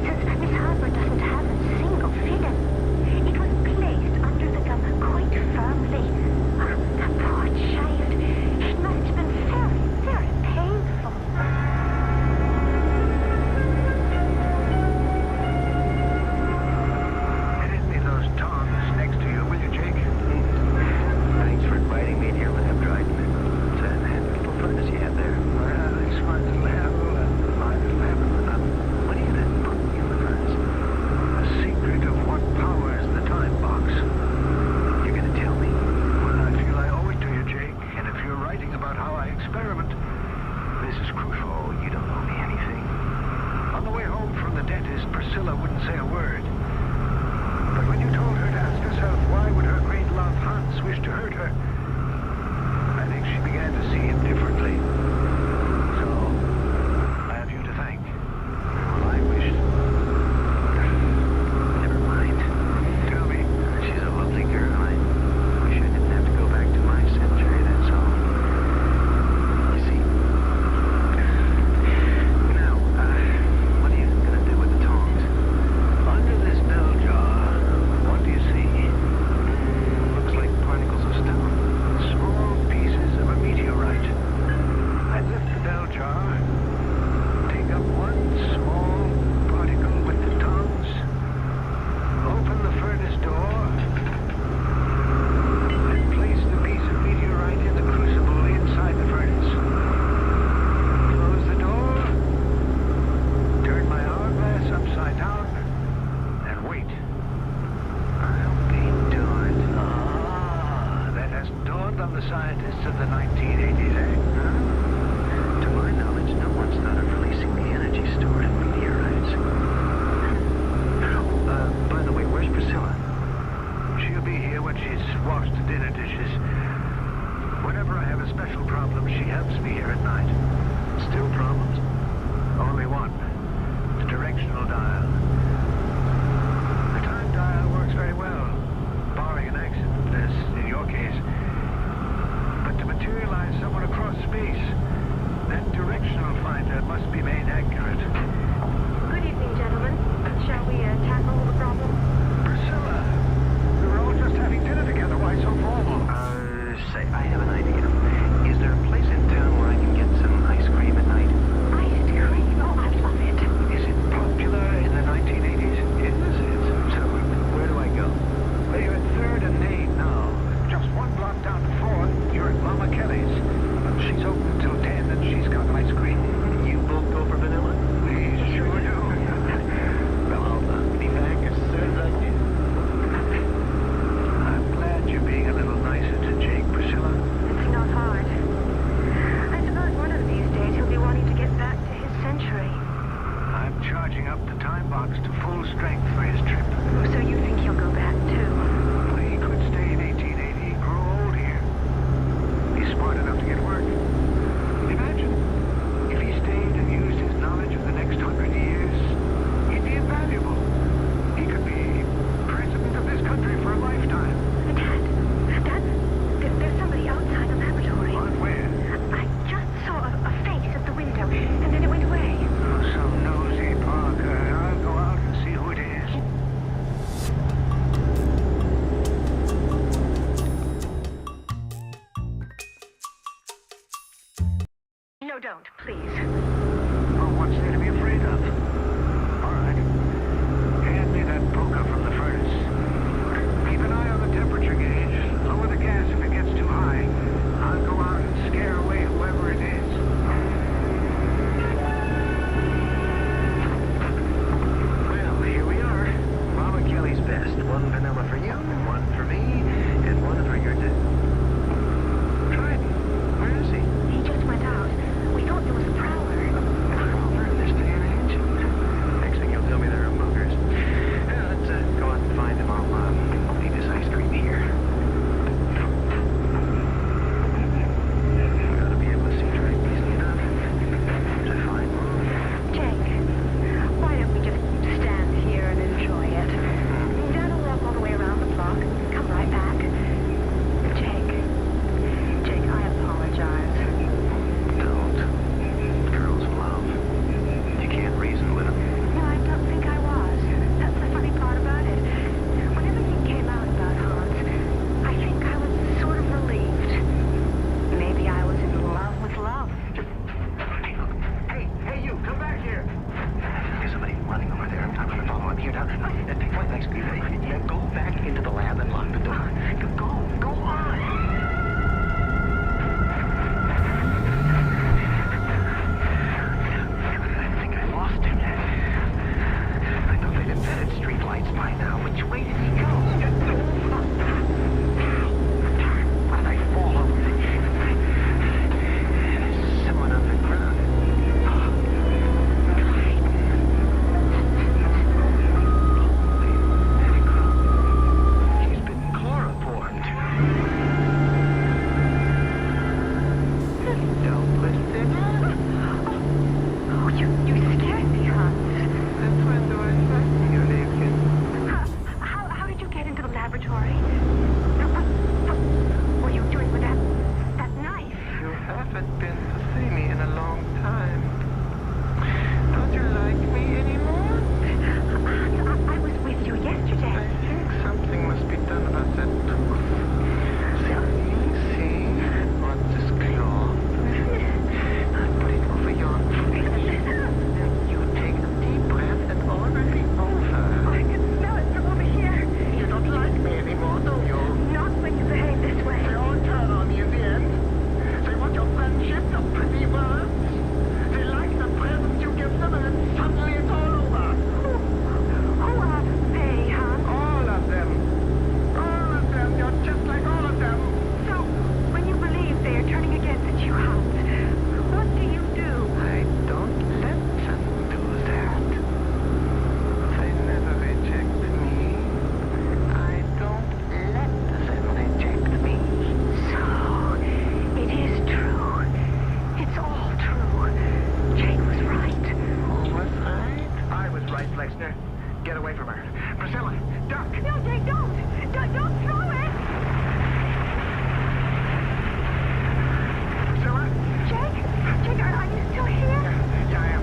[SPEAKER 7] since Miss Harper doesn't have a single filling. It was placed under the gum quite firmly. Oh, the poor child. It must have been very, very painful.
[SPEAKER 5] Hand me those tongs next to you, will you, Jake?
[SPEAKER 6] Thanks for inviting me to your lab, Dryden. It's a little furnace you have there.
[SPEAKER 5] Well, it's my little handle and my little hammer.
[SPEAKER 6] What are you going to put in the furnace?
[SPEAKER 5] A secret of what powers the time box.
[SPEAKER 6] You're going to tell me?
[SPEAKER 5] Well, I feel I owe it to you, Jake. And if you're writing about how I experiment, this is crucial.
[SPEAKER 6] Oh, you don't owe me anything.
[SPEAKER 5] On the way home from the dentist, Priscilla wouldn't say a word. But when you told her to ask herself why would her great love Hans wish to hurt her, I think she began to see him differently. So, I have you to thank.
[SPEAKER 6] Well, I wish... Never mind.
[SPEAKER 5] Tell me.
[SPEAKER 6] She's a lovely girl. I wish I didn't have to go back to my century, that's all. You see... Now, what are you going to do with the tongs?
[SPEAKER 5] Under this bell jar, what do you see?
[SPEAKER 6] Looks like particles of stone.
[SPEAKER 5] Small pieces of a meteorite. I lift the bell jar, take up one small particle with the tongs, open the furnace door, and place the piece of meteorite in the crucible inside the furnace. Close the door, turn my hourglass upside down, and wait.
[SPEAKER 6] I'll be darned.
[SPEAKER 5] That hasn't dawned on the scientists of the 1980s, eh?
[SPEAKER 6] To my knowledge, no one's thought of releasing the energy stored in meteorites. By the way, where's Priscilla?
[SPEAKER 5] She'll be here when she's washed the dinner dishes. Whenever I have a special problem, she helps me here at night.
[SPEAKER 6] Still problems?
[SPEAKER 5] Only one. The directional dial. The time dial works very well, barring an accident, as in your case. But to materialize someone across space, that directional finder must be made accurate.
[SPEAKER 7] Good evening, gentlemen. Shall we tackle the problem?
[SPEAKER 5] Priscilla, we were all just having dinner together. Why so formal?
[SPEAKER 6] Say, I have an idea. Is there a place in town where I can get
[SPEAKER 5] charging up the time box to full strength for his trip.
[SPEAKER 7] So you think he'll go back, too?
[SPEAKER 5] He could stay in 1880, grow old here. He's smart enough to get work. Imagine if he stayed and used his knowledge of the next 100 years. He'd be invaluable. He could be president of this country for a lifetime.
[SPEAKER 7] Dad, there's somebody outside the laboratory.
[SPEAKER 5] On where?
[SPEAKER 7] I just saw a face at the window, and then it went away.
[SPEAKER 5] Oh, some nosy Parker. I'll go out and see who it is.
[SPEAKER 7] No, don't, please.
[SPEAKER 5] Oh, what's there to be afraid of? All right. Hand me that poker from the furnace. Keep an eye on the temperature gauge. Lower the gas if it gets too high. I'll go out and scare away whoever it is. Well, here we are. Mama Kelly's best. One vanilla for you, one for me, and one for your Trident. Where is he?
[SPEAKER 7] He just went out. We thought there was a prowler.
[SPEAKER 5] Prowler in this day and age? Next thing you'll tell me there are muggers. Yeah, let's go out and find him. I'll leave this ice cream here. Gotta be able to see Drake easily enough. To find one.
[SPEAKER 7] Jake, why don't we just stand here and enjoy it? Dad will walk all the way around the block, come right back. Jake, I apologize.
[SPEAKER 5] Don't. Girls love. You can't reason with them.
[SPEAKER 7] No, I don't think I was. That's the funny part about it. When everything came out about Hans, I think I was sort of relieved. Maybe I was in love with love.
[SPEAKER 5] Hey, you, come back here. There's somebody running over there. I'm going to follow him here. Now, point ice cream. Now go back into the lab and lock the door. Go on. I think I lost him. I thought they'd invented streetlights by now. Which way did he go? Why did I fall over? There's someone on the ground. He's been chloroformed. Don't listen.
[SPEAKER 7] Oh, you scared me, Hans.
[SPEAKER 5] That's when do I say you, Liebchen?
[SPEAKER 7] How did you get into the laboratory? What were you doing with that knife?
[SPEAKER 5] You haven't been to see me in a long time. Don't you like me anymore?
[SPEAKER 7] I was with you yesterday.
[SPEAKER 5] I think something must be done about that tooth. See? Want this claw? I'll put it over your face. You take a deep breath and all will be over.
[SPEAKER 7] I can smell it from over here.
[SPEAKER 5] You don't like me anymore, do you?
[SPEAKER 7] Not when you behave this way.
[SPEAKER 5] They all turn on me in the end. They want your friendship, your pretty words. They like the presents you give them, and then suddenly it's all over.
[SPEAKER 7] Who are they, Hans?
[SPEAKER 5] All of them. All of them. You're just like all of them.
[SPEAKER 7] So, when you believe they are turning against you, Hans, what do you do?
[SPEAKER 5] I don't let them do that. They never reject me. I don't let them reject me.
[SPEAKER 7] So, it is true. It's all true. Jake was right.
[SPEAKER 5] Who was right? I was right, Flexner. Get away from her. Priscilla, duck.
[SPEAKER 7] No, Jake, don't! Don't throw it!
[SPEAKER 5] Priscilla?
[SPEAKER 7] Jake, are you still here?
[SPEAKER 5] Yeah, I am.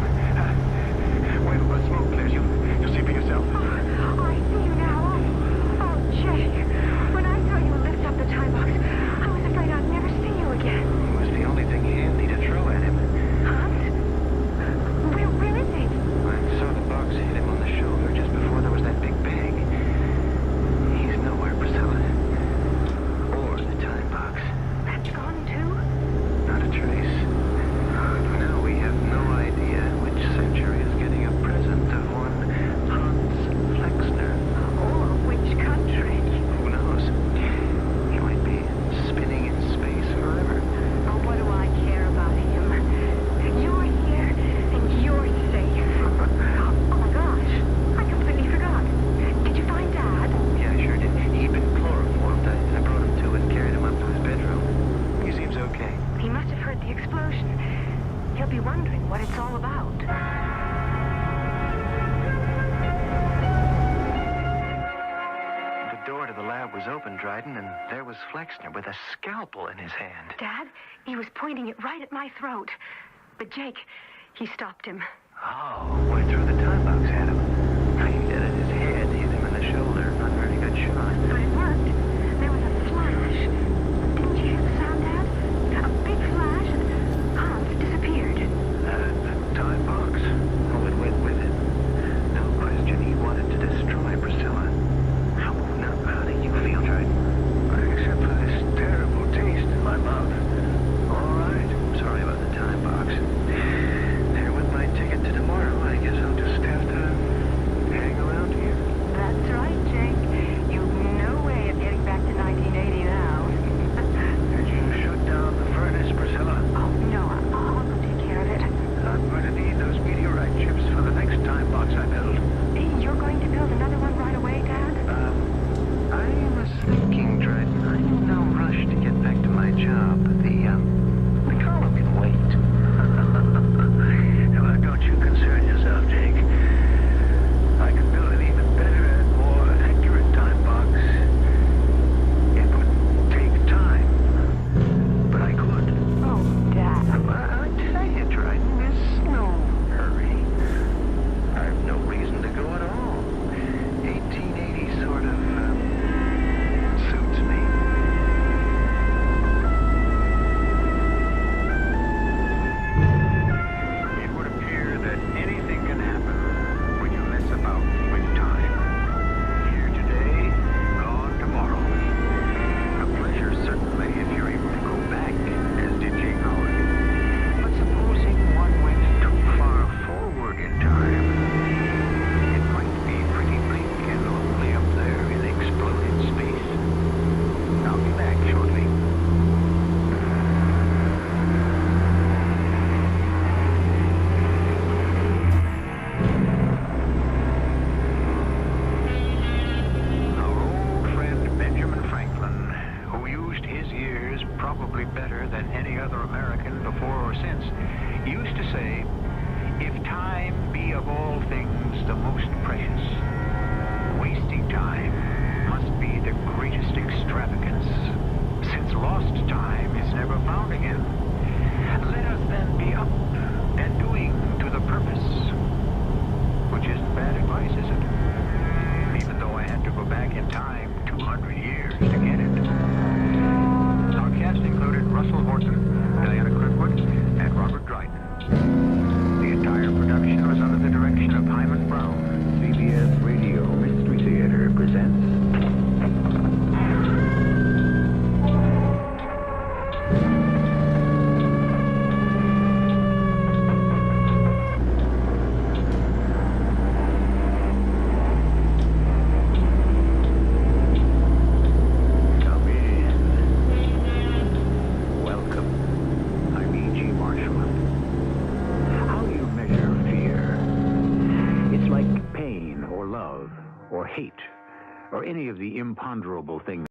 [SPEAKER 5] Wait till the smoke clears. You'll see for yourself.
[SPEAKER 7] Oh, I see you now. Oh, Jake. When I saw you lift up the time box, I was afraid I'd never see you again.
[SPEAKER 5] It was the only thing handy to throw at him.
[SPEAKER 7] Hans? Where is he?
[SPEAKER 5] I saw the box hit him on the shoulder just before there was that big bang. He's nowhere, Priscilla.
[SPEAKER 6] cab was open, Dryden, and there was Flexner with a scalpel in his hand.
[SPEAKER 7] Dad, he was pointing it right at my throat. But Jake, he stopped him.
[SPEAKER 6] Oh, where threw the time box at him? Aimed it at his head, hit him in the shoulder. Not a very good shot.
[SPEAKER 7] But it worked. There was a flash. Didn't you hear the sound, Dad? A big flash, and Hans disappeared.
[SPEAKER 6] The time box? Oh, it went with it. No question, he wanted to destroy Priscilla. Now, how do you feel, Dryden?
[SPEAKER 5] Except for this terrible taste in my mouth.
[SPEAKER 6] All right. Sorry about the time box. There went my ticket to tomorrow. I guess I'll just have to hang around here.
[SPEAKER 7] That's right, Jake. You've no way of getting back to 1980 now.
[SPEAKER 5] Did you shut down the furnace, Priscilla?
[SPEAKER 7] Oh, no, I'll go take care of it.
[SPEAKER 5] I'm going to need those meteorite chips for the next time box I build.
[SPEAKER 7] You're going to build another one right away, Dad?
[SPEAKER 6] I was thinking, Dryden, I'm in no rush to get back to my job. The column can wait.
[SPEAKER 5] Well, don't you concern yourself, Jake. I could build an even better and more accurate time box. It would take time, but I could.
[SPEAKER 7] Oh, Dad.
[SPEAKER 6] I tell you, Dryden, there's no hurry. I've no reason to go at all. 1880 sort of, suits me.
[SPEAKER 9] It would appear that anything can happen when you mess about with time. Here today, gone tomorrow. A pleasure, certainly, if you're able to go back, as did Jake Howard. But supposing one went too far forward in time, it might be pretty bleak and lonely up there in exploded space. I'll be back shortly. Our old friend Benjamin Franklin, who used his years probably better than any other American before or since, used to say, "If time be of all things the most precious, wasting time must be the greatest extravagance, since lost time is never found again. Let us then be up and doing to the purpose." Which isn't bad advice, is it? Even though I had to go back in time 200 years to get it. Our cast included Russell Horton, Diana Kirkwood, and Robert Dryden. The entire production was under the direction of Hyman Brown. CBS Radio Mystery Theater presents Come in. Welcome. I'm E.G. Marshall. How do you measure fear? It's like pain or love or hate or any of the imponderable things.